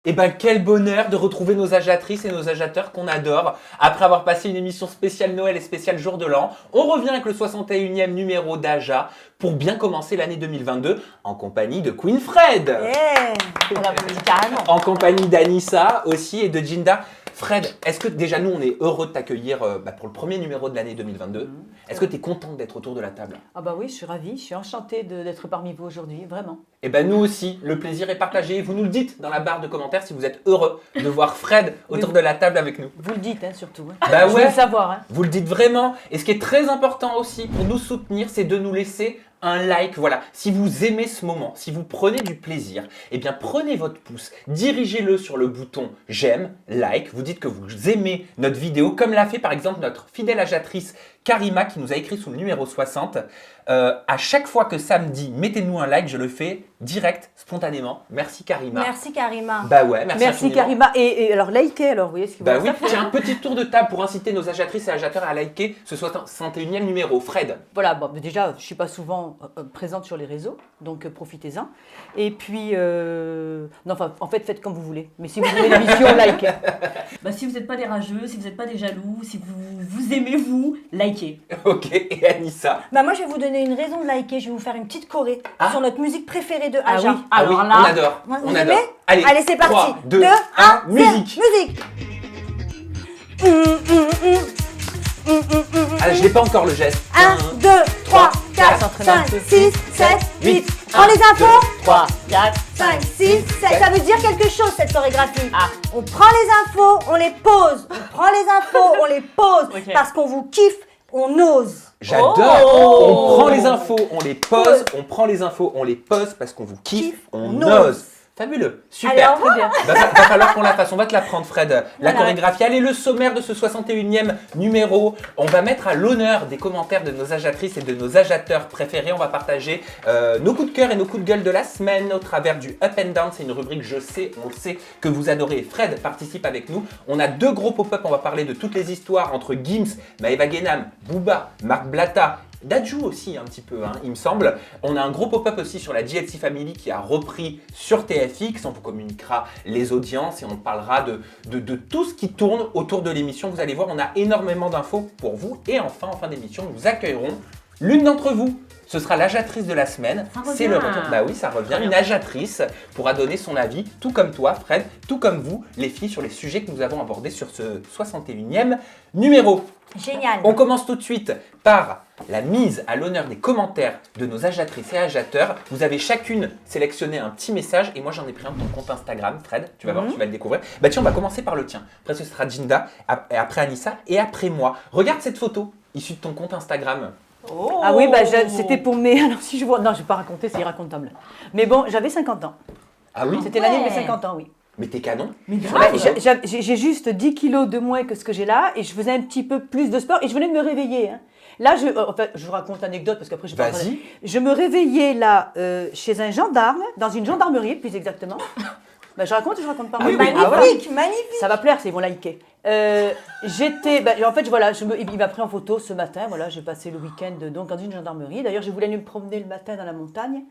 Eh ben quel bonheur de retrouver nos agiatrices et nos agiateurs qu'on adore. Après avoir passé une émission spéciale Noël et spéciale Jour de l'An, on revient avec le 61e numéro d'Aja pour bien commencer l'année 2022 en compagnie de Queen Fred. On l'applaudit carrément. En compagnie d'Anissa aussi et de Jinda. Fred, est-ce que déjà nous on est heureux de t'accueillir pour le premier numéro de l'année 2022. Est-ce que tu es contente d'être autour de la table? Ah bah oui, je suis ravie, je suis enchantée d'être parmi vous aujourd'hui, vraiment. Eh ben nous aussi, le plaisir est partagé. Vous nous le dites dans la barre de commentaires si vous êtes heureux de voir Fred autour de la table avec nous. Vous le dites surtout. Hein. Bah Je ouais. veux le savoir. Hein. Vous le dites vraiment. Et ce qui est très important aussi pour nous soutenir, c'est de nous laisser un like. Voilà, si vous aimez ce moment, si vous prenez du plaisir, eh bien prenez votre pouce, dirigez-le sur le bouton j'aime, like. Vous dites que vous aimez notre vidéo, comme l'a fait par exemple notre fidèle agiatrice Karima qui nous a écrit sous le numéro 60. À chaque fois que Sam dit mettez-nous un like, je le fais direct, spontanément. Merci Karima. Merci Karima. Bah ouais, merci infiniment. Karima. Et alors, likez alors, vous voyez ce que vous Bah oui, faire. tiens, un petit tour de table pour inciter nos agiatrices et agiateurs à liker ce 61e numéro. Fred. Voilà, bon, déjà, je ne suis pas souvent présente sur les réseaux, donc profitez-en. Et puis, non, enfin, en fait, faites comme vous voulez. Mais si vous voulez l'émission, likez. Bah, si vous n'êtes pas des rageux, si vous n'êtes pas des jaloux, si vous aimez vous, likez. Ok, et Anissa. Bah moi je vais vous donner une raison de liker, je vais vous faire une petite choré sur notre musique préférée de Ah Aja. oui. Ah oui, Alors là, on adore. Vous On aimez adore. Allez c'est parti. 3, 2, 2, 1, musique. Musique. Ah, je l'ai pas encore le geste. 1, 2, 3, 4, s'entraîne un 5, peu. 6, 7, 8. 8. Prends les infos. 3, 4, 5, 6, 7. Ça veut dire quelque chose cette chorégraphie. Ah. On prend les infos, on les pose. On prend les infos, on les pose. Ok. Parce qu'on vous kiffe, on ose. J'adore. Oh. On prend les infos, on les pose. On prend les infos, on les pose parce qu'on vous kiffe, on ose. Fabuleux. Super. Allez, au revoir. très bien. Va falloir qu'on la fasse, on va te la prendre Fred, la Voilà. chorégraphie. Allez, le sommaire de ce 61e numéro, on va mettre à l'honneur des commentaires de nos agiatrices et de nos agiateurs préférés. On va partager nos coups de cœur et nos coups de gueule de la semaine au travers du Up and Down. C'est une rubrique, je sais, on le sait, que vous adorez. Fred participe avec nous. On a deux gros pop-up, on va parler de toutes les histoires entre Gims, Maëva Guénam, Booba, Marc Blatta, Dadju aussi un petit peu, hein, il me semble. On a un gros pop-up aussi sur la GLC Family qui a repris sur TFX. On vous communiquera les audiences et on parlera de tout ce qui tourne autour de l'émission. Vous allez voir, on a énormément d'infos pour vous. Et enfin, en fin d'émission, nous accueillerons l'une d'entre vous. Ce sera l'agiatrice de la semaine. Ça revient. C'est le retour. Bah oui, ça revient. Une agiatrice pourra donner son avis, tout comme toi, Fred, tout comme vous, les filles, sur les sujets que nous avons abordés sur ce 61e numéro. Génial. On commence tout de suite par la mise à l'honneur des commentaires de nos agiatrices et agiateurs. Vous avez chacune sélectionné un petit message et moi j'en ai pris un de ton compte Instagram, Fred. Tu vas voir, tu vas le découvrir. Bah tiens, on va commencer par le tien. Après ce sera Jinda, et après Anissa et après moi. Regarde cette photo issue de ton compte Instagram. Oh. Ah oui, bah, c'était pour mes... Alors si je vois... Non, je ne vais pas raconter, c'est irracontable. Mais bon, j'avais 50 ans. Ah oui. C'était l'année de mes Ouais. 50 ans, oui. Mais t'es canon. Mais Sur grave. la photo. J'ai juste 10 kilos de moins que ce que j'ai là et je faisais un petit peu plus de sport et je venais de me réveiller. Hein. Là, je vous raconte l'anecdote parce qu'après je vais pas Vas-y. Je me réveillais là chez un gendarme, dans une gendarmerie plus exactement. Bah, je raconte ou je raconte pas Ah oui, moi oui. Ah, voilà. Magnifique, magnifique. Ça va plaire, ils vont liker. En fait, voilà, il m'a pris en photo ce matin. Voilà, j'ai passé le week-end donc dans une gendarmerie. D'ailleurs, je voulais aller me promener le matin dans la montagne.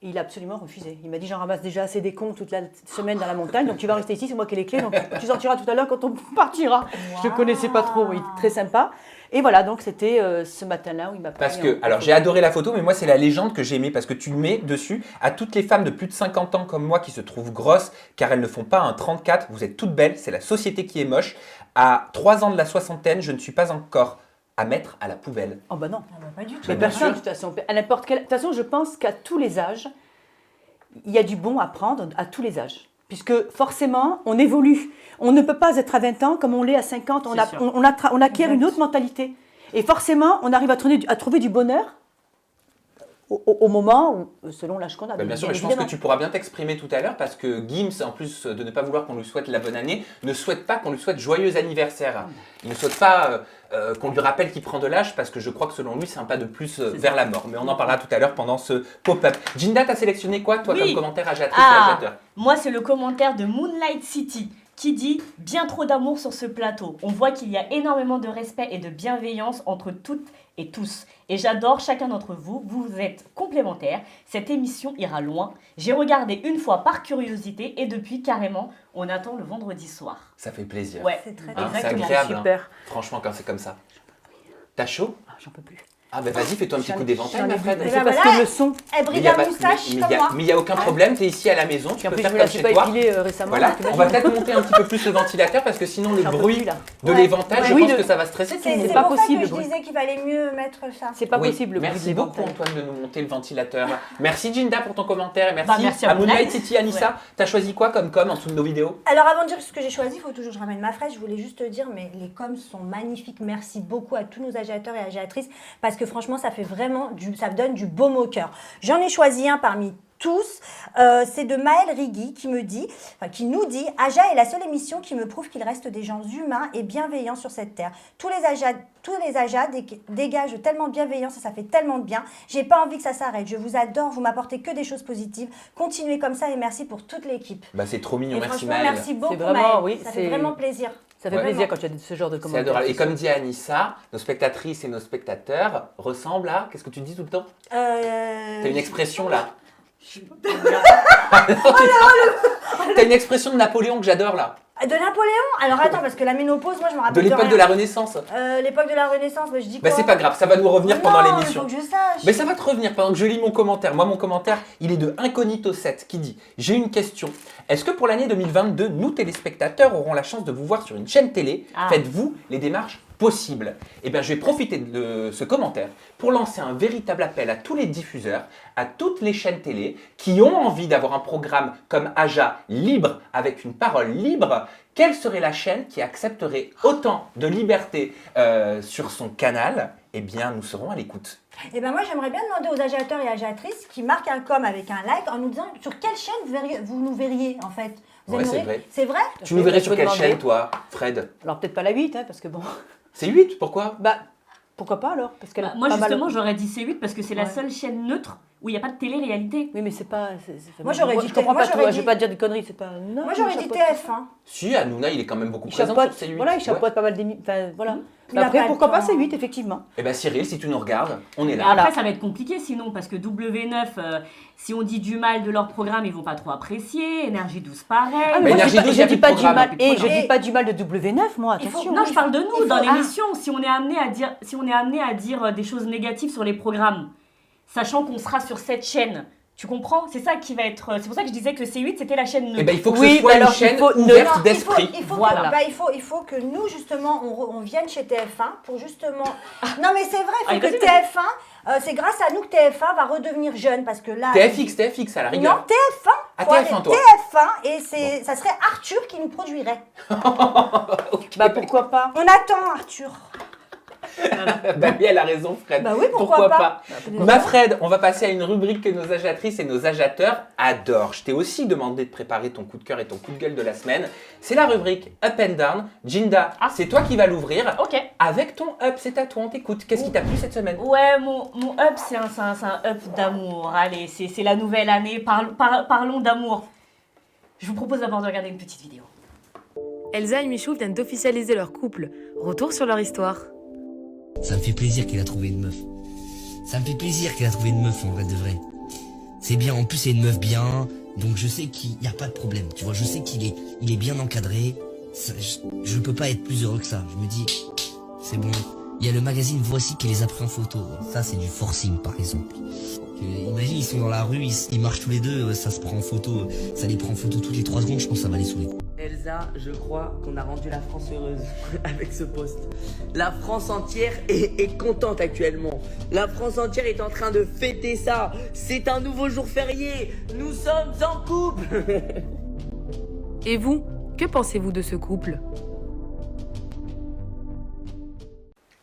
Et il a absolument refusé. Il m'a dit, j'en ramasse déjà assez des cons toute la semaine dans la montagne, donc tu vas rester ici, c'est moi qui ai les clés, donc tu sortiras tout à l'heure quand on partira. Je ne connaissais pas trop, oui, très sympa. Et voilà, donc c'était ce matin-là où il m'a pris Parce en que, photo. alors j'ai adoré la photo, mais moi c'est la légende que j'ai aimée parce que tu mets dessus à toutes les femmes de plus de 50 ans comme moi qui se trouvent grosses car elles ne font pas un 34, vous êtes toutes belles, c'est la société qui est moche. À 3 ans de la soixantaine, je ne suis pas encore à mettre à la poubelle. Oh bah non, Ah bah, pas du tout. mais bien personne sûr. de toute façon. À n'importe quel... De toute façon, je pense qu'à tous les âges, il y a du bon à prendre à tous les âges. Puisque forcément, on évolue. On ne peut pas être à 20 ans comme on l'est à 50. C'est sûr. On acquiert une autre mentalité. Et forcément, on arrive à trouver du bonheur au moment où, selon l'âge qu'on a. Bah, bien sûr, mais je pense que tu pourras bien t'exprimer tout à l'heure parce que Gims, en plus de ne pas vouloir qu'on lui souhaite la bonne année, ne souhaite pas qu'on lui souhaite joyeux anniversaire. Il ne souhaite pas qu'on lui rappelle qu'il prend de l'âge parce que je crois que selon lui, c'est un pas de plus vers la mort. Mais on en parlera tout à l'heure pendant ce pop-up. Jinda, t'as sélectionné quoi, toi, Oui. comme commentaire agiatrice et agiateur? Moi, c'est le commentaire de Moonlight City qui dit « Bien trop d'amour sur ce plateau. On voit qu'il y a énormément de respect et de bienveillance entre toutes et tous. Et j'adore chacun d'entre vous. Vous êtes complémentaires. Cette émission ira loin. J'ai regardé une fois par curiosité et depuis, carrément, on attend le vendredi soir. » Ça fait plaisir. Ouais, C'est très Hein, c'est exactement. agréable. Super. Franchement, quand c'est comme ça. T'as chaud? Ah, j'en peux plus. Ah ben vas-y, fais-toi un petit coup d'éventail, J'en ai ma vu. Fred. C'est parce que le son. Elle brille la moustache comme moi. Mais il n'y a aucun problème, t'es ici à la maison, tu Puis en peux plus, faire je me comme la suis chez pas toi. épilée récemment. Voilà, donc on va imagine. peut-être monter un petit peu plus le ventilateur parce que sinon le J'en peux bruit plus, là. de Ouais. l'éventail, je Oui, pense le- que ça va stresser tout le C'est monde. pas pour ça possible, que je Bruce. disais qu'il valait mieux mettre ça. C'est pas Oui, possible. le bruit merci des beaucoup ventailles. Antoine de nous monter le ventilateur. Merci Jinda pour ton commentaire et merci, Bah, merci à vous. Mouna et Titi, Anissa. T'as choisi quoi comme com en dessous de nos vidéos? Alors avant de dire ce que j'ai choisi, il faut toujours que je ramène ma fraise. Je voulais juste te dire, mais les coms sont magnifiques. Merci beaucoup à tous nos agitateurs et agiatrices parce que franchement, ça fait vraiment ça me donne du baume au cœur. J'en ai choisi un parmi tous. C'est de Maëlle Rigui qui nous dit « Aja est la seule émission qui me prouve qu'il reste des gens humains et bienveillants sur cette terre. Tous les Aja dégagent tellement de bienveillance et ça fait tellement de bien. J'ai pas envie que ça s'arrête. Je vous adore, vous m'apportez que des choses positives. Continuez comme ça et merci pour toute l'équipe. Bah c'est trop » mignon, Et merci franchement, Maëlle. merci beaucoup vraiment, Maëlle. oui, ça c'est- fait vraiment plaisir. Ça fait Ouais. plaisir quand tu as ce genre de C'est commentaires. adorable. Et comme dit Anissa, nos spectatrices et nos spectateurs ressemblent à... Qu'est-ce que tu dis tout le temps? T'as une expression là. T'as une expression de Napoléon que j'adore là. De Napoléon? Alors attends, parce que la ménopause, moi je me De rappelle l'époque rien. de la Renaissance. L'époque de la Renaissance, mais je dis Bah quoi? c'est pas grave, ça va nous revenir pendant Non, l'émission. il faut que je sache. Mais ça va te revenir pendant que je lis mon commentaire. Moi, mon commentaire, il est de Incognito7 qui dit « J'ai une question. Est-ce que pour l'année 2022, nous téléspectateurs aurons la chance de vous voir sur une chaîne télé? Ah. Faites-vous les démarches possibles ?» Eh bien, je vais profiter de ce commentaire pour lancer un véritable appel à tous les diffuseurs, à toutes les chaînes télé qui ont envie d'avoir un programme comme Aja libre, avec une parole libre. Quelle serait la chaîne qui accepterait autant de liberté sur son canal? Eh bien, nous serons à l'écoute. Et ben moi j'aimerais bien demander aux agitateurs et agiatrices qui marquent un com avec un like en nous disant sur quelle chaîne vous nous verriez en fait. Vous Ouais, aimeriez- c'est vrai. C'est vrai? Tu nous verrais sur peux quelle demander. chaîne, toi, Fred? Alors peut-être pas la 8, hein, parce que bon. C'est 8, pourquoi? Bah, pourquoi pas alors? Parce qu'elle a Bah, moi, pas mal- justement, j'aurais dit C8 parce que c'est la Ouais. seule chaîne neutre où il n'y a pas de télé-réalité. Oui, mais c'est pas. Moi, j'aurais dit Je comprends moi, pas tout, j'aurais je vais dit- pas dire des conneries, c'est pas. Non, Moi j'aurais il dit chapeaute. TF1. Si, Hanouna, il est quand même beaucoup Il présent chapeaute, sur C8. voilà, il Ouais. chapeaute pas mal d'émissions. Enfin, voilà. Il Mais a après, pas le pourquoi pas temps. C8, effectivement. Eh bien, Cyril, si tu nous regardes, on est là. Après, Voilà. ça va être compliqué sinon, parce que W9, si on dit du mal de leur programme, ils vont pas trop apprécier. Énergie 12, pareil. Ah, Mais mais moi, Énergie je dis 12, pas- il y a je dis plus pas de du programme, mal. il y a plus Et de je programme. dis pas du mal de W9, moi, Il faut- attention. Non, je parle de il nous faut- dans ah. l'émission. Si on est amené à dire des choses négatives sur les programmes, sachant qu'on sera sur cette chaîne, tu comprends? C'est ça qui va être. C'est pour ça que je disais que C8 c'était la chaîne neutre. Eh bien, il faut que Oui, ce soit mais une alors, chaîne il faut- ouverte Non, il faut, d'esprit. il faut Voilà. que, bah, il faut que nous, justement, on vienne chez TF1 pour justement... Non, mais c'est vrai, il faut Allez, que vas-y, TF1, c'est grâce à nous que TF1 va redevenir jeune, parce que là... TFX à la Non, rigueur. TF1. Ah, faut TF1, aller toi. TF1, et ça serait Arthur qui nous produirait. Bah, pourquoi pas? On attend Arthur. Bah oui, elle a raison, Fred. Bah oui, pourquoi pas. Ma Fred, on va passer à une rubrique que nos agiatrices et nos agitateurs adorent. Je t'ai aussi demandé de préparer ton coup de cœur et ton coup de gueule de la semaine. C'est la rubrique Up and Down. Jinda, Ah. c'est toi qui vas l'ouvrir. Ok. Avec ton up, c'est à toi, on t'écoute. Qu'est-ce qui t'a plu cette semaine? Ouais, mon up, c'est un up d'amour. Allez, c'est la nouvelle année. Parlons d'amour. Je vous propose d'abord de regarder une petite vidéo. Elsa et Michou viennent d'officialiser leur couple. Retour sur leur histoire. Ça me fait plaisir qu'il a trouvé une meuf. Ça me fait plaisir qu'il a trouvé une meuf en vrai de vrai. C'est bien, en plus c'est une meuf bien, donc je sais qu'il n'y a pas de problème. Tu vois, je sais qu'il est bien encadré. Je peux pas être plus heureux que ça. Je me dis, c'est bon. Il y a le magazine Voici qui les a pris en photo. Ça c'est du forcing par exemple. Imagine, ils sont dans la rue, ils marchent tous les deux, ça se prend en photo. Ça les prend en photo toutes les 3 secondes, je pense que ça va les saouler. Elsa, je crois qu'on a rendu la France heureuse avec ce poste. La France entière est contente actuellement. La France entière est en train de fêter ça. C'est un nouveau jour férié. Nous sommes en couple. Et vous, que pensez-vous de ce couple?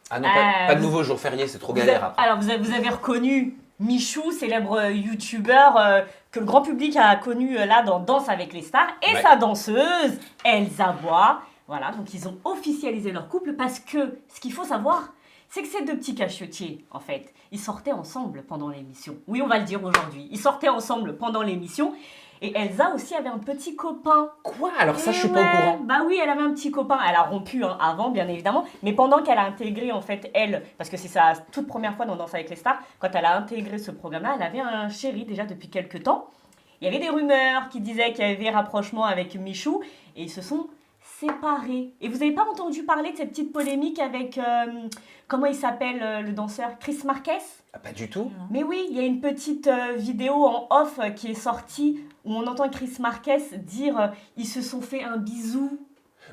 Ah non, pas de nouveau jour férié, c'est trop galère après. Alors, vous avez reconnu Michou, célèbre youtubeur que le grand public a connu là dans Danse avec les stars, et Ouais. sa danseuse, Elsa Bois. Voilà, donc ils ont officialisé leur couple parce que ce qu'il faut savoir, c'est que ces deux petits cachetiers, en fait, ils sortaient ensemble pendant l'émission. Oui, on va le dire aujourd'hui. Ils sortaient ensemble pendant l'émission. Et Elsa aussi avait un petit copain. Quoi? Alors ça, Et je suis pas au ouais, courant. Bah oui, elle avait un petit copain. Elle a rompu avant, bien évidemment. Mais pendant qu'elle a intégré, en fait, elle, parce que c'est sa toute première fois dans Danse avec les stars, quand elle a intégré ce programme-là, elle avait un chéri déjà depuis quelques temps. Il y avait des rumeurs qui disaient qu'il y avait rapprochement avec Michou. Et ils se sont séparés. Et vous n'avez pas entendu parler de cette petite polémique avec, comment il s'appelle, le danseur Chris Marquez? Ah, pas du tout. Mais oui, il y a une petite vidéo en off qui est sortie où on entend Chris Marquez dire ils se sont fait un bisou.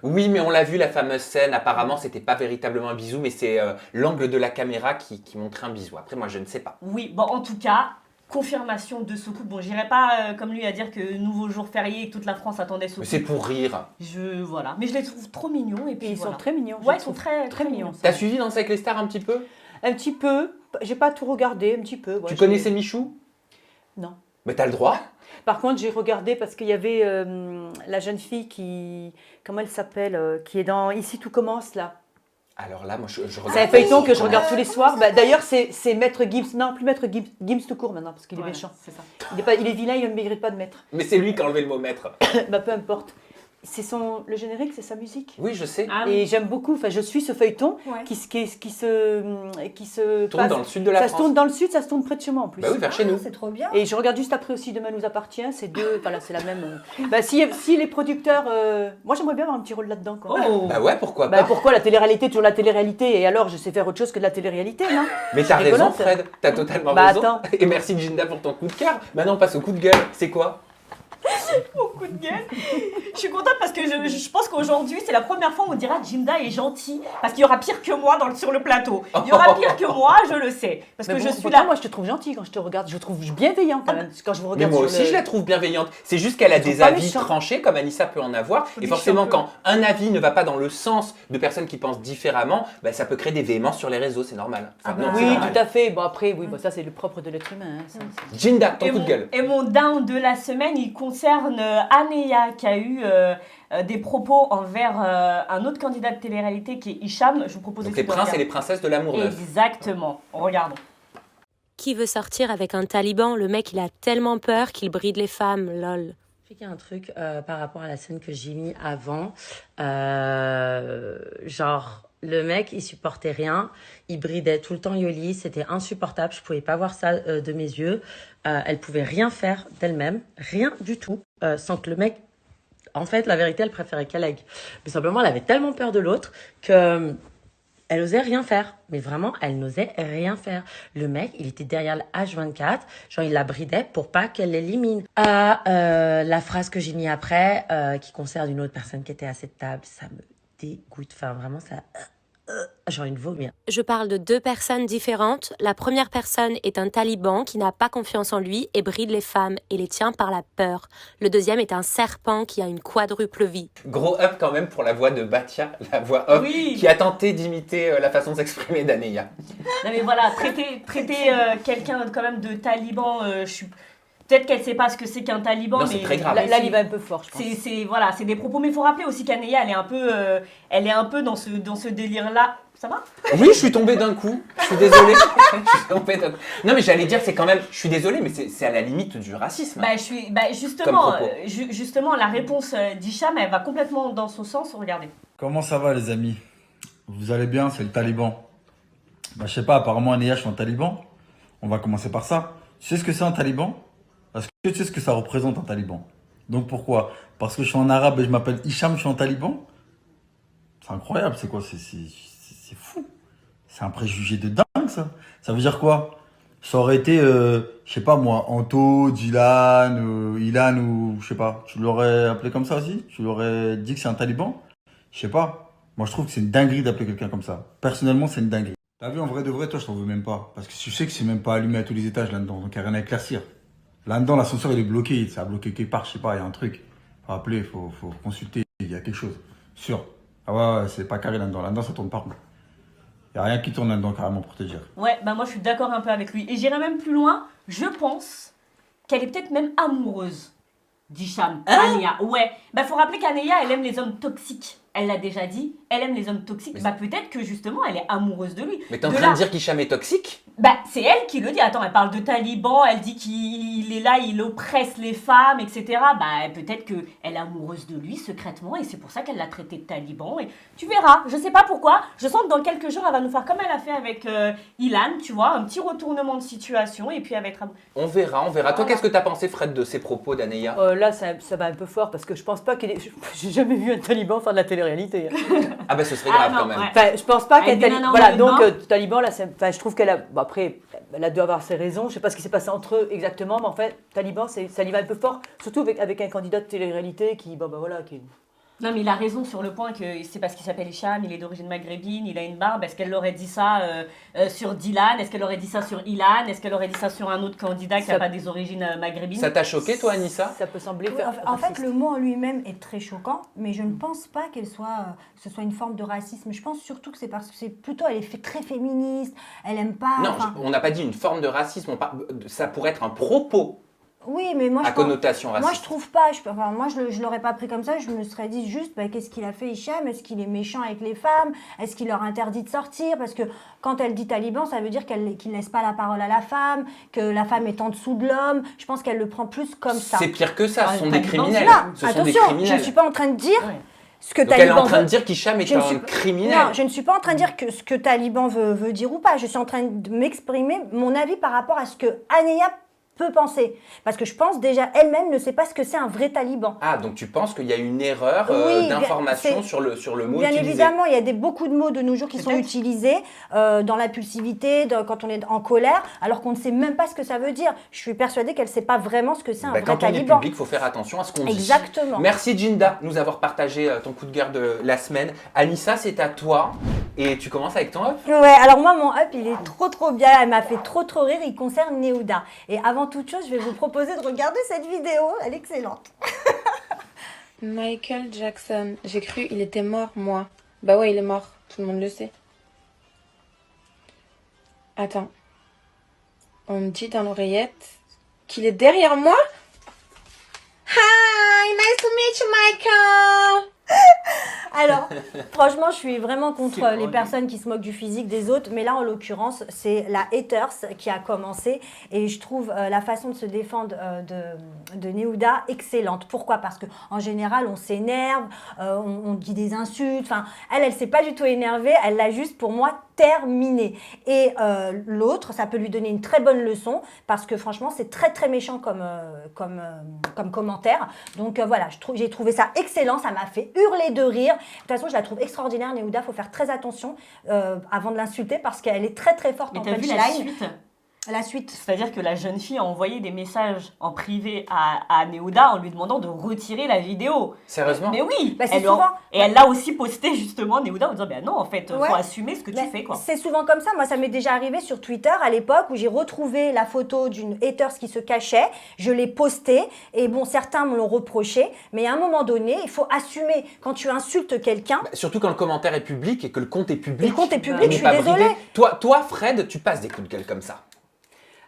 Oui, mais on l'a vu, la fameuse scène. Apparemment, c'était pas véritablement un bisou, mais c'est l'angle de la caméra qui montrait un bisou. Après, moi, je ne sais pas. Oui, bon, en tout cas, confirmation de ce couple. Bon, j'irai pas comme lui à dire que nouveau jour férié et que toute la France attendait ce Mais couple. c'est pour rire. Voilà, mais je les trouve trop mignons et puis Et ils voilà. sont très mignons. je Ouais, les ils sont trouve très mignons. T'as suivi Danse avec les stars un petit peu? Un petit peu. J'ai pas tout regardé, un petit peu. Ouais, Tu j'ai- connaissais Michou? Non. Mais t'as le droit. Par contre, j'ai regardé parce qu'il y avait la jeune fille qui. Comment elle s'appelle qui est dans Ici tout commence là. Alors là, moi, je regarde. C'est un feuilleton que je regarde tous les soirs. Bah, d'ailleurs, c'est Maître Gims. Non, plus Maître Gims. Gims tout court maintenant parce qu'il est Ouais, méchant. c'est ça. Il est vilain, il ne mérite pas de maître. Mais c'est lui qui a enlevé le mot maître. Bah, peu importe. Le générique, c'est sa musique. Oui, je sais. Ah oui. Et j'aime beaucoup. Enfin, je suis ce feuilleton Ouais. qui se Tourne passe- dans le sud de la Ça se France. tourne dans le sud, ça se tourne près de chez moi en plus. Bah oui, vers chez nous. C'est trop bien. Et je regarde juste après aussi Demain nous appartient. C'est deux. Voilà, c'est la même. Bah, si les producteurs. Moi, j'aimerais bien avoir un petit rôle là-dedans. Quoi. Oh Bah ouais, pourquoi Bah, pas. pourquoi la télé-réalité, toujours la télé-réalité? Et alors, je sais faire autre chose que de la télé-réalité, non? Mais t'as C'est raison, rigolote. Fred. T'as totalement Bah, raison. attends. Et merci Ginda pour ton coup de cœur. Maintenant, on passe au coup de gueule. C'est quoi? Mon coup de gueule. Je suis contente parce que je pense qu'aujourd'hui, c'est la première fois où on dira Jimda est gentil. Parce qu'il y aura pire que moi sur le plateau. Il y aura pire que moi, je le sais. Parce Mais que bon, je suis pourtant, là. moi, je te trouve gentil quand je te regarde. Je trouve bienveillant quand même. Quand je vous Mais regarde moi sur aussi, le- je la trouve bienveillante. C'est juste qu'elle a trouve des pas avis méchant. tranchés, comme Anissa peut en avoir. Faut Et dire forcément, que- quand un avis ne va pas dans le sens de personnes qui pensent différemment, bah, ça peut créer des véhémences sur les réseaux. C'est normal. Enfin, non, c'est Oui, normal. tout à fait. Bon, après, oui, bon, ça, c'est le propre de l'être humain. Hein, ça, c'est- Ginda, ton coup de gueule. Et mon down de la semaine, il concerne Anéa qui a eu des propos envers un autre candidat de télé-réalité qui est Hicham. Je vous propose Donc aussi les de princes et regarder. les princesses de l'amour neuf. Exactement. Regardons. Qui veut sortir avec un taliban? Le mec, il a tellement peur qu'il bride les femmes, lol. Expliquer un truc par rapport à la scène que j'ai mis avant. Genre, le mec, il supportait rien. Il bridait tout le temps Yoli. C'était insupportable. Je pouvais pas voir ça de mes yeux. Elle pouvait rien faire d'elle-même. Rien du tout. Sans que le mec... En fait, la vérité, elle préférait Kaleg. Mais simplement, elle avait tellement peur de l'autre que... Elle osait rien faire, mais vraiment, elle n'osait rien faire. Le mec, il était derrière le H24, genre il la bridait pour pas qu'elle l'élimine. La phrase que j'ai mis après, qui concerne une autre personne qui était à cette table, ça me dégoûte. Enfin, vraiment, ça... j'ai envie de vomir. Je parle de deux personnes différentes. La première personne est un taliban qui n'a pas confiance en lui et bride les femmes et les tient par la peur. Le deuxième est un serpent qui a une quadruple vie. Gros up quand même pour la voix de Batia, la voix off, Oui. qui a tenté d'imiter la façon de s'exprimer d'Anéa. Non mais voilà, traiter quelqu'un quand même de taliban, je suis... Peut-être qu'elle sait pas ce que c'est qu'un taliban, Non, mais c'est très grave. Là, il va un peu fort, je pense. c'est des propos. Mais il faut rappeler aussi qu'Anéa, elle est un peu dans ce délire-là. Ça va? Oui, je suis tombé d'un coup. Je suis désolé. Je suis tombé d'un coup. Non, mais j'allais dire, c'est quand même. Je suis désolé, mais c'est à la limite du racisme. Justement, Comme propos. justement, la réponse d'Hicham, elle va complètement dans son sens. Regardez. Comment ça va les amis? Vous allez bien? C'est le taliban. Bah je sais pas, apparemment Anéa je suis un taliban. On va commencer par ça. Tu sais ce que c'est un taliban? Parce que tu sais ce que ça représente un taliban. Donc pourquoi? Parce que je suis en arabe et je m'appelle Hicham, je suis un taliban? C'est incroyable, c'est quoi? C'est fou. C'est un préjugé de dingue ça. Ça veut dire quoi? Ça aurait été, je sais pas moi, Anto, Dylan, Ilan ou je sais pas. Tu l'aurais appelé comme ça aussi? Tu l'aurais dit que c'est un taliban? Je sais pas. Moi je trouve que c'est une dinguerie d'appeler quelqu'un comme ça. Personnellement c'est une dinguerie. T'as vu en vrai de vrai, toi je t'en veux même pas. Parce que tu sais que c'est même pas allumé à tous les étages là-dedans. Donc il n'y a rien à éclaircir. Là-dedans l'ascenseur il est bloqué. Ça a bloqué quelque part, je sais pas, il y a un truc. Faut appeler, faut consulter, il y a quelque chose. Sûr. Ah ouais, c'est pas carré là-dedans. Là-dedans ça tourne pas rond. Il n'y a rien qui tourne là-dedans carrément pour te dire. Ouais, bah moi je suis d'accord un peu avec lui. Et j'irai même plus loin. Je pense qu'elle est peut-être même amoureuse d'Hicham. Anéa. Ouais. Bah faut rappeler qu'Anéa, elle aime les hommes toxiques. elle l'a déjà dit, elle aime les hommes toxiques. Bah peut-être que justement, elle est amoureuse de lui. Mais t'es en De train là- de dire qu'Hicham est toxique? Bah, c'est elle qui le dit. Attends, elle parle de taliban, elle dit qu'il est là, il oppresse les femmes, etc. Bah, peut-être qu'elle est amoureuse de lui secrètement et c'est pour ça qu'elle l'a traité de taliban. Et tu verras, je sais pas pourquoi. Je sens que dans quelques jours, elle va nous faire comme elle a fait avec Ilan, tu vois, un petit retournement de situation et puis elle va être On verra. Toi, qu'est-ce que t'as pensé, Fred, de ces propos d'Aneya? Là, ça va un peu fort parce que je pense pas qu'il est. J'ai jamais vu un taliban faire de la télé-réalité. Ah bah ce serait Ah grave non, quand même. ouais. Enfin, je pense pas Avec qu'elle des taliban. nanas en Voilà, maillot de donc bain. taliban là, je trouve qu'elle a. Bon, après, elle a dû avoir ses raisons. Je sais pas ce qui s'est passé entre eux exactement, mais en fait, taliban, ça y va un peu fort, surtout avec un candidat de télé-réalité qui, bon, bah voilà, qui. Non, mais il a raison sur le point que c'est parce qu'il s'appelle Hicham, il est d'origine maghrébine, il a une barbe. Est-ce qu'elle aurait dit ça sur Dylan? Est-ce qu'elle aurait dit ça sur Ilan? Est-ce qu'elle aurait dit ça sur un autre candidat qui n'a pas des origines maghrébines? Ça t'a choqué, toi, Anissa? Ça peut sembler. Oui, en fait, le mot en lui-même est très choquant, mais je ne pense pas que ce soit une forme de racisme. Je pense surtout que c'est parce que c'est plutôt, elle est très féministe, elle aime pas. Non, enfin, on n'a pas dit une forme de racisme. Ça pourrait être un propos oui, mais moi à je pense- connotation raciste. Moi, je trouve pas. Moi, je l'aurais pas pris comme ça. Je me serais dit juste, bah, qu'est-ce qu'il a fait, Hicham? Est-ce qu'il est méchant avec les femmes? Est-ce qu'il leur interdit de sortir? Parce que quand elle dit taliban, ça veut dire qu'il laisse pas la parole à la femme, que la femme est en dessous de l'homme. Je pense qu'elle le prend plus comme ça. C'est pire que ça. Ah, Ce sont t'as des dit criminels. Non, Ce sont des attention, je criminels. ne suis pas en train de dire Ouais. ce que Donc elle est Taliban en train de veut. dire qu'Hicham est Je ne un suis- criminel. Non, je ne suis pas en train de dire que ce que Taliban veut dire ou pas. Je suis en train de m'exprimer mon avis par rapport à ce que Aneya peut penser. Parce que je pense déjà, elle-même ne sait pas ce que c'est un vrai taliban. Ah, donc tu penses qu'il y a une erreur Oui, d'information c'est- sur le mot Bien utilisé. évidemment, il y a beaucoup de mots de nos jours qui sont Peut-être. utilisés dans l'impulsivité, quand on est en colère, alors qu'on ne sait même pas ce que ça veut dire. Je suis persuadée qu'elle ne sait pas vraiment ce que c'est un Bah, vrai quand on est taliban. public, il faut faire attention à ce qu'on dit. Exactement. Merci Jinda de nous avoir partagé ton coup de gueule de la semaine. Anissa, c'est à toi. Et tu commences avec ton up. Ouais, alors moi, mon up, il est trop bien. Elle m'a fait trop rire. Il concerne Neouda. Et avant toute chose, je vais vous proposer de regarder cette vidéo. Elle est excellente. Michael Jackson. J'ai cru il était mort, moi. Bah ouais, il est mort. Tout le monde le sait. Attends. On me dit dans l'oreillette qu'il est derrière moi. Hi, nice to meet you, Michael. Alors, franchement, je suis vraiment contre C'est les horrible. personnes qui se moquent du physique des autres, mais là, en l'occurrence, c'est la haters qui a commencé, et je trouve la façon de se défendre de Neouda excellente. Pourquoi? Parce que en général, on s'énerve, on dit des insultes. Enfin, elle s'est pas du tout énervée, elle l'a juste, pour moi, terminé. Et l'autre, ça peut lui donner une très bonne leçon, parce que franchement, c'est très méchant comme commentaire. Donc voilà, j'ai trouvé ça excellent, ça m'a fait hurler de rire. De toute façon, je la trouve extraordinaire, Neouda. Il faut faire très attention avant de l'insulter, parce qu'elle est très forte Mais en t'as vu la punchline. suite? La suite. C'est-à-dire que la jeune fille a envoyé des messages en privé à Neouda en lui demandant de retirer la vidéo. Sérieusement? Mais oui, Bah, c'est elle lui a- souvent- et elle l'a aussi posté justement, Neouda, en disant ben non, en fait, Ouais. faut assumer ce que tu Mais fais, quoi. c'est souvent comme ça. Moi, ça m'est déjà arrivé sur Twitter à l'époque où j'ai retrouvé la photo d'une haters qui se cachait. Je l'ai postée et bon, certains me l'ont reproché. Mais à un moment donné, il faut assumer. Quand tu insultes quelqu'un, Bah, surtout quand le commentaire est public et que le compte est public. le compte est public, on je n'est suis pas désolée. bridé. Toi, Fred, tu passes des coups de gueule comme ça.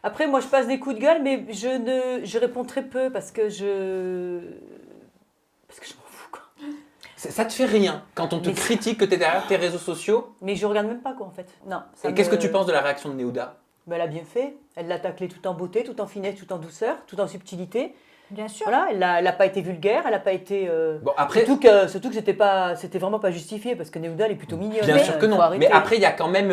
Après, moi, je passe des coups de gueule, mais je réponds très peu parce que je m'en fous, quoi. Ça te fait rien quand on te Mais- critique, que tu es derrière tes réseaux sociaux. Mais je regarde même pas, quoi, en fait. Non. Et qu'est-ce que tu penses de la réaction de Neouda? Elle a bien fait. Elle l'a taclé tout en beauté, tout en finesse, tout en douceur, tout en subtilité. bien sûr. Voilà, elle n'a pas été vulgaire, elle n'a pas été. Bon, après, Surtout que c'était vraiment pas justifié parce que Neouda elle est plutôt mignonne. bien sûr que faut non. arrêter. Mais après, il y a quand même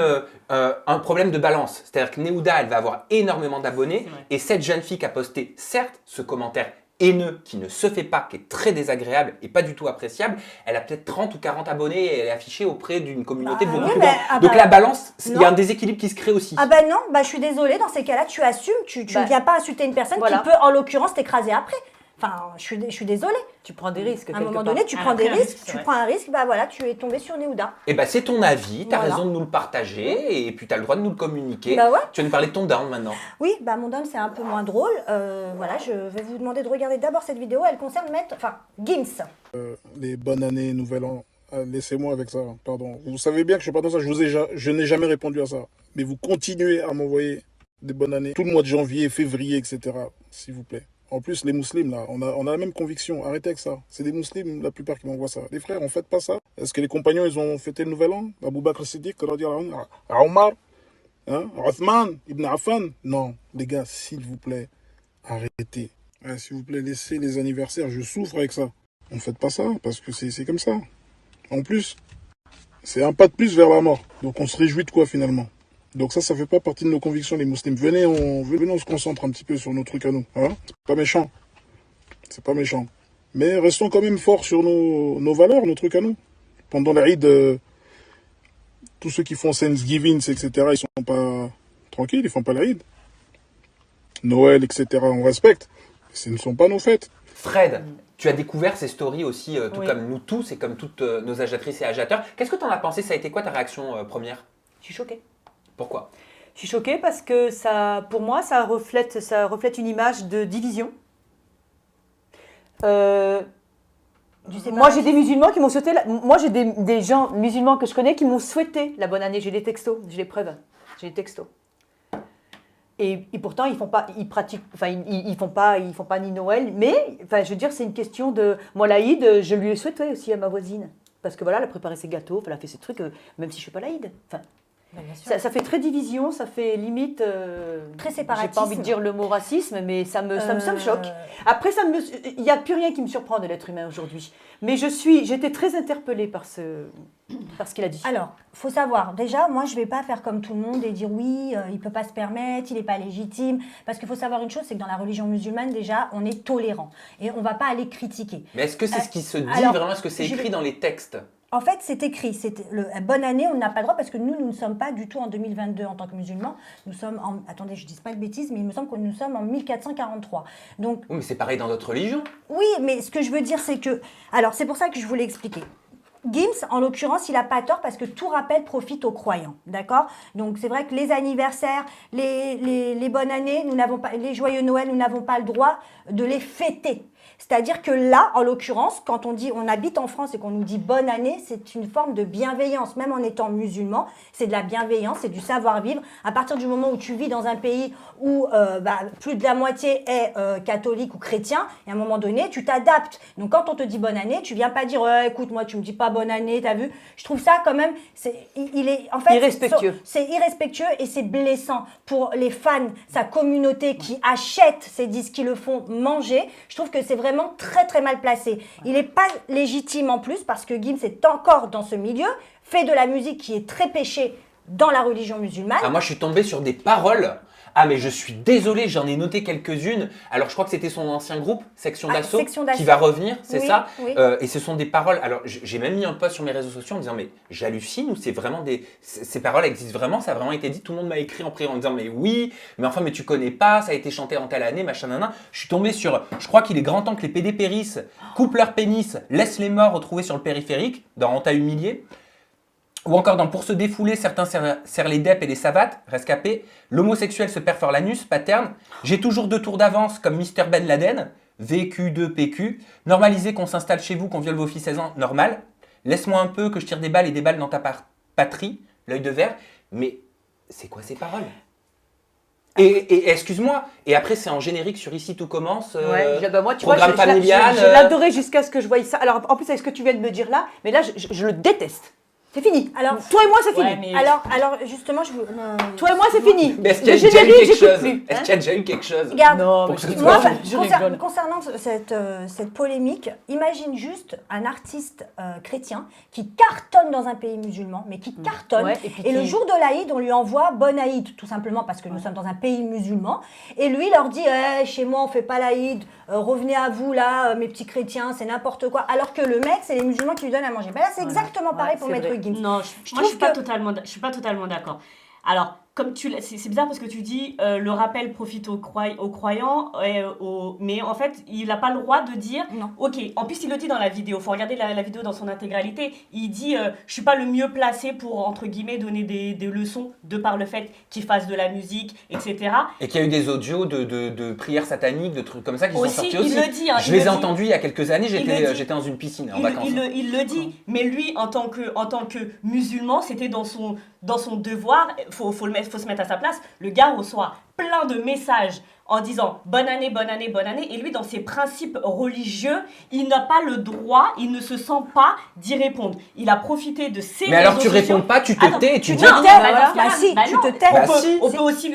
un problème de balance. C'est-à-dire que Neouda, elle va avoir énormément d'abonnés. C'est vrai. Et cette jeune fille qui a posté, certes, ce commentaire haineux qui ne se fait pas, qui est très désagréable et pas du tout appréciable, elle a peut-être 30 ou 40 abonnés et elle est affichée auprès d'une communauté Bah, beaucoup oui, plus mais- grande. Donc la balance, il y non. a un déséquilibre qui se crée aussi. Ah ben non, bah je suis désolée, dans ces cas-là, tu assumes, tu ne Bah, viens pas insulter une personne voilà. qui peut, en l'occurrence, t'écraser après. Enfin, je suis désolée. Tu prends des risques. À un quelque moment part. donné, tu Ah, prends des après, un risques, risque, c'est tu vrai. prends un risque, bah voilà, tu es tombé sur Neouda. Et bah c'est ton avis, tu as Voilà. raison de nous le partager et puis tu as le droit de nous le communiquer. Bah ouais. Tu vas nous parler de ton down maintenant. Oui, bah mon down c'est un peu moins drôle. Voilà, je vais vous demander de regarder d'abord cette vidéo. Elle concerne Gims. Les bonnes années, nouvel an. Laissez-moi avec ça, pardon. Vous savez bien que je suis pas dans ça, je n'ai jamais répondu à ça. Mais vous continuez à m'envoyer des bonnes années. Tout le mois de janvier, février, etc. S'il vous plaît. En plus, les musulmans, là, on a la même conviction. Arrêtez avec ça. C'est des musulmans, la plupart qui m'envoient ça. Les frères, on ne fête pas ça. Est-ce que les compagnons, ils ont fêté le nouvel an? Abou Bakr Siddiq, Omar, hein? Othman, Ibn Affan? Non, les gars, s'il vous plaît, arrêtez. Ouais, s'il vous plaît, laissez les anniversaires. Je souffre avec ça. On ne fête pas ça parce que c'est comme ça. En plus, c'est un pas de plus vers la mort. Donc on se réjouit de quoi finalement? Donc ça fait pas partie de nos convictions, les musulmans. Venez, on se concentre un petit peu sur nos trucs à nous. Hein? C'est pas méchant. C'est pas méchant. Mais restons quand même forts sur nos valeurs, nos trucs à nous. Pendant l'Aïd, tous ceux qui font Thanksgiving, etc., ils sont pas tranquilles, ils font pas l'Aïd. Noël, etc., on respecte. Ce ne sont pas nos fêtes. Fred, tu as découvert ces stories aussi, tout Oui. comme nous tous et comme toutes nos agiatrices et agiateurs. Qu'est-ce que tu en as pensé? Ça a été quoi ta réaction première? Je suis choquée. Pourquoi? Je suis choquée parce que ça, pour moi, ça reflète une image de division. Moi, j'ai des musulmans qui m'ont souhaité. Moi, j'ai des gens musulmans que je connais qui m'ont souhaité la bonne année. J'ai des textos, j'ai les preuves, j'ai des textos. Et pourtant, ils font pas ni Noël. Mais, enfin, je veux dire, c'est une question de. Moi, l'Aïd, je lui ai souhaité aussi à ma voisine, parce que voilà, elle a préparé ses gâteaux, elle a fait ses trucs, même si je fais pas l'Aïd. Enfin, ça fait très division, ça fait limite. Très J'ai séparatisme. pas envie de dire le mot racisme, mais ça me choque. Après, il n'y a plus rien qui me surprend de l'être humain aujourd'hui. Mais j'étais très interpellée par ce qu'il a dit. Alors, faut savoir, déjà, moi, je vais pas faire comme tout le monde et dire oui, il peut pas se permettre, il est pas légitime. Parce qu'il faut savoir une chose, c'est que dans la religion musulmane, déjà, on est tolérant. Et on va pas aller critiquer. Mais est-ce que c'est ce qui se dit alors, vraiment? Est-ce que c'est écrit dans les textes? En fait, c'est écrit. Bonne année, on n'a pas le droit parce que nous ne sommes pas du tout en 2022 en tant que musulmans. Nous sommes en. Attendez, je ne dis pas de bêtises, mais il me semble que nous sommes en 1443. Donc, Oui, mais c'est pareil dans d'autres religions. oui, mais ce que je veux dire, c'est que. Alors, c'est pour ça que je voulais expliquer. Gims, en l'occurrence, il n'a pas tort parce que tout rappel profite aux croyants, d'accord? Donc, c'est vrai que les anniversaires, les bonnes années, nous n'avons pas, les joyeux Noël, nous n'avons pas le droit de les fêter. C'est-à-dire que là, en l'occurrence, quand on dit on habite en France et qu'on nous dit bonne année, c'est une forme de bienveillance. Même en étant musulman, c'est de la bienveillance, c'est du savoir-vivre. À partir du moment où tu vis dans un pays où plus de la moitié est catholique ou chrétien, et à un moment donné, tu t'adaptes. Donc quand on te dit bonne année, tu viens pas dire écoute, moi tu me dis pas bonne année, t'as vu? Je trouve ça quand même, il est en fait irrespectueux. C'est irrespectueux et c'est blessant pour les fans, sa communauté qui achète ces disques, qui le font manger. Je trouve que c'est vraiment très très mal placé. Il n'est pas légitime en plus parce que Gims est encore dans ce milieu, fait de la musique qui est très péchée dans la religion musulmane. Ah, moi, je suis tombé sur des paroles. Ah, mais je suis désolé, j'en ai noté quelques-unes. Alors, je crois que c'était son ancien groupe, Section d'Assaut, Section d'Assaut. qui va revenir, c'est Oui, ça? oui. Et ce sont des paroles. Alors, j'ai même mis un post sur mes réseaux sociaux en disant, mais j'hallucine ou c'est vraiment des. Ces paroles existent vraiment, ça a vraiment été dit. Tout le monde m'a écrit en priant en disant, mais oui, mais enfin, mais tu connais pas, ça a été chanté en telle année, machin, nanan. Je suis tombé sur. Je crois qu'il est grand temps que les PD péris coupent leur pénis, laissent les morts retrouvés sur le périphérique, dans On t'a humilié. Ou encore dans Pour se défouler, certains serrent les dèpes et les savates, rescapés. L'homosexuel se perfore l'anus, paterne. J'ai toujours 2 tours d'avance comme Mr Ben Laden. VQ2PQ. Normalisez qu'on s'installe chez vous, qu'on viole vos filles 16 ans, normal. Laisse-moi un peu que je tire des balles et des balles dans ta patrie. L'œil de verre. Mais c'est quoi ces paroles? Et excuse-moi, et après c'est en générique sur Ici tout commence, Moi, tu vois, programme familial. je l'adorais jusqu'à ce que je voie ça. Alors, en plus, avec ce que tu viens de me dire là, mais là, je le déteste. C'est fini. Alors, toi et moi, c'est fini. Ouais, mais- Alors justement, Toi et moi, c'est fini. Mais est-ce qu'il y a Le déjà eu générique, quelque j'écoute chose? plus. Est-ce qu'il y a déjà eu quelque chose? Regarde, Non, Pour mais que ce moi, soit- je rigole. concernant cette polémique, imagine juste un artiste chrétien qui cartonne dans un pays musulman, mais qui cartonne. Ouais, et puis et le qui- jour de l'Aïd, on lui envoie Bonne Aïd, tout simplement parce que nous sommes dans un pays musulman. Et lui leur dit chez moi, on fait pas l'Aïd, revenez à vous là, mes petits chrétiens, c'est n'importe quoi. Alors que le mec, c'est les musulmans qui lui donnent à manger. Ben là, c'est exactement pareil pour c'est Maître vrai. Gims. Non, Je moi je trouve suis pas totalement d'accord. Alors, comme c'est bizarre parce que tu dis le rappel profite aux croyants, mais en fait, il n'a pas le droit de dire. Non. Ok, en plus, il le dit dans la vidéo. Il faut regarder la vidéo dans son intégralité. Il dit je suis pas le mieux placé pour, entre guillemets, donner des leçons de par le fait qu'il fasse de la musique, etc. Et qu'il y a eu des audios de prières sataniques, de trucs comme ça qui sont Aussi, sortis il aussi. le dit, hein, Je il les le ai dit. entendus il y a quelques années, Il le dit. j'étais dans une piscine en vacances. Il le dit, mais lui, en tant que musulman, c'était dans son devoir, faut se mettre à sa place. Le gars reçoit plein de messages en disant bonne année, bonne année, bonne année. Et lui, dans ses principes religieux, il n'a pas le droit, il ne se sent pas d'y répondre. Il a profité de ses Mais réseaux alors tu sociaux. réponds pas, tu te tais et tu dis te rien. tais, voilà. Bah si, tu te tais.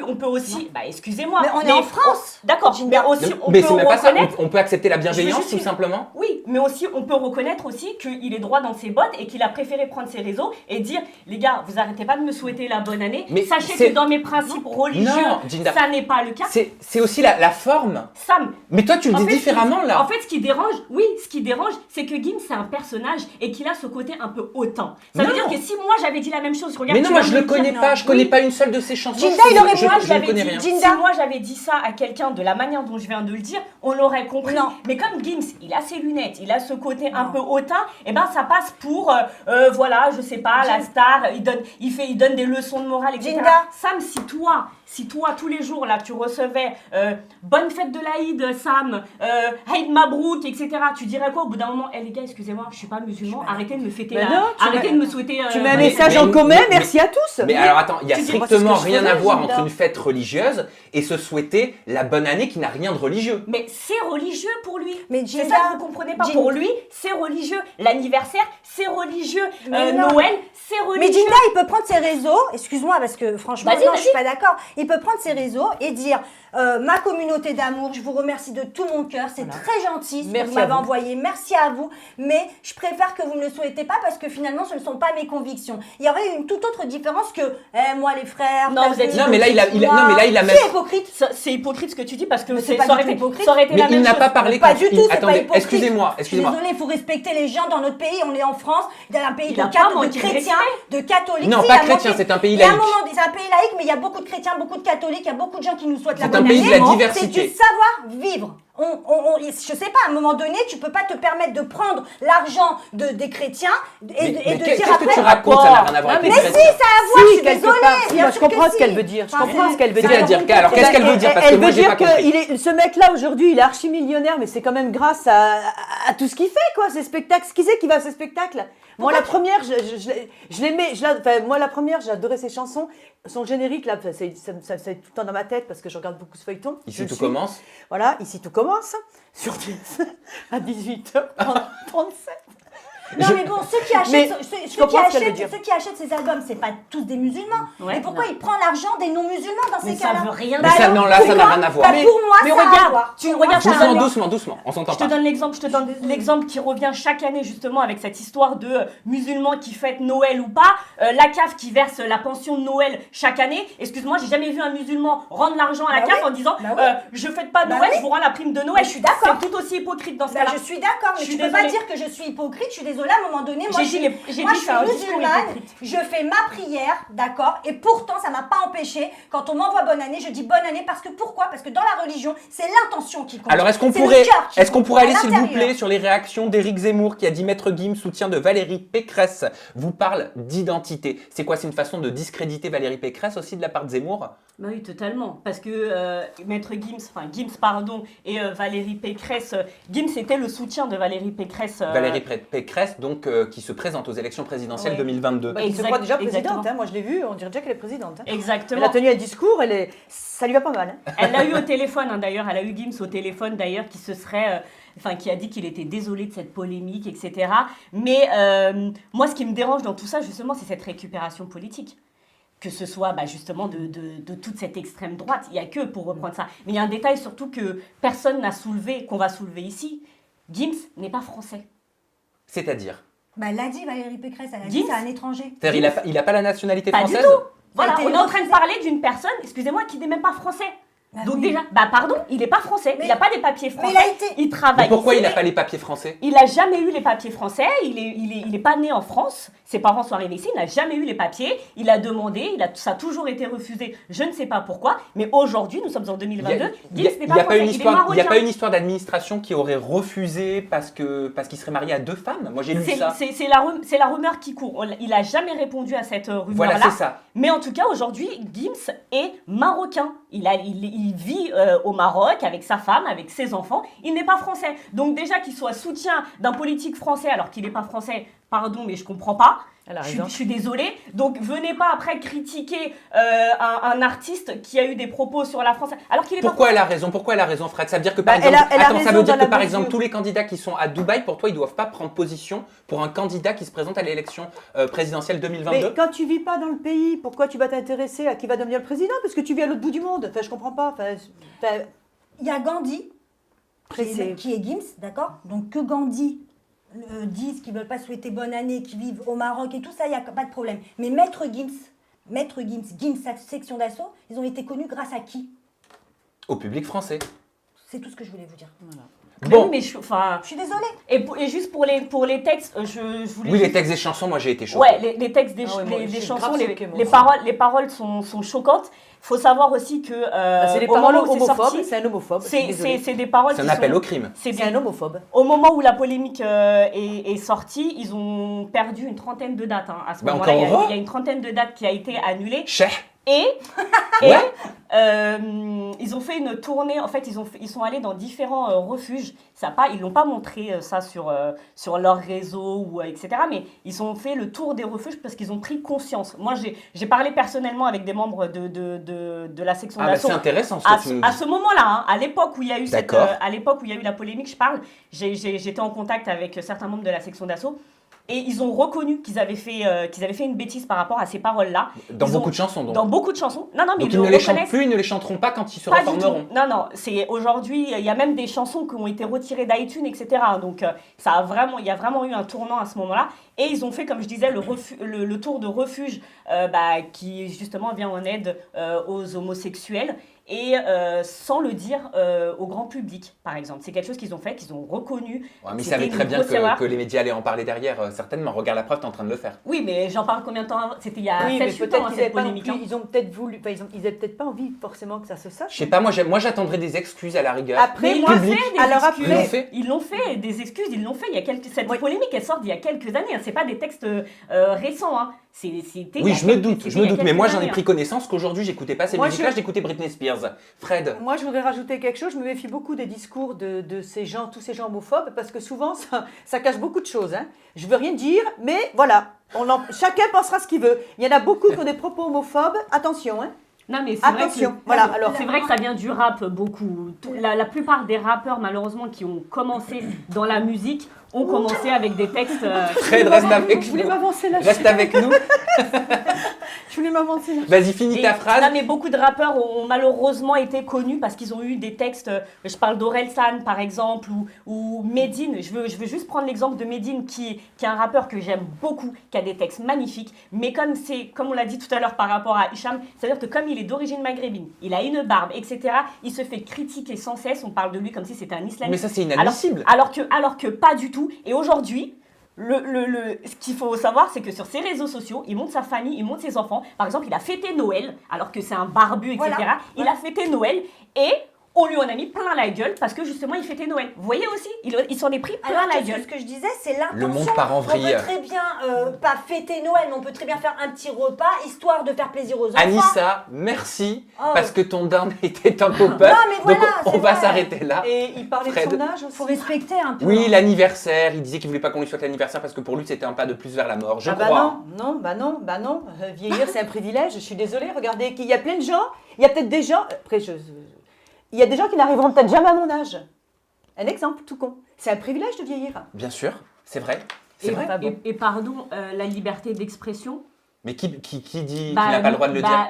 On peut aussi, bah excusez-moi. Mais on est en France. D'accord, mais aussi on Mais peut c'est même pas ça, reconnaître. on peut accepter la Je bienveillance suis- tout simplement. Oui, mais aussi on peut reconnaître aussi qu'il est droit dans ses bottes et qu'il a préféré prendre ses réseaux et dire les gars, vous arrêtez pas de me souhaiter la bonne année. Mais Sachez c'est- que dans mes principes religieux, Non, Ginda. ça n'est pas le cas. C'est aussi la forme. Sam. Mais toi tu le En dis fait, différemment là. En fait, ce qui dérange, c'est que Gims c'est un personnage et qu'il a ce côté un peu hautain. Ça veut Non. dire que si moi j'avais dit la même chose, regarde, Mais non, tu moi viens je de le dire, connais non. pas, je connais Oui. pas une seule de ses chansons. Ginda, je il aurait je- moi, je je l'avais ne connais dit, rien. si moi j'avais dit ça à quelqu'un de la manière dont je viens de le dire, on l'aurait compris. Non. Mais comme Gims, il a ses lunettes, il a ce côté un peu hautain, et ben ça passe pour, voilà, je sais pas, la star, il donne des leçons de morale, etc. Ginda. Sam, si toi, tous les jours, là, tu recevais bonne fête de l'Aïd, Sam, Aïd Mabrouk, etc., tu dirais quoi au bout d'un moment? Les gars, excusez-moi, je suis pas musulman, arrêtez de me fêter Mais là. non, Arrêtez de me souhaiter. Tu mets un mais- message mais- en commun, mais- merci à tous. Mais alors attends, il y a Tu dis- strictement c'est ce que je rien à faisais, voir Ginda. entre une fête religieuse et se souhaiter la bonne année qui n'a rien de religieux. Mais c'est religieux pour lui. Mais C'est Ginda, ça que vous comprenez pas. Pour lui, c'est religieux. L'anniversaire, c'est religieux. Mais non. Noël, c'est religieux. Mais Ginda, il peut prendre ses réseaux, excuse-moi parce que franchement, Vas-y, non, vas-y. je suis pas d'accord. Il peut prendre ses réseaux et dire ma communauté d'amour, je vous remercie de tout mon cœur, c'est très gentil ce que Merci vous à m'avez vous. envoyé, merci à vous, mais je préfère que vous ne le souhaitez pas parce que finalement ce ne sont pas mes convictions. Il y aurait une toute autre différence que moi les frères. Non, t'as vous êtes vu, Non, mais là, il a c'est même- hypocrite. C'est hypocrite ce que tu dis parce que Mais c'est c'est pas ça aurait du tout été hypocrite. ça aurait été Mais la il même n'a chose. pas parlé Pas quand du il- tout, c'est pas Attendez, hypocrite. excusez-moi. Je suis désolée, il faut respecter les gens dans notre pays. On est en France, dans un pays Il de, a pas manqué de chrétiens, de catholiques. Non, Si, pas il y a chrétien, manqué- c'est un pays Il y a un laïque. moment, c'est un pays laïque, mais il y a beaucoup de chrétiens, beaucoup de catholiques, il y a beaucoup de gens qui nous souhaitent la C'est bonne un pays de année. la C'est diversité. du savoir-vivre. Je sais pas, à un moment donné, tu peux pas te permettre de prendre l'argent des chrétiens et de dire qu'est-ce que après. tu racontes? Ça n'a rien à voir avec Mais les si, ça chrétiens. a à voir, je suis quelque désolée. part. Si, bien moi, je sûr que comprends ce si. qu'elle veut dire. Je Enfin, comprends ce qu'elle veut dire. C'est-à-dire qu'alors, qu'est-ce qu'elle veut dire? Parce que Elle moi, veut j'ai dire pas que compris. ce mec-là, aujourd'hui, il est archi-millionnaire, mais c'est quand même grâce à tout ce qu'il fait, quoi, ces spectacles. Qui c'est qui va à ces spectacles? Moi, la première, je l'aimais. Moi, la première, j'ai adoré ses chansons. Son générique, là, c'est tout le temps dans ma tête parce que je regarde beaucoup ce feuilleton. Ici tout commence. Voilà, ici tout commence. Sur 10, à 18h37. Non, mais bon, ceux qui Mais achètent, je comprends ce qu'elle veut dire. ceux qui achètent ces albums, c'est pas tous des musulmans. Ouais, mais pourquoi non. il prend l'argent des non-musulmans dans Mais ces ça cas-là? veut rien Mais ça, alors, non, là, ça n'a pourquoi rien à voir. Bah, pour moi, Mais ça a à regarde, voir. tu Pour moi, regardes, ça a à Doucement, voir. doucement, doucement. On s'entend Je te pas. donne l'exemple qui revient chaque année justement avec cette histoire de musulmans qui fêtent Noël ou pas, la CAF qui verse la pension de Noël chaque année. Excuse-moi, j'ai jamais vu un musulman rendre l'argent à la Bah CAF oui. en disant Bah oui. je fête pas Bah Noël, oui. je vous rends la prime de Noël. Mais je suis d'accord. C'est tout aussi hypocrite dans ce Bah, cas-là. je suis d'accord, mais Je suis tu peux pas désolée. dire que je suis hypocrite. Je suis désolée, à un moment donné, moi, J'ai dit moi, que je c'est un suis discours musulmane, hypocrite. je fais ma prière, d'accord, et pourtant, ça m'a pas empêché. Quand on m'envoie bonne année, je dis bonne année parce que pourquoi? Parce que dans la religion, c'est l'intention qui compte. Alors, est-ce qu'on C'est le pourrait, cœur qui compte, aller, à s'il vous l'intérieur. plaît, sur les réactions d'Éric Zemmour qui a dit Maître Gims, soutien de Valérie Pécresse, vous parle d'identité. C'est quoi? C'est une façon de discréditer Valérie Pécresse aussi de la part de Zemmour? Bah oui, totalement. Parce que Maître Gims, pardon, et Valérie Pécresse, Gims était le soutien de Valérie Pécresse. Valérie Pécresse, donc, qui se présente aux élections présidentielles Ouais. 2022. Bah, il se Exact- croit déjà présidente, exactement. hein. Moi je l'ai vue, on dirait déjà qu'elle est présidente. Hein. Exactement. Elle a tenu un discours, ça lui va pas mal. Hein. Elle l'a eu au téléphone, hein, d'ailleurs. Elle a eu Gims au téléphone, d'ailleurs, qui se serait... qui a dit qu'il était désolé de cette polémique, etc. Mais moi, ce qui me dérange dans tout ça, justement, c'est cette récupération politique. Que ce soit justement de toute cette extrême droite. Il n'y a que pour reprendre ça. Mais il y a un détail surtout que personne n'a soulevé, qu'on va soulever ici. Gims n'est pas français. C'est-à-dire? Bah, elle l'a dit, Valérie Pécresse, elle a dit Gims. c'est un étranger. C'est-à-dire, il a pas la nationalité Pas du française? tout. Voilà, Ça a été on est en train de refusé. parler d'une personne, excusez-moi, qui n'est même pas français. Bah Donc oui. déjà, pardon, il n'est pas français, Mais- il n'a pas les papiers Mais français. il a été. Il travaille Mais pourquoi ici, il n'a mais pas les papiers français? il n'a jamais eu les papiers français, il est pas né en France, ses parents sont arrivés ici, il n'a jamais eu les papiers, il a demandé, ça a toujours été refusé, je ne sais pas pourquoi, mais aujourd'hui, nous sommes en 2022, Gims n'est pas Il n'y a français, pas une il est histoire, il y a marocain. pas une histoire d'administration qui aurait refusé parce qu'il serait marié à 2 femmes? Moi j'ai lu ça. C'est la rumeur qui court, il n'a jamais répondu à cette rumeur-là. Voilà, c'est ça. Mais en tout cas, aujourd'hui, Gims est marocain. Il vit au Maroc avec sa femme, avec ses enfants. Il n'est pas français. Donc déjà qu'il soit soutien d'un politique français alors qu'il n'est pas français, pardon, mais je comprends pas. Elle a Je raison. suis désolée. Donc, venez pas après critiquer un artiste qui a eu des propos sur la France. Alors qu'il est Pourquoi pas... elle a raison? Pourquoi elle a raison, Fred? Ça veut dire que par Bah, elle exemple, a- elle a attends, ça raison veut dire dans que la par mesure- exemple, tous les candidats qui sont à Dubaï, pour toi, ils doivent pas prendre position pour un candidat qui se présente à l'élection présidentielle 2022? Mais quand tu vis pas dans le pays, pourquoi tu vas t'intéresser à qui va devenir le président? Parce que tu vis à l'autre bout du monde. Enfin, je comprends pas. Il y a Gandhi, Après, c'est- qui est Gims, d'accord? Donc que Gandhi disent qu'ils ne veulent pas souhaiter bonne année, qu'ils vivent au Maroc et tout ça, il n'y a pas de problème. Mais Maître Gims, section d'assaut, ils ont été connus grâce à qui? Au public français. C'est tout ce que je voulais vous dire. Mais Bon. oui, mais enfin... Je suis désolée. Et juste pour les textes, je voulais... Oui, les juste- textes des chansons, moi j'ai été choqué. Ouais, les textes des, Ah ouais, moi, des je suis chansons, grave choquée, moi les aussi. paroles sont choquantes. Il faut savoir aussi que C'est des au moment paroles où c'est homophobes. sorti, C'est un homophobe. je suis désolée. c'est des paroles C'est qui un appel sont- au crime. c'est C'est des- un homophobe. Au moment où la polémique est sortie, ils ont perdu une trentaine de dates. Hein. À ce Bah, moment-là, encore heureux. il y a une trentaine de dates qui a été annulée. Cher. Et, Ouais. ils ont fait une tournée. En fait, ils sont allés dans différents refuges. Ils l'ont pas montré ça sur leur réseau ou etc. Mais ils ont fait le tour des refuges parce qu'ils ont pris conscience. Moi, j'ai parlé personnellement avec des membres de la section Ah, bah, d'assaut. c'est intéressant ce À que tu ce, nous à dis. ce moment-là, hein, à l'époque où il y a eu D'accord. à l'époque où il y a eu la polémique, je parle, j'étais en contact avec certains membres de la section d'assaut et ils ont reconnu qu'ils avaient fait une bêtise par rapport à ces paroles-là. Dans Ils beaucoup ont- de chansons, donc. Dans beaucoup de chansons. Non, mais Donc ils ils ne le les chantent reconnaissent. plus, ils ne les chanteront pas quand ils se Pas du reformeront. tout. Non, c'est aujourd'hui, il y a même des chansons qui ont été retirées d'iTunes, etc. Donc il y a vraiment eu un tournant à ce moment-là. Et ils ont fait, comme je disais, le tour de refuge qui justement vient en aide aux homosexuels. Et sans le dire au grand public, par exemple. C'est quelque chose qu'ils ont fait, qu'ils ont reconnu. Ouais, mais ils C'était savaient une très bien grosse erreur. que les médias allaient en parler derrière, certainement. Regarde la preuve, t'es en train de le faire. Oui, mais j'en parle combien de temps avant? C'était il y a Oui, mais 7-8 peut-être ans, qu'ils avaient cette pas non polémique. plus. hein. Ils ont peut-être voulu. Enfin, ils avaient peut-être pas envie forcément que ça se sache. Je sais pas, moi j'attendrais des excuses à la rigueur. Après, Mais ils moi, l'ont fait, des alors excuses. Ils l'ont fait. Ils l'ont fait, des excuses, ils l'ont fait. Il y a cette Oui. polémique, elle sort d'il y a quelques années. Hein. C'est pas des textes récents. Hein. C'était il y Oui, a je me quelques- doute, c'était il y a mais moi quelques j'en ai années, pris connaissance qu'aujourd'hui j'écoutais pas ces Moi, musiques-là, je- j'écoutais Britney Spears. Fred. Moi, je voudrais rajouter quelque chose. Je me méfie beaucoup des discours de ces gens, tous ces gens homophobes, parce que souvent, ça cache beaucoup de choses. Hein. Je veux rien dire, mais voilà. Chacun pensera ce qu'il veut. Il y en a beaucoup qui ont des propos homophobes. Attention, hein. Non, mais c'est vrai Attention. que, Voilà. Alors, c'est vrai que ça vient du rap beaucoup. La plupart des rappeurs, malheureusement, qui ont commencé dans la musique, ont commencé avec des textes. Fred, reste avec je voulais nous. m'avancer là. Reste avec nous. Je voulais m'avancer là. Vas-y, finis ta Non, phrase. mais beaucoup de rappeurs ont malheureusement été connus parce qu'ils ont eu des textes. Je parle d'Orelsan par exemple ou Medine. Je veux juste prendre l'exemple de Medine qui est un rappeur que j'aime beaucoup, qui a des textes magnifiques. Mais comme on l'a dit tout à l'heure par rapport à Hicham, c'est-à-dire que comme il est d'origine maghrébine, il a une barbe, etc. Il se fait critiquer sans cesse. On parle de lui comme si c'était un islamiste. Mais ça c'est inadmissible. Alors que pas du tout. Et aujourd'hui, ce qu'il faut savoir, c'est que sur ses réseaux sociaux, il montre sa famille, il montre ses enfants. Par exemple, il a fêté Noël, alors que c'est un barbu, etc. Voilà. Il a fêté Noël et on lui en a mis plein la gueule parce que justement, il fêtait Noël. Vous voyez aussi, il s'en est pris plein Alors, la qu'est-ce gueule. que ce que je disais, c'est l'intention. Le monde part en vrille. On peut très bien pas fêter Noël, mais on peut très bien faire un petit repas, histoire de faire plaisir aux enfants. Anissa, merci, Oh. parce que ton dinde était un pop-up. Non, mais voilà, donc on c'est va vrai. s'arrêter là. Et il parlait Fred. de son âge aussi. Faut respecter un peu. Oui, l'anniversaire, il disait qu'il voulait pas qu'on lui souhaite l'anniversaire parce que pour lui c'était un pas de plus vers la mort, je Ah bah crois. non. Vieillir, c'est un privilège. Je suis désolée. Regardez, il y a plein de gens. Il y a peut-être des gens. Après, il y a des gens qui n'arriveront peut-être jamais à mon âge. Un exemple, tout con. C'est un privilège de vieillir. Bien sûr, c'est vrai. C'est Et, vrai. Enfin, bon. et pardon, la liberté d'expression. Mais qui dit qu'il n'a pas le droit de le dire?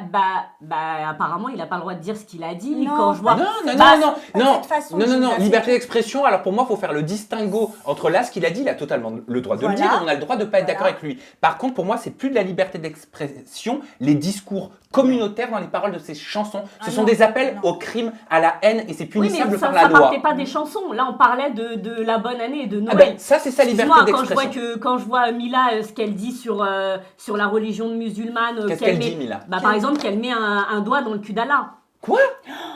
Apparemment, il n'a pas le droit de dire ce qu'il a dit. Non. Quand je vois. Non, cette façon de gymnastiquer. liberté d'expression. Alors pour moi, il faut faire le distinguo entre là, ce qu'il a dit, il a totalement le droit de le Voilà. dire et on a le droit de ne pas être Voilà. d'accord avec lui. Par contre, pour moi, c'est plus de la liberté d'expression, les discours communautaires dans les paroles de ses chansons. Ce Ah sont non, des appels non. au crime, à la haine et c'est Oui, mais punissable ça par la loi. partait pas des chansons. Là, on parlait de la bonne année et de Ah Noël. ben, ça, c'est sa liberté Excuse-moi, d'expression. quand je vois Mila, ce qu'elle dit sur la religion musulmane. Qu'est-ce qu'elle dit, Mila? Par exemple, qu'elle met un doigt dans le cul d'Allah. Quoi?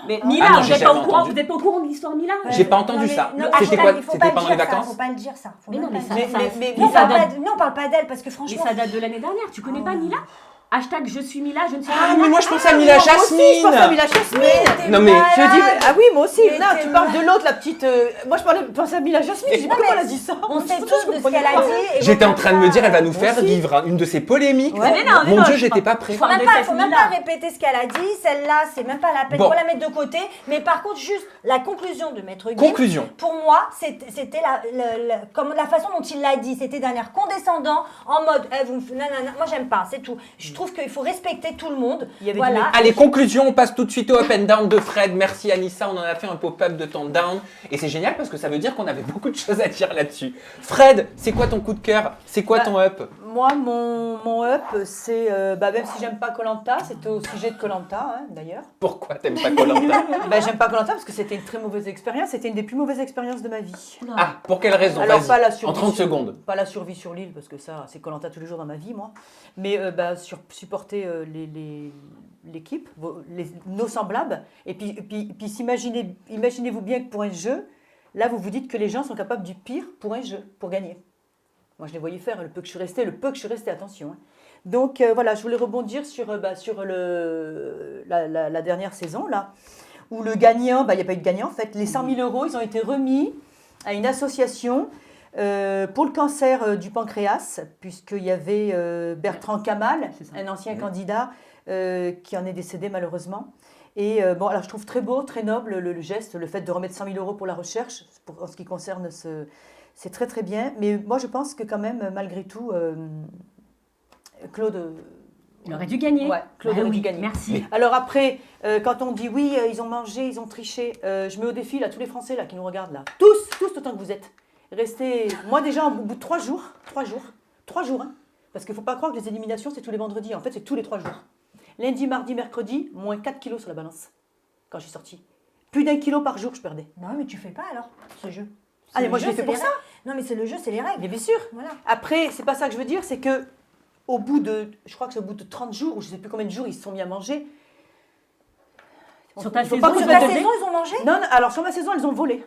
Mais Mila, Ah non, vous j'ai n'êtes pas jamais au courant, entendu. vous n'êtes pas au courant de l'histoire de Mila? J'ai pas entendu mais- ça. non, C'était hashtag, quoi? il faut C'était pas pendant dire les ça, vacances? Faut pas le dire ça. Faut Mais même non, mais pas ça, le dire. ça- mais- Non, ça date- on parle pas d'elle parce que mais franchement. ça date de l'année dernière. Tu connais pas Mila? Hashtag je suis Mila, je ne suis pas Ah, Mila. mais moi je pense à Mila Moi aussi, je pense à Jasmine. Mila Jasmine. Non mais Je dis, ah oui, moi aussi. Mais Non, t'es tu parles de l'autre, la petite. Moi, je pensais à Mila Jasmine. Je dis, Non, comment mais elle a dit ça? On sait Je tous de ce comprenais qu'elle a pas. dit. et j'étais on en peut train de me pas- dire, elle va nous Moi faire aussi. vivre une de ces polémiques. Ouais. Mais non, mais Mon non, Dieu, je j'étais parle- pas prêt. je parle de cette Faut même Mila. pas répéter ce qu'elle a dit. Celle-là, c'est même pas la peine. Bon. Faut la mettre de côté. Mais par contre, juste la conclusion de Maître Gims. Conclusion. Pour moi, c'était comme la façon dont il l'a dit. C'était d'un air condescendant, en mode, vous me faites nanana. Moi, j'aime pas. C'est tout. Je trouve qu'il faut respecter tout le monde. Il y avait du Voilà. Allez, conclusion, on passe tout de suite au up and down de Fred. Merci Anissa, on en a fait un pop-up de ton down. Et c'est génial parce que ça veut dire qu'on avait beaucoup de choses à dire là-dessus. Fred, c'est quoi ton coup de cœur? C'est quoi ton up? Moi, mon up, c'est. Même si j'aime pas Koh-Lanta, c'était au sujet de Koh-Lanta, d'ailleurs. Pourquoi t'aimes pas Koh-Lanta? J'aime pas Koh-Lanta parce que c'était une très mauvaise expérience. C'était une des plus mauvaises expériences de ma vie. Ah, pour quelle raison? Alors, Vas-y, pas la survie en 30 sur- secondes. Pas la survie sur l'île, parce que ça, c'est Koh-Lanta tous les jours dans ma vie, moi. Mais supporter l'équipe, nos semblables. Et puis imaginez-vous bien que pour un jeu, là, vous vous dites que les gens sont capables du pire pour un jeu, pour gagner. Moi, je les voyais faire, le peu que je suis restée, attention. Donc, voilà, je voulais rebondir sur la dernière saison, là, où le gagnant, il n'y a pas eu de gagnant, en fait. Les 100 000 euros, ils ont été remis à une association pour le cancer du pancréas, puisqu'il y avait Bertrand Kamal, un ancien candidat, qui en est décédé malheureusement. Et alors je trouve très beau, très noble le geste, le fait de remettre 100 000 euros pour la recherche, en ce qui concerne c'est très très bien. Mais moi je pense que quand même, malgré tout, Claude... Il aurait dû gagner. Ouais, Claude aurait dû gagner. Merci. Alors après, quand on dit oui, ils ont mangé, ils ont triché, je mets au défi là, tous les Français là, qui nous regardent là, tous autant que vous êtes. Restez, moi déjà au bout de 3 jours, hein, parce qu'il ne faut pas croire que les éliminations c'est tous les vendredis, en fait c'est tous les 3 jours. Lundi, mardi, mercredi, moins 4 kilos sur la balance, quand je suis sortie. Plus d'1 kilo par jour je perdais. Non, mais tu fais pas alors, ce jeu. Ah mais moi Le je jeu, l'ai fait c'est pour les ça. règles. Non, mais c'est le jeu, c'est les règles. Mais bien sûr. Voilà. Après, c'est pas ça que je veux dire, c'est que au bout de, je crois que c'est au bout de 30 jours, ou je sais plus combien de jours ils se sont mis à manger. Sur ta Il faut saison, pas que Sur je ta mette de- saison, ils ont mangé Non, alors sur ma saison, elles ont volé.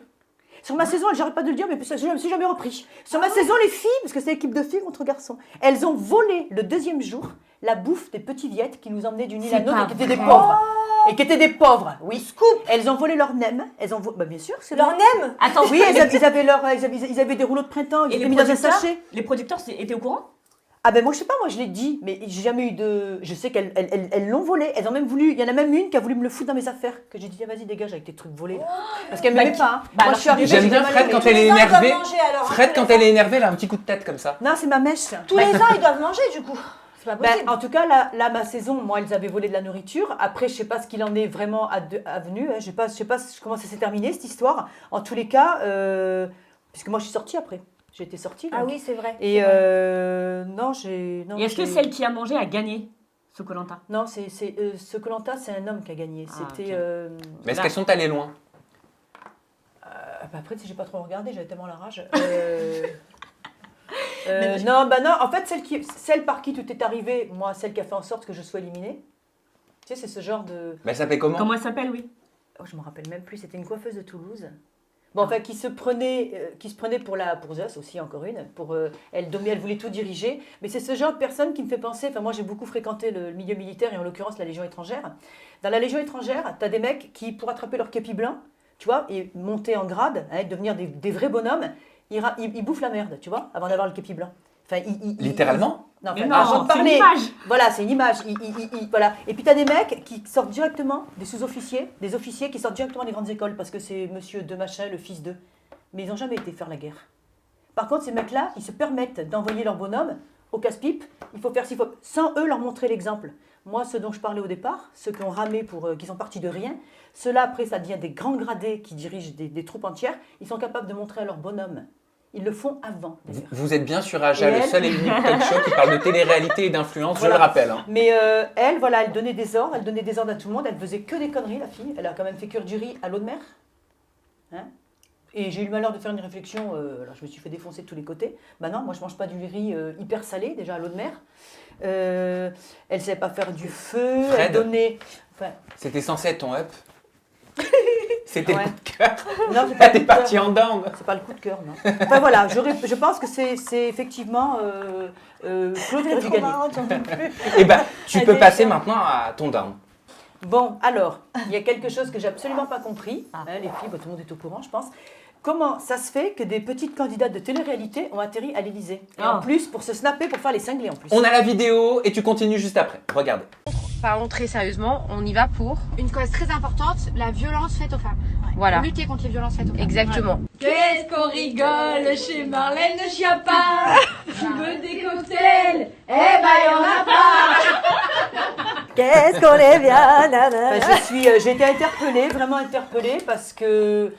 Sur ma saison, j'arrête pas de le dire, mais je ne me suis jamais repris. Sur ma saison, les filles, parce que c'est l'équipe de filles contre garçons, elles ont volé le 2e jour la bouffe des petits viettes qui nous emmenaient d'une île à C'est l'autre pas et qui étaient des vrai. pauvres. Et qui étaient des pauvres, oui. Scoop. Elles ont volé leur nem. Bien sûr, c'est Leur nem. Attends, Oui, ils avaient des rouleaux de printemps, ils Et étaient les mis dans un producteurs, sachet. les producteurs étaient au courant? Ah moi je sais pas, moi je l'ai dit, mais j'ai jamais eu de... Je sais qu'elles l'ont volé, elles ont même voulu... Il y en a même une qui a voulu me le foutre dans mes affaires, que j'ai dit, ah, vas-y dégage avec tes trucs volés. Là. Parce qu'elle ne m'aimait pas. Moi alors, je suis arrivée, J'aime j'ai bien mal Fred aimé. quand elle est gens doivent énervée. manger, alors, Fred, hein, quand elle est énervée, elle a un petit coup de tête comme ça. Non, c'est ma mèche. Tous les ans, ils doivent manger du coup. C'est pas possible. En tout cas, là, ma saison, moi, elles avaient volé de la nourriture. Après, je sais pas ce qu'il en est vraiment advenu. Je sais pas comment ça s'est terminé, cette histoire. En tous les cas, puisque moi, je suis sortie après. J'ai été sortie. Ah donc. oui, c'est vrai. Et c'est vrai. non, j'ai... non, Et est-ce que j'ai- celle qui a mangé a gagné ce Koh-Lanta? Non, ce Koh-Lanta, c'est un homme qui a gagné. Ah, C'était... ok. Mais est-ce qu'elles sont allées loin? Après, si j'ai pas trop regardé, j'avais tellement la rage. Non, en fait, celle par qui tout est arrivé, moi, celle qui a fait en sorte que je sois éliminée, tu sais, c'est ce genre de... Mais elle s'appelait comment? Comment elle s'appelle, oui? Oh, je me rappelle même plus, c'était une coiffeuse de Toulouse. Bon, enfin, qui se prenait pour Zeus aussi, encore une. Elle voulait tout diriger. Mais c'est ce genre de personne qui me fait penser... Enfin, moi, j'ai beaucoup fréquenté le milieu militaire et en l'occurrence la Légion étrangère. Dans la Légion étrangère, tu as des mecs qui, pour attraper leur képi blanc, tu vois, et monter en grade, devenir des vrais bonhommes, ils bouffent la merde, tu vois, avant d'avoir le képi blanc. Enfin, Littéralement? Non, Mais enfin, non, avant de c'est une parler. image. Voilà, c'est une image. Voilà. Et puis tu as des mecs qui sortent directement, des sous-officiers, des officiers qui sortent directement des grandes écoles parce que c'est monsieur de machin, le fils d'eux. Mais ils n'ont jamais été faire la guerre. Par contre, ces mecs-là, ils se permettent d'envoyer leur bonhomme au casse-pipe. Il faut faire s'il faut, sans eux leur montrer l'exemple. Moi, ceux dont je parlais au départ, ceux qui ont ramé qui sont partis de rien, ceux-là, après, ça devient des grands gradés qui dirigent des troupes entières. Ils sont capables de montrer à leur bonhomme. Ils le font avant. Vous êtes bien sur Aja, Et le elle seul et unique talk show qui parle de télé-réalité et d'influence, Voilà. je le rappelle. Hein. Mais elle donnait des ordres, à tout le monde. Elle faisait que des conneries, la fille. Elle a quand même fait cuire du riz à l'eau de mer. Hein? Et j'ai eu le malheur de faire une réflexion. Alors je me suis fait défoncer de tous les côtés. Bah non, moi je mange pas du riz hyper salé, déjà à l'eau de mer. Elle savait pas faire du feu. Fred. Elle donnait. Enfin, C'était censé être ton up. C'était Ouais. le coup de cœur. Non, c'est pas Ah, le t'es coup de cœur, parti en non. down. C'est pas le coup de cœur, non. Enfin voilà, je pense que c'est effectivement Claude qui aurait dû gagner. Eh ben, tu peux Allez, passer ciao. maintenant à ton down. Bon, alors, il y a quelque chose que j'ai absolument pas compris. Ah. Les filles, tout le monde est au courant, je pense. Comment ça se fait que des petites candidates de télé-réalité ont atterri à l'Élysée? Et en plus, pour se snapper, pour faire les cinglés en plus. On a la vidéo et tu continues juste après. Regardez. Parlons très sérieusement, on y va pour Une cause très importante, la violence faite aux femmes. Voilà. Lutter contre les violences faites aux femmes. Exactement. Qu'est-ce qu'on rigole chez Marlène Schiappa. Tu veux des cocktails? Eh ben y'en a pas. Qu'est-ce qu'on est bien Enfin, j'ai été interpellée, vraiment interpellée, parce que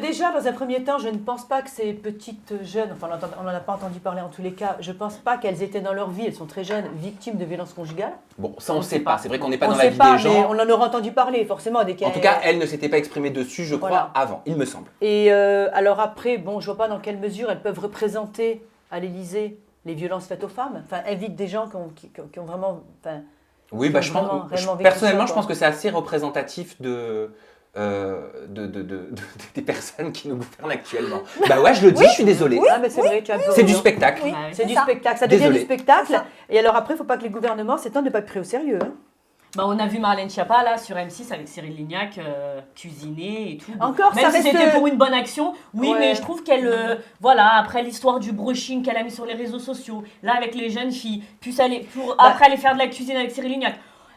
déjà, dans un premier temps, je ne pense pas que ces petites jeunes, enfin on n'en a pas entendu parler en tous les cas, je ne pense pas qu'elles étaient dans leur vie, elles sont très jeunes, victimes de violences conjugales. Bon, ça on ne sait pas. C'est vrai qu'on n'est pas On dans ne la sait vie pas, des mais gens. on en aura entendu parler, forcément. Dès En tout cas, elle ne s'était pas exprimée dessus, je crois, Voilà. avant, il me semble. Et alors après, bon, je ne vois pas dans quelle mesure elles peuvent représenter à l'Élysée les violences faites aux femmes. Enfin, invite des gens qui ont vraiment... Enfin, Oui, qui bah, ont je pense, vraiment vécu personnellement, ça, je quoi. pense que c'est assez représentatif des personnes qui nous gouvernent actuellement. Bah ouais, je le dis, je suis désolé. Ah, mais c'est vrai, tu as un peu C'est du raison. spectacle. Oui. C'est du ça. spectacle, ça devient Désolé. du spectacle. Et alors après, il ne faut pas que les gouvernements s'étendent de ne pas être pris au sérieux. Hein. Bah, on a vu Marlène Schiappa là sur M6 avec Cyril Lignac cuisiner et tout. Encore, même ça si reste- c'était pour une bonne action, oui, Ouais. mais je trouve qu'elle, voilà, après l'histoire du brushing qu'elle a mis sur les réseaux sociaux, là avec les jeunes filles, puis après aller faire de la cuisine avec Cyril Lignac,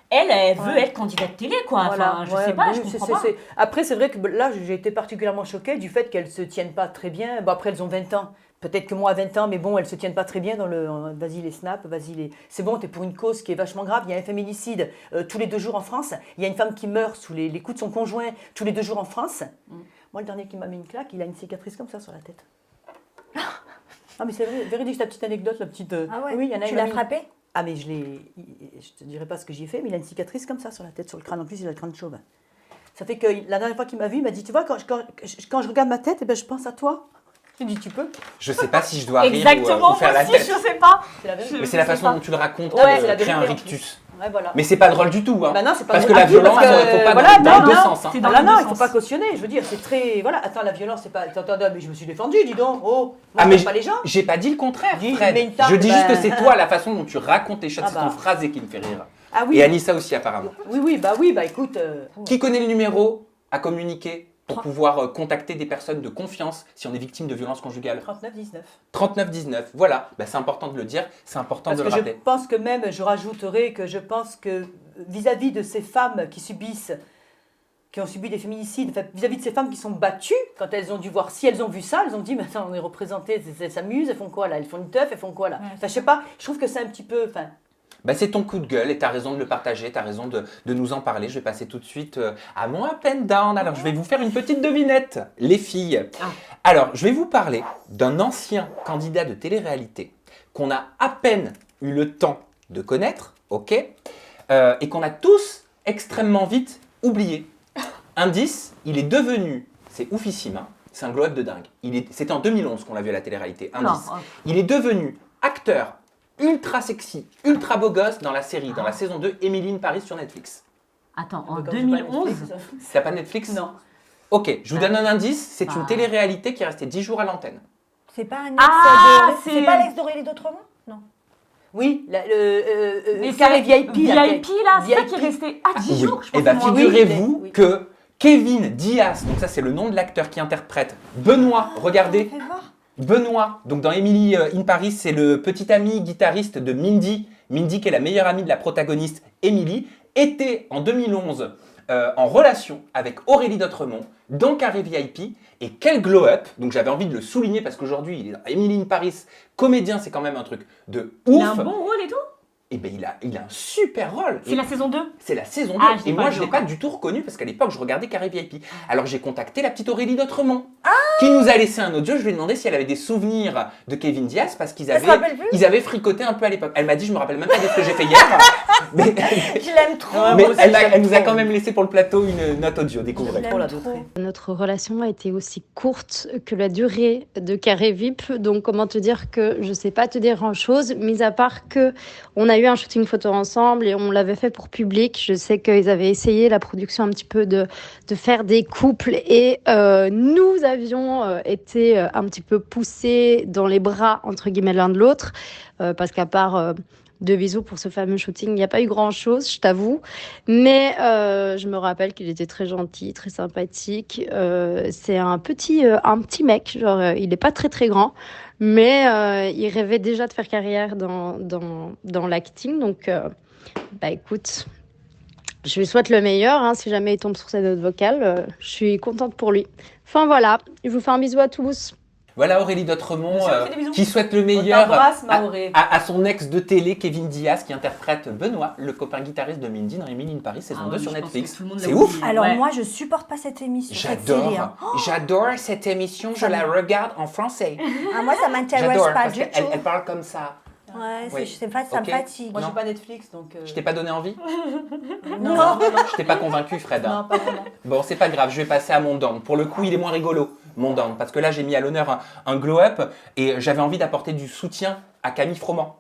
elle veut Ouais. être candidate télé quoi. Voilà, Enfin, je ouais, sais pas, oui, je comprends pas. Après, c'est vrai que là, j'ai été particulièrement choquée du fait qu'elles se tiennent pas très bien. Bon, après, elles ont 20 ans. Peut-être que moi, à 20 ans, mais bon, elles se tiennent pas très bien dans le vas-y les snaps, vas-y les... C'est bon, t'es pour une cause qui est vachement grave. Il y a un féminicide tous les 2 jours en France. Il y a une femme qui meurt sous les coups de son conjoint tous les 2 jours en France. Moi, le dernier qui m'a mis une claque, il a une cicatrice comme ça sur la tête. Ah, mais c'est vrai, véridique, ta petite anecdote, la petite... Ah ouais. Oui, il y en a Tu une l'as amie- frappé? Ah, mais je te dirai pas ce que j'y ai fait, mais il a une cicatrice comme ça sur la tête, sur le crâne. En plus, il a le crâne chauve. Ça fait que la dernière fois qu'il m'a vu, il m'a dit, tu vois, quand je regarde ma tête, eh ben, je pense à toi. J'ai dit, tu peux? Je sais pas si je dois rire Exactement, ou faire moi la aussi, tête. je sais pas. C'est la vérité. Mais c'est la façon dont tu le racontes Ouais, qui c'est la crée un vérité, en rictus. Ouais, voilà. Mais c'est pas drôle du tout, hein. Bah non, c'est pas Parce que drôle. la Ah, violence, parce que, faut pas voilà, dans les deux non, sens. hein. c'est dans Ah là, les non, deux il faut sens. pas cautionner. Je veux dire, c'est très. Voilà, attends, la violence, c'est pas. Attends, mais je me suis défendue, dis donc. Oh, moi, Ah mais j'aime pas les gens. j'ai pas dit le contraire, Dis, Fred. mets une tarte, Je dis juste ben. que c'est toi la façon dont tu racontes les choses, Ah c'est bah. ton phrasé qui me fait rire. Ah oui. Et Anissa aussi apparemment. Oui, bah écoute. Qui connaît le numéro à communiquer pour pouvoir contacter des personnes de confiance si on est victime de violences conjugales? 39-19. 3919, voilà. Bah, c'est important de le dire, c'est important Parce de que le je rappeler. pense que même, je rajouterai que je pense que vis-à-vis de ces femmes qui ont subi des féminicides, enfin, vis-à-vis de ces femmes qui sont battues, quand elles ont dû voir, si elles ont vu ça, elles ont dit, mais attends, on est représentées, elles s'amusent, elles font quoi là? Elles font une teuf, elles font quoi là? Enfin, je sais pas, je trouve que c'est un petit peu. Enfin, Bah, c'est ton coup de gueule et tu as raison de le partager, tu as raison de nous en parler. Je vais passer tout de suite à mon up and down. Alors, je vais vous faire une petite devinette, les filles. Alors, je vais vous parler d'un ancien candidat de télé-réalité qu'on a à peine eu le temps de connaître, ok, et qu'on a tous extrêmement vite oublié. Indice, il est devenu, c'est oufissime, hein, c'est un glow-up de dingue. C'était en 2011 qu'on l'a vu à la télé-réalité. Indice, il est devenu acteur ultra sexy, ultra beau gosse dans la série, dans la saison 2, Emily in Paris sur Netflix. Attends, en quand j'ai pas 2011, Netflix, T'as pas Netflix? non. Ok, je vous donne un indice, c'est une Bah. télé-réalité qui est restée 10 jours à l'antenne. C'est pas un ex Ah, c'est c'est- pas l'ex d'Aurélie d'Autremont? Non. Oui, mais carré c'est VIP. là, VIP là, c'est ça qui est VIP. resté à 10 jours, je Et pense. bien moi. figurez-vous oui. que Kevin Diaz, donc ça c'est le nom de l'acteur qui interprète Benoît, regardez, Fais voir. Benoît, donc dans Emily in Paris, c'est le petit ami guitariste de Mindy. Mindy qui est la meilleure amie de la protagoniste Emily, était en 2011 en relation avec Aurélie d'Autremont dans Carré VIP. Et quel glow-up, donc j'avais envie de le souligner parce qu'aujourd'hui il est dans Emily in Paris, comédien, c'est quand même un truc de Il a un ouf. bon rôle et tout. Et ben il a un super rôle. C'est Et la saison 2. c'est la saison 2. Ah, je l'ai et pas moi, vu je ne l'ai pas encore. du tout reconnu parce qu'à l'époque, je regardais Carré VIP. Alors, j'ai contacté la petite Aurélie d'Autremont qui nous a laissé un audio. Je lui ai demandé si elle avait des souvenirs de Kevin Diaz parce qu'ils se avaient, rappelle plus ils avaient fricoté un peu à l'époque. Elle m'a dit, je me rappelle même pas de ce que j'ai fait hier. Mais, Je l'aime trop. Ouais, mais moi aussi, elle nous a trop. quand même laissé pour le plateau une note audio, découvrez. Je Trop la l'aime doterie. Notre relation a été aussi courte que la durée de Carré VIP. Donc, comment te dire que je sais pas te dire grand-chose, mis à part que on a eu un shooting photo ensemble et on l'avait fait pour public. Je sais qu'ils avaient essayé la production un petit peu de faire des couples et nous avions été un petit peu poussés dans les bras, entre guillemets, l'un de l'autre. Parce qu'à part... deux bisous pour ce fameux shooting. Il n'y a pas eu grand-chose, je t'avoue. Mais je me rappelle qu'il était très gentil, très sympathique. C'est un petit mec. Genre, il n'est pas très, très grand. Mais il rêvait déjà de faire carrière dans l'acting. Donc, bah écoute, je lui souhaite le meilleur. Hein, si jamais il tombe sur cette note vocale, je suis contente pour lui. Enfin, voilà. Je vous fais un bisou à tous. Voilà Aurélie d'Autremont Monsieur, on fait des bisous. qui souhaite le On meilleur t'embrasse, Maoré. à son ex de télé, Kevin Diaz, qui interprète Benoît, le copain guitariste de Mindy dans Emily in Paris, saison 2 sur Netflix. C'est ouf. Alors moi, je supporte pas cette émission, cette série. Hein. J'adore cette émission, je la regarde en français. Ah, moi, ça m'intéresse J'adore pas parce du qu'elle tout. elle parle comme ça. Ouais, Oui. ça me Ok. fatigue. Moi, Non. j'ai pas Netflix, donc... Je t'ai pas donné envie? Non. Je t'ai pas convaincu, Fred. Non, pas vraiment. Bon, c'est pas grave, je vais passer à mon down. Pour le coup, il est moins rigolo, mon down, parce que là, j'ai mis à l'honneur un glow-up et j'avais envie d'apporter du soutien à Camille Froment,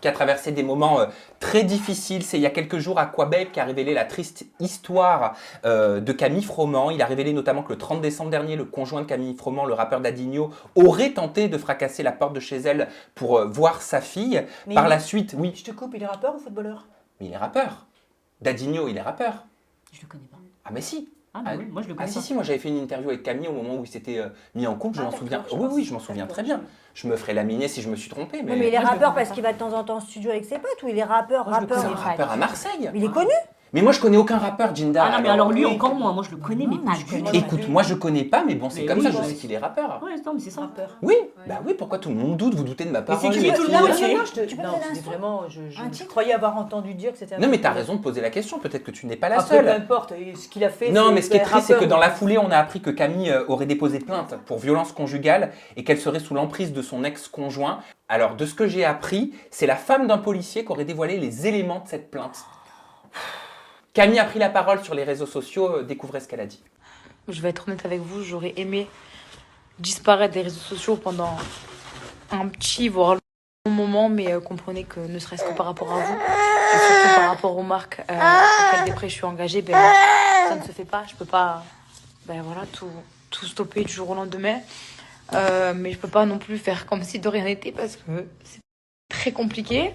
qui a traversé des moments très difficiles. C'est il y a quelques jours à Quabec qui a révélé la triste histoire de Camille Froment. Il a révélé notamment que le 30 décembre dernier, le conjoint de Camille Froment, le rappeur Dadinho, aurait tenté de fracasser la porte de chez elle pour voir sa fille. Mais Par il- la suite, oui, Je te coupe, il est rappeur ou footballeur? mais il est rappeur. Dadinho, il est rappeur. Je le connais pas. Ah mais si. Ah, bah oui, moi je le Ah connais si, pas. si, moi j'avais fait une interview avec Camille au moment où il s'était mis en couple, je Ah, m'en d'accord, souviens. je Oui, pense. oui, je m'en souviens très bien. Je me ferai laminer si je me suis trompé, mais, Oui, mais il est Moi, je le rappeur connais parce pas. qu'il va de temps en temps en studio avec ses potes ou il est rappeur, Moi, je le c'est rappeur. un rappeur à Marseille. Il est connu. Mais moi je connais aucun rappeur, Jinda. Ah non, mais alors lui oui. encore moins. Moi je le connais, mais Non, pas je du connais tout. pas. Écoute, moi je connais pas, mais bon, c'est Mais comme oui, ça, je ouais. sais qu'il est rappeur. Ouais, non, mais c'est ça. Rappeur. Oui, bah oui, pourquoi tout le monde doute, vous doutez de ma parole. c'est qui les tout le filles. monde Non, Ok. non, je te... Tu peux non, me donner un c'était son vraiment... Un Je titre croyais avoir entendu dire que c'était... un Non, mais t'as rappeur. raison de poser la question, peut-être que tu n'es pas la Après, peu seule. importe, ce qu'il a fait... Non, mais ce qui est triste, c'est que rappeur. dans la foulée, on a appris que Camille aurait déposé plainte pour violence conjugale et qu'elle serait sous l'emprise de son ex-conjoint. Alors, de ce que j'ai appris, c'est la femme d'un policier qui aurait dévoilé les éléments de cette plainte. Camille a pris la parole sur les réseaux sociaux, découvrez ce qu'elle a dit. Je vais être honnête avec vous, j'aurais aimé disparaître des réseaux sociaux pendant un petit, voire long moment, mais comprenez que ne serait-ce que par rapport à vous, et surtout par rapport aux marques auxquelles je suis engagée, ben, ça ne se fait pas. Je peux pas ben, voilà, tout stopper du jour au lendemain. Mais je peux pas non plus faire comme si de rien n'était parce que c'est très compliqué.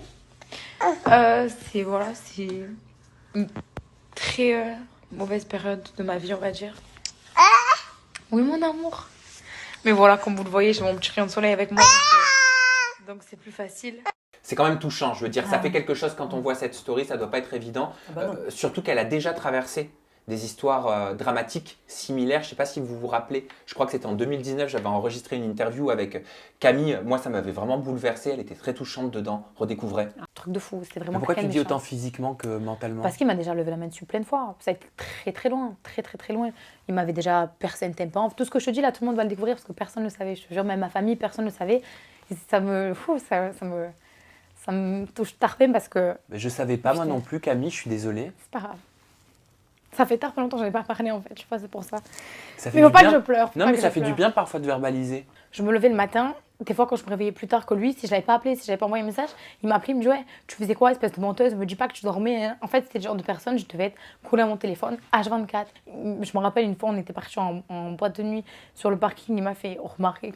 C'est une très mauvaise période de ma vie, on va dire. Oui, mon amour. Mais voilà, comme vous le voyez, j'ai mon petit rayon de soleil avec moi. Donc c'est plus facile. C'est quand même touchant, je veux dire, ça fait quelque chose quand on voit cette story, ça doit pas être évident. Surtout qu'elle a déjà traversé des histoires dramatiques similaires. Je sais pas si vous vous rappelez, je crois que c'était en 2019, j'avais enregistré une interview avec Camille. Moi, ça m'avait vraiment bouleversée, elle était très touchante dedans. Redécouvrez. Un truc de fou, c'était vraiment Pourquoi tu quelqu'un dis de méchant. autant physiquement que mentalement? Parce qu'il m'a déjà levé la main dessus plein de fois. Ça a été très très loin, très loin. Il m'avait déjà percé un tympan. Tout ce que je te dis là, tout le monde va le découvrir parce que personne ne le savait. Je te jure, même ma famille, personne ne le savait. Et ça me touche tard même parce que Mais je savais pas moi non plus, Camille, je suis désolée. c'est pas grave. Ça fait tard, pas longtemps, j'en ai pas parlé en fait. Je sais pas, c'est pour ça. Ça Mais faut du pas bien. que je pleure. faut Non, pas mais que ça je fait du pleure. bien parfois de verbaliser. Je me levais le matin, des fois quand je me réveillais plus tard que lui, si je l'avais pas appelé, si j'avais pas envoyé un message, il m'appelait, il me dit ouais, tu faisais quoi, espèce de menteuse, me dis pas que tu dormais. Hein. En fait, c'était le genre de personne, je devais être collée à mon téléphone, H24. Je me rappelle une fois, on était partis en boîte de nuit sur le parking, il m'a fait remarquer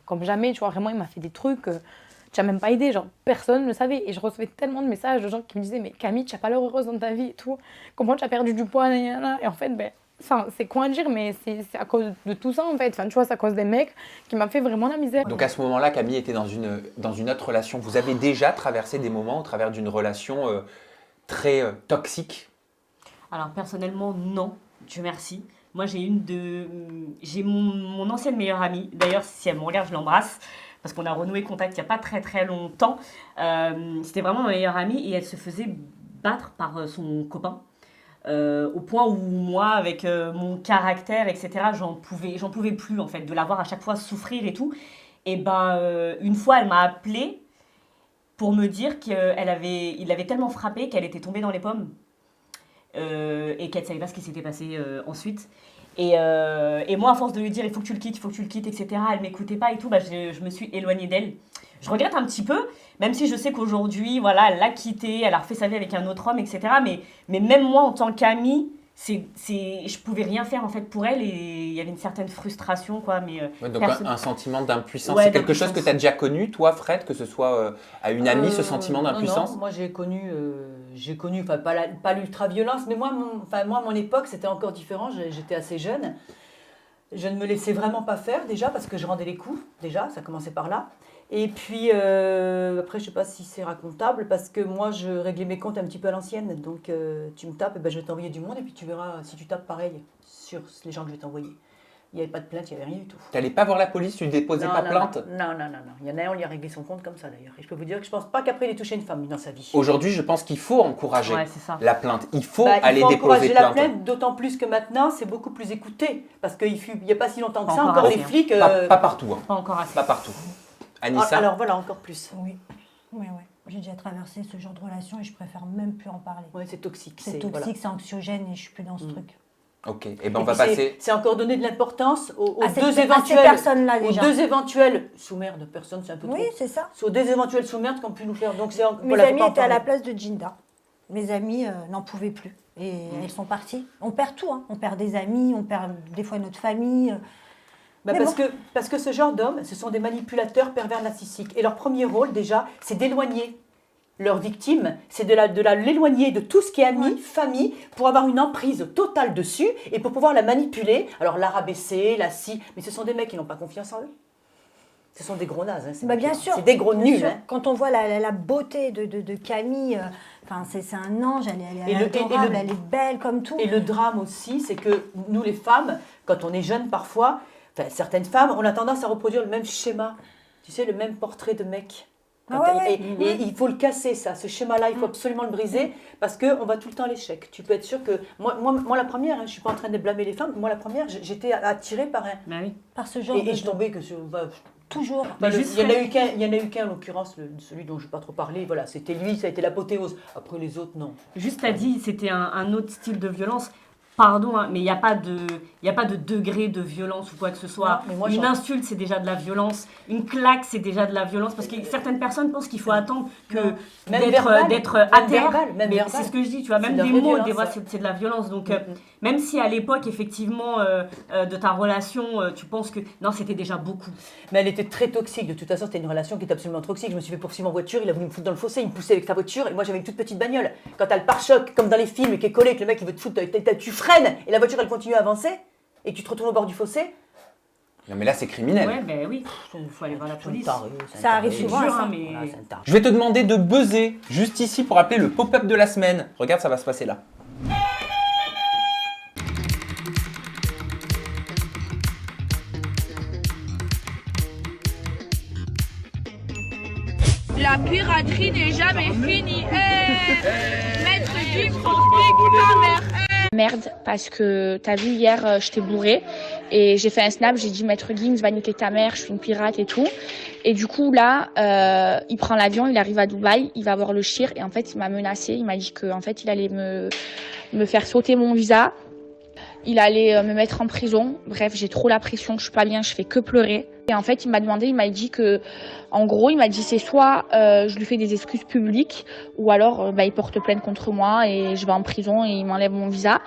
comme jamais, tu vois, vraiment, il m'a fait des trucs. Tu n'as même pas idée, genre personne ne le savait. Et je recevais tellement de messages de gens qui me disaient mais Camille, tu n'as pas l'air heureuse dans ta vie et tout. Comment tu as perdu du poids, Et en fait, c'est quoi à dire, mais c'est à cause de tout ça en fait. Enfin, tu vois, c'est à cause des mecs qui m'a fait vraiment la misère. Donc à ce moment-là, Camille était dans une autre relation. Vous avez déjà traversé des moments au travers d'une relation très toxique? Alors personnellement, non. Dieu merci. Moi, j'ai mon ancienne meilleure amie. D'ailleurs, si elle me regarde, je l'embrasse. Parce qu'on a renoué contact il n'y a pas très longtemps. C'était vraiment ma meilleure amie et elle se faisait battre par son copain. Au point où moi, avec mon caractère, etc., j'en pouvais plus en fait, de la voir à chaque fois souffrir et tout. Et une fois, elle m'a appelée pour me dire qu'il avait tellement frappé qu'elle était tombée dans les pommes et qu'elle ne savait pas ce qui s'était passé ensuite. Et moi, à force de lui dire il faut que tu le quittes, etc., elle m'écoutait pas et tout, je me suis éloignée d'elle. Je regrette un petit peu, même si je sais qu'aujourd'hui, voilà, elle l'a quitté, elle a refait sa vie avec un autre homme, etc. Mais même moi, en tant qu'amie, je pouvais rien faire en fait pour elle et il y avait une certaine frustration, quoi. Mais donc un sentiment d'impuissance. Ouais, c'est quelque chose que tu as déjà connu, toi, Fred, que ce soit à une amie, ce sentiment d'impuissance? Non, moi j'ai connu, pas l'ultra-violence, mais moi, à mon époque, c'était encore différent. J'étais assez jeune. Je ne me laissais vraiment pas faire, déjà, parce que je rendais les coups, déjà, ça commençait par là. Et puis, après, je ne sais pas si c'est racontable, parce que moi, je réglais mes comptes un petit peu à l'ancienne. Donc, tu me tapes, je vais t'envoyer du monde, et puis tu verras si tu tapes pareil sur les gens que je vais t'envoyer. Il n'y avait pas de plainte, il n'y avait rien du tout. Tu n'allais pas voir la police, tu ne déposais pas plainte? Non. Il y en a un, on lui a réglé son compte comme ça, d'ailleurs. Et je peux vous dire que je ne pense pas qu'après, il ait touché une femme dans sa vie. Aujourd'hui, je pense qu'il faut encourager la plainte. Il faut aller déposer plainte. La plainte, d'autant plus que maintenant, c'est beaucoup plus écouté. Parce qu'il n'y a pas si longtemps que ça, encore les flics... Pas partout. Hein. Pas encore assez. Pas partout. Anissa? Alors voilà, encore plus. Oui. J'ai déjà traversé ce genre de relation et je préfère même plus en parler. Oui, c'est toxique. C'est toxique, c'est anxiogène et je suis plus dans ce truc. Ok, et ben on va passer... C'est encore donner de l'importance aux ces personnes-là, déjà. Aux deux éventuels sous-merde, personne, c'est un peu trop. Oui, c'est ça. Aux deux éventuels sous-merde qu'on pu nous faire. Donc mes amis étaient à la place de Jinda. Mes amis n'en pouvaient plus. Et elles sont parties. On perd tout, hein. On perd des amis, on perd des fois notre famille... Parce que ce genre d'hommes, ce sont des manipulateurs pervers narcissiques. Et leur premier rôle, déjà, c'est d'éloigner leur victime, c'est de l'éloigner de tout ce qui est amis, famille, pour avoir une emprise totale dessus et pour pouvoir la manipuler. Alors la rabaisser, la scie, mais ce sont des mecs qui n'ont pas confiance en eux. Ce sont des gros nazes. Hein, bien sûr. C'est des gros nuls. Hein. Quand on voit la beauté de Camille, c'est un ange, elle est adorable, elle est belle comme tout. Et le drame aussi, c'est que nous les femmes, quand on est jeunes parfois, certaines femmes, on a tendance à reproduire le même schéma, tu sais, le même portrait de mec. Et il faut le casser, ça, ce schéma-là, il faut absolument le briser parce qu'on va tout le temps à l'échec. Tu peux être sûr que, moi la première, je ne suis pas en train de blâmer les femmes, moi la première, j'étais attirée par par ce genre et je tombais que toujours. Il y en a eu qu'un en l'occurrence, celui dont je ne vais pas trop parler, voilà, c'était lui, ça a été l'apothéose. Après les autres, non. Juste, t'as dit, c'était un autre style de violence. Pardon, hein, mais il n'y a pas de degré de violence ou quoi que ce soit. Une insulte, c'est déjà de la violence. Une claque, c'est déjà de la violence. Parce que certaines personnes pensent qu'il faut attendre d'être à terre. Mais c'est ce que je dis, tu vois. Même des mots, des fois, c'est de la violence. Donc, même si à l'époque, effectivement, de ta relation, tu penses que... Non, c'était déjà beaucoup. Mais elle était très toxique. De toute façon, c'était une relation qui était absolument toxique. Je me suis fait poursuivre en voiture. Il a voulu me foutre dans le fossé. Il me poussait avec sa voiture. Et moi, j'avais une toute petite bagnole. Quand t'as le pare-choc, comme dans les films, qui est collé, que le mec, il veut te foutre, tu freines et la voiture elle continue à avancer et tu te retrouves au bord du fossé. Non mais là c'est criminel. Ouais, ben oui, il faut aller voir la police. Ça arrive souvent. Je vais te demander de buzzer juste ici pour appeler le pop-up de la semaine. Regarde, ça va se passer là. La piraterie n'est jamais finie. Maître Gims, on pique ta mère. Merde, parce que t'as vu hier, j'étais bourrée et j'ai fait un snap, j'ai dit Maître Gims va niquer ta mère, je suis une pirate et tout. Et du coup là, il prend l'avion, il arrive à Dubaï, il va voir le shir et en fait il m'a menacé, il m'a dit que en fait il allait me faire sauter mon visa, il allait me mettre en prison. Bref, j'ai trop la pression, je suis pas bien, je fais que pleurer. Et en fait, il m'a dit que, en gros, il m'a dit c'est soit je lui fais des excuses publiques ou alors il porte plainte contre moi et je vais en prison et il m'enlève mon visa.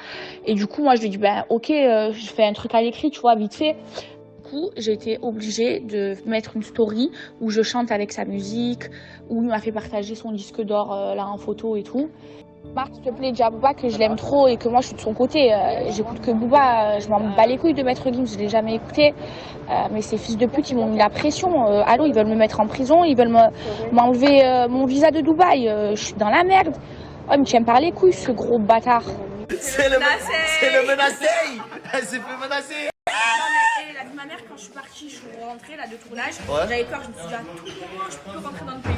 Et du coup, moi, je lui ai dit ok, je fais un truc à l'écrit, tu vois, vite fait. Du coup, j'ai été obligée de mettre une story où je chante avec sa musique, où il m'a fait partager son disque d'or là en photo et tout. Marc, s'il te plaît, dis à Booba que je l'aime trop et que moi je suis de son côté. J'écoute que Booba, je m'en bats les couilles de Maître Gims, je l'ai jamais écouté. Mais ces fils de pute, ils m'ont mis la pression. Allô, ils veulent me mettre en prison, ils veulent m'enlever mon visa de Dubaï. Je suis dans la merde. Oh, il me tient par les couilles, ce gros bâtard. C'est le menacé. Elle s'est fait menacer. La vie de ma mère, quand je suis partie, je suis rentrée là de tournage. J'avais peur, je me suis dit à tout moment, je peux rentrer dans le pays.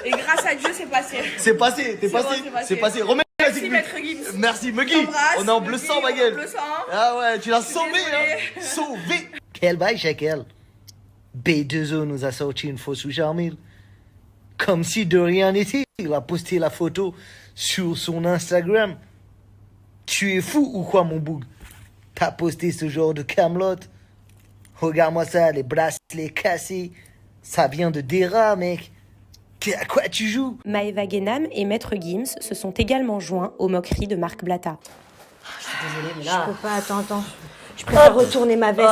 Et grâce à Dieu, c'est passé. C'est passé. Remets Merci, Maître Gims. Merci, Muggy. On est en bleu sang, ma gueule. Ah ouais, tu l'as sauvé, hein. Sauvé. Quel bail, Shekel. B2O nous a sorti une fausse sous Jarmil. comme si de rien n'était. Il a posté la photo sur son Instagram. Tu es fou ou quoi, mon boug? T'as posté ce genre de camelote? Regarde-moi ça, les bracelets cassés. Ça vient de Dera, mec. À quoi tu joues? Maëva Guénam et Maître Gims se sont également joints aux moqueries de Marc Blatta. Je suis désolée, mais là... Je peux pas, attends. Je préfère retourner ma veste.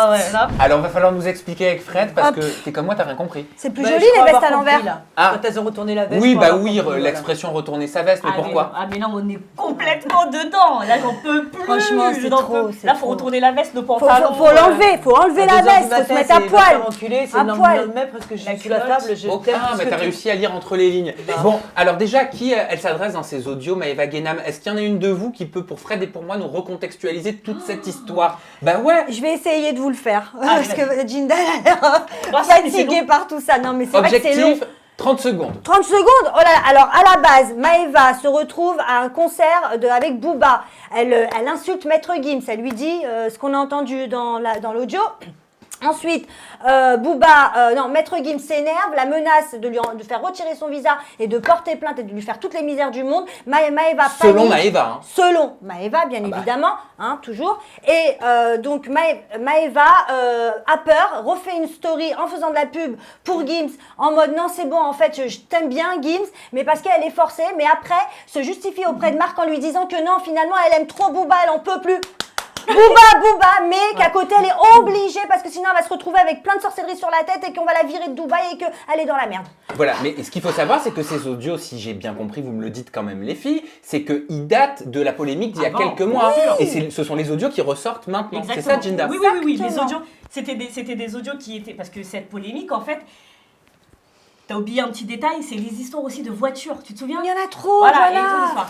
Alors, va falloir nous expliquer avec Fred parce que t'es comme moi, t'as rien compris. C'est plus joli les vestes à l'envers. Quand elles ont retourné la veste. Oui, faut bah avoir oui, compris, l'expression retourner sa veste, mais pourquoi? Mais non, on est complètement dedans. Là, j'en peux plus. Franchement, c'est trop. Là, faut retourner la veste, le pantalon. Faut l'enlever, faut enlever la veste, faut se mettre à poil. C'est un poil. Même parce que je suis sous la table. Mais t'as réussi à lire entre les lignes. Bon, alors déjà, qui elle s'adresse dans ses audios, Maëva Guénam? Est-ce qu'il y en a une de vous qui peut, pour Fred et pour moi, nous recontextualiser toute cette histoire? Bah ouais. Je vais essayer de vous le faire. Parce que Jindal a l'air fatiguée par tout ça. Non, mais c'est vrai que c'est long. 30 secondes. 30 secondes. Oh là là. Alors, à la base, Maëva se retrouve à un concert avec Booba. Elle insulte Maître Gims. Elle lui dit ce qu'on a entendu dans l'audio. Ensuite, Maître Gims s'énerve, la menace de faire retirer son visa et de porter plainte et de lui faire toutes les misères du monde. Maëva selon Maëva. Selon Maëva, bien évidemment, toujours. Et donc Maëva a peur, refait une story en faisant de la pub pour Gims, en mode non c'est bon, en fait je t'aime bien Gims, mais parce qu'elle est forcée, mais après se justifie auprès de Marc en lui disant que non, finalement elle aime trop Booba, elle en peut plus. Booba, mais qu'à côté elle est obligée parce que sinon elle va se retrouver avec plein de sorcellerie sur la tête et qu'on va la virer de Dubaï et qu'elle est dans la merde. Voilà, mais ce qu'il faut savoir, c'est que ces audios, si j'ai bien compris, vous me le dites quand même les filles, c'est qu'ils datent de la polémique d'il y a quelques mois. Et ce sont les audios qui ressortent maintenant. C'est ça, Jinda? Oui, les audios, c'était des audios qui étaient... Parce que cette polémique, en fait... T'as oublié un petit détail, c'est les histoires aussi de voitures, tu te souviens? Il y en a trop, voilà. Et ton histoire.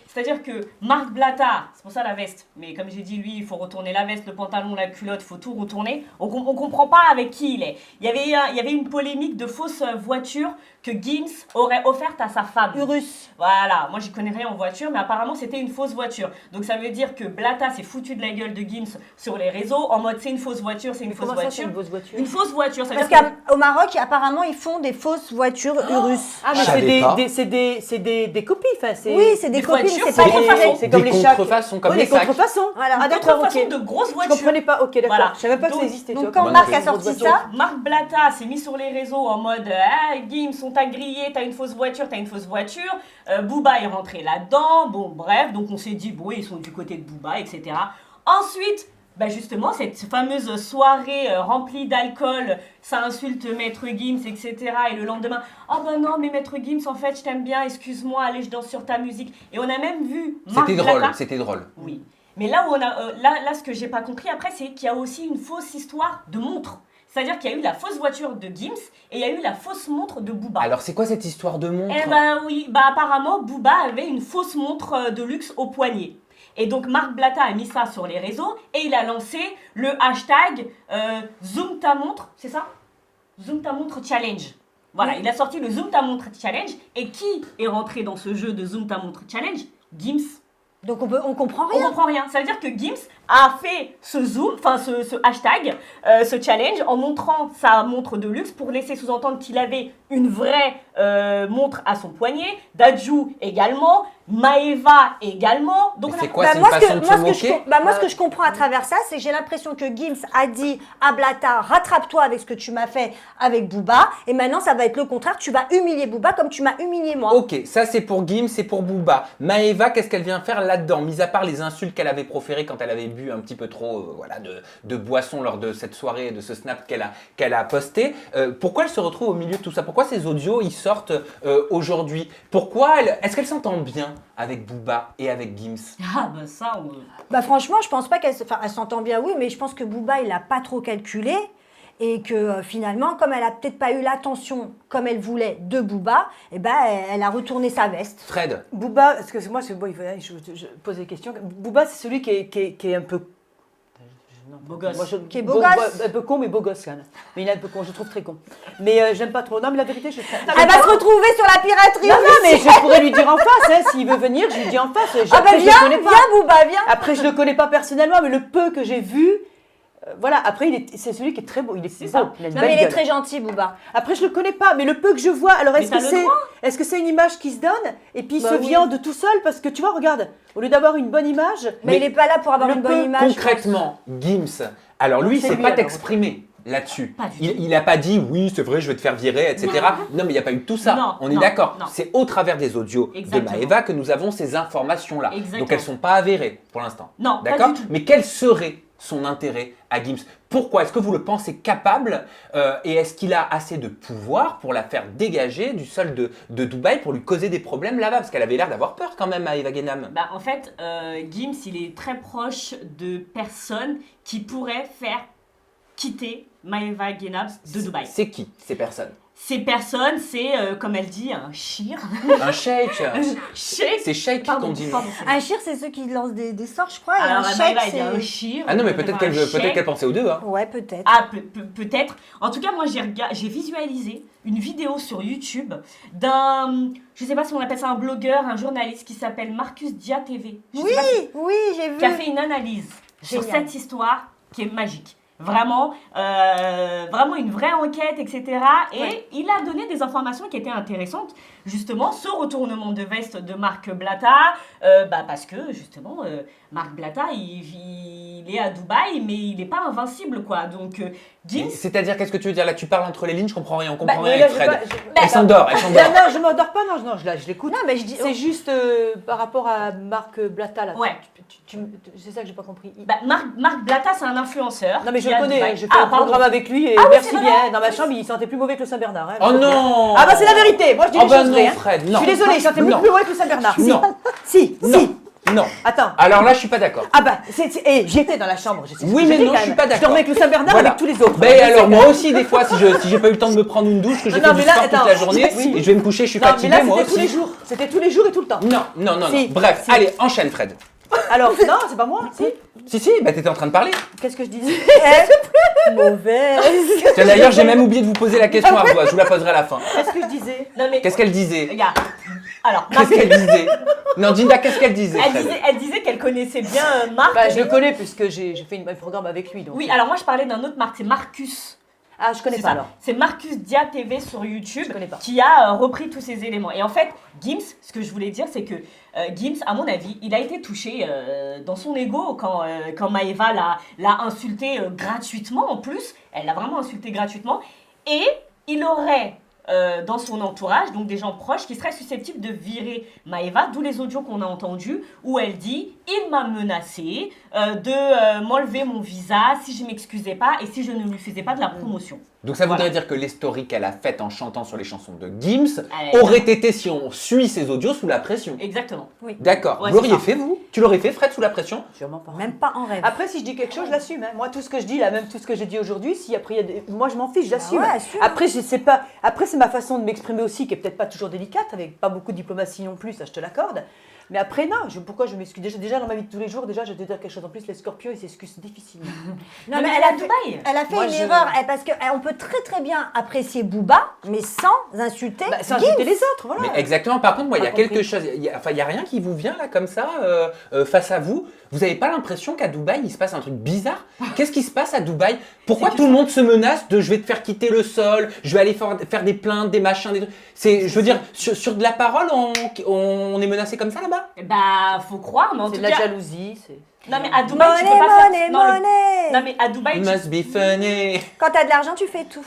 C'est-à-dire que Marc Blatta, c'est pour ça la veste, mais comme j'ai dit, lui, il faut retourner la veste, le pantalon, la culotte, il faut tout retourner. On comprend pas avec qui il est. Il y avait une polémique de fausses voitures que Gims aurait offerte à sa femme. Urus. Voilà, moi j'y connais rien en voiture, mais apparemment c'était une fausse voiture. Donc ça veut dire que Blatta s'est foutu de la gueule de Gims sur les réseaux, en mode c'est une fausse voiture, c'est une fausse voiture. Ça, c'est une fausse voiture? Une fausse voiture, ça veut parce dire qu'au Maroc, apparemment, ils font des fausses voitures Urus. Ah, mais c'est des copies. Oui, c'est des copies, mais c'est pas c'est comme les sacs. Comme les contrefaçons. Voilà. Ah d'accord, ok. De grosses voitures. Je comprenais pas, ok, d'accord. Voilà. Je savais pas que ça existait. Donc quand Marc a sorti ça, Marc Blatta s'est mis sur les réseaux en mode Gims, on t'a grillé, t'as une fausse voiture. Booba est rentré là-dedans. Bon, bref, donc on s'est dit, bon, ils sont du côté de Booba, etc. Ensuite, justement, cette fameuse soirée remplie d'alcool, ça insulte Maître Gims, etc. Et le lendemain, non, mais Maître Gims, en fait, je t'aime bien, excuse-moi, allez, je danse sur ta musique. Et on a même vu Marc Blatta. C'était drôle. Oui. Mais là où on a, là, ce que j'ai pas compris après, c'est qu'il y a aussi une fausse histoire de montre. C'est-à-dire qu'il y a eu la fausse voiture de Gims et il y a eu la fausse montre de Booba. Alors c'est quoi cette histoire de montre? Oui, apparemment Booba avait une fausse montre de luxe au poignet. Et donc Marc Blatta a mis ça sur les réseaux et il a lancé le hashtag Zoom ta montre, c'est ça? Zoom ta montre challenge. Voilà, il a sorti le Zoom ta montre challenge et qui est rentré dans ce jeu de Zoom ta montre challenge? Gims. Donc on comprend rien. On comprend rien. Ça veut dire que Gims a fait ce zoom, ce hashtag, ce challenge en montrant sa montre de luxe pour laisser sous-entendre qu'il avait une vraie montre à son poignet. Dadju également, Maëva également. Donc c'est quoi, c'est une façon de se moquer? Moi, ce que je comprends à travers ça, c'est que j'ai l'impression que Gims a dit à Blatta, rattrape-toi avec ce que tu m'as fait avec Booba. Et maintenant, ça va être le contraire. Tu vas humilier Booba comme tu m'as humilié moi. Ok, ça c'est pour Gims, c'est pour Booba. Maëva, qu'est-ce qu'elle vient faire là-dedans? Mis à part les insultes qu'elle avait proférées quand elle avait bu un petit peu trop de boisson lors de cette soirée, de ce snap qu'elle a posté, pourquoi elle se retrouve au milieu de tout ça? Pourquoi ces audios ils sortent aujourd'hui? Pourquoi est-ce qu'elle s'entend bien avec Booba et avec Gims? Franchement, je pense pas qu'elle s'entend bien, oui, mais je pense que Booba il a pas trop calculé. Et que finalement, comme elle a peut-être pas eu l'attention comme elle voulait de Booba, elle a retourné sa veste. Fred. Booba, parce que moi, je pose des questions. Booba, c'est celui qui est un peu... Beau gosse. Qui est beau gosse. Un peu con, mais beau gosse quand même. Mais il est un peu con, je le trouve très con. Mais j'aime pas trop. Non, mais la vérité, je... Elle va se retrouver sur la piraterie. Non, mais je pourrais lui dire en face. S'il veut venir, je lui dis en face. Viens, Booba, viens. Après, je le connais pas personnellement, mais le peu que j'ai vu... Voilà, après, c'est celui qui est très beau. Il est beau. ça. Il a une Non, belle mais il est gueule. très gentil, Booba. Après, je le connais pas, mais le peu que je vois, alors Mais est-ce t'as que le c'est droit. une image qui se donne et puis il Bah se oui. viande tout seul parce que tu vois, regarde, au lieu d'avoir une bonne image, Mais il est pas là pour avoir le une bonne peu- image. Concrètement, Gims, alors lui, il C'est sait lui, pas alors. t'exprimer là-dessus. Il n'a pas dit oui, c'est vrai, je vais te faire virer, etc. Non, mais il n'y a pas eu tout ça. Non, On est non, d'accord. non. C'est au travers des audios Exactement. de Maëva que nous avons ces informations-là. Exactement. Donc elles ne sont pas avérées pour l'instant. Non, pas d'accord. du tout. Mais quel serait son intérêt à Gims? Pourquoi? Est-ce que vous le pensez capable et est-ce qu'il a assez de pouvoir pour la faire dégager du sol de Dubaï pour lui causer des problèmes là-bas? Parce qu'elle avait l'air d'avoir peur quand même, Maëva Guénam. Bah, en fait, Gims, il est très proche de personnes qui pourraient faire quitter Maëva Guénab de Dubaï. C'est qui ces personnes? Ces personnes, c'est, comme elle dit, un shir. Un sheikh. Sheikh. C'est sheikh qu'on dit. Un shir, c'est ceux qui lancent des sorts, je crois. Et Alors, un Maëva, chèque, elle dit un c'est... shir. Ah non, mais peut-être un sheikh. qu'elle pensait aux deux. Hein. Ouais, peut-être. Ah, peut-être. En tout cas, moi, j'ai visualisé une vidéo sur YouTube d'un, je sais pas si on appelle ça un blogueur, un journaliste qui s'appelle Marcus Dia TV. Je sais Oui, pas si- oui, j'ai vu. Qui a fait une analyse sur Génial. cette histoire qui est magique. Vraiment, vraiment une vraie enquête, etc. Et Ouais. il a donné des informations qui étaient intéressantes. Justement, ce retournement de veste de Marc Blatta, parce que justement, Marc Blatta, il est à Dubaï, mais il n'est pas invincible, quoi. Donc, Gims, C'est-à-dire, qu'est-ce que tu veux dire là? Tu parles entre les lignes, je comprends rien. On comprend Bah, rien mais avec là, Fred. j'ai pas- Elle s'endort, elle s'endort. Non, je m'endors pas, non, je l'écoute. Non, mais je dis... C'est juste par rapport à Marc Blatta, là. Ouais. C'est ça que j'ai pas compris. Marc Blatta, c'est un influenceur. Non, mais je qui le est à connais, Dubaï. j'ai fait un pardon. programme avec lui et Ah oui, merci c'est vrai. bien. Dans ma chambre, il sentait plus mauvais que le Saint-Bernard. Hein, Oh non! Ah bah c'est la vérité, moi je dis Oh les bah choses non, vraies. Hein. Fred, non. Je suis désolée, il sentait plus Non. mauvais que le Saint-Bernard. Non. Si, Non. si. Non. Attends. Alors là, je suis pas d'accord. Ah bah, j'y étais dans la chambre. Oui, mais non, je suis pas Je d'accord. dormais avec le Saint-Bernard Voilà. avec tous les autres. Ben Je sais alors, que- moi aussi, des fois, si j'ai pas eu le temps de me prendre une douche, que j'ai Non, fait mais du là, sport toute attends. la journée, Oui. et je vais me coucher, je suis Non, mais fatigué, là, moi c'était tous les aussi. jours. C'était tous les jours et tout le temps. Non. Si. Bref, Si. allez, enchaîne, Fred. Alors, non, c'est pas moi. Si. Si, bah t'étais en train de parler. Qu'est-ce que je disais Mauvaise. Tiens, d'ailleurs, j'ai même oublié de vous poser la question à vous. Je vous la poserai à la fin. Qu'est-ce que je disais Non, mais Qu'est-ce qu'elle disait? regarde. Alors, Qu'est-ce qu'elle disait? Non, Dinda, qu'est-ce qu'elle disait, Fred? elle disait qu'elle connaissait bien Marc. Bah, je le connais puisque j'ai fait un programme avec lui. Donc. Oui, alors moi je parlais d'un autre Marc, c'est Marcus. Ah, je connais C'est pas ça. alors. C'est Marcus Dia TV sur YouTube Je connais pas. qui a repris tous ces éléments. Et en fait, Gims, ce que je voulais dire, c'est que Gims, à mon avis, il a été touché dans son ego quand Maëva l'a insulté gratuitement en plus. Elle l'a vraiment insulté gratuitement. Et il aurait dans son entourage, donc des gens proches, qui seraient susceptibles de virer Maëva, d'où les audios qu'on a entendus, où elle dit « Il m'a menacé de m'enlever mon visa si je m'excusais pas et si je ne lui faisais pas de la promotion. » Donc ça voudrait Voilà. dire que les stories qu'elle a faites en chantant sur les chansons de Gims Elle- auraient été, si on suit ses audios, sous la pression. Exactement. Oui. D'accord. Ouais, Vous l'auriez c'est ça. fait, vous? Tu l'aurais fait, Fred, sous la pression? Sûrement pas. Même pas en rêve. Après, si je dis quelque chose, je l'assume. Hein. Moi, tout ce que je dis, là, même tout ce que j'ai dit aujourd'hui, si après, il y a moi, je m'en fiche, j'assume. ouais, assume. Après, je sais pas. Après, c'est ma façon de m'exprimer aussi, qui est peut-être pas toujours délicate, avec pas beaucoup de diplomatie non plus, ça, je te l'accorde. Mais après, non. Pourquoi je m'excuse déjà dans ma vie de tous les jours, déjà, je vais te dire quelque chose en plus. Les Scorpions, ils s'excusent difficilement. Non, Mais mais elle est à Dubaï. Elle a fait Moi, une je- erreur, parce qu'on peut très très bien apprécier Booba, mais sans insulter Bah, sans Gims. insulter les autres, voilà. Mais exactement. Par contre, moi, il y a Pas compris. quelque chose. Il y a rien qui vous vient là comme ça face à vous. Vous n'avez pas l'impression qu'à Dubaï, il se passe un truc bizarre? Qu'est-ce qui se passe à Dubaï? Pourquoi tout le monde se menace de je vais te faire quitter le sol, je vais aller faire des plaintes, des machins, des trucs? Je veux dire, sur de la parole, on est menacé comme ça là-bas? Bah, faut croire, mais en C'est tout de la cas. jalousie. C'est... Non, mais à Dubaï, tu peux Money, pas money, faire. Non, money. non, mais à Dubaï, It must be funny. Quand t'as de l'argent, tu fais tout.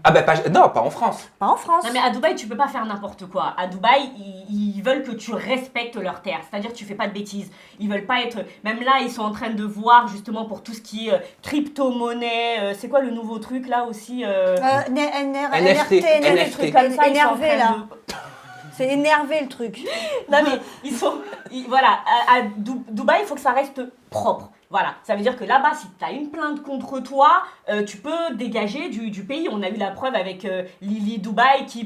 Ah bah non, pas en France. Pas en France. Non mais à Dubaï tu peux pas faire n'importe quoi. À Dubaï ils veulent que tu respectes leur terre, c'est-à-dire que tu fais pas de bêtises. Ils veulent pas être, même là ils sont en train de voir justement pour tout ce qui est crypto-monnaie, c'est quoi le nouveau truc là aussi NFT, des trucs comme ça, ils sont en énervé train là. de- C'est énervé le truc. Non mais voilà, à Dubaï il faut que ça reste propre. Voilà, ça veut dire que là-bas, si tu as une plainte contre toi, tu peux dégager du pays. On a eu la preuve avec Lily Dubaï qui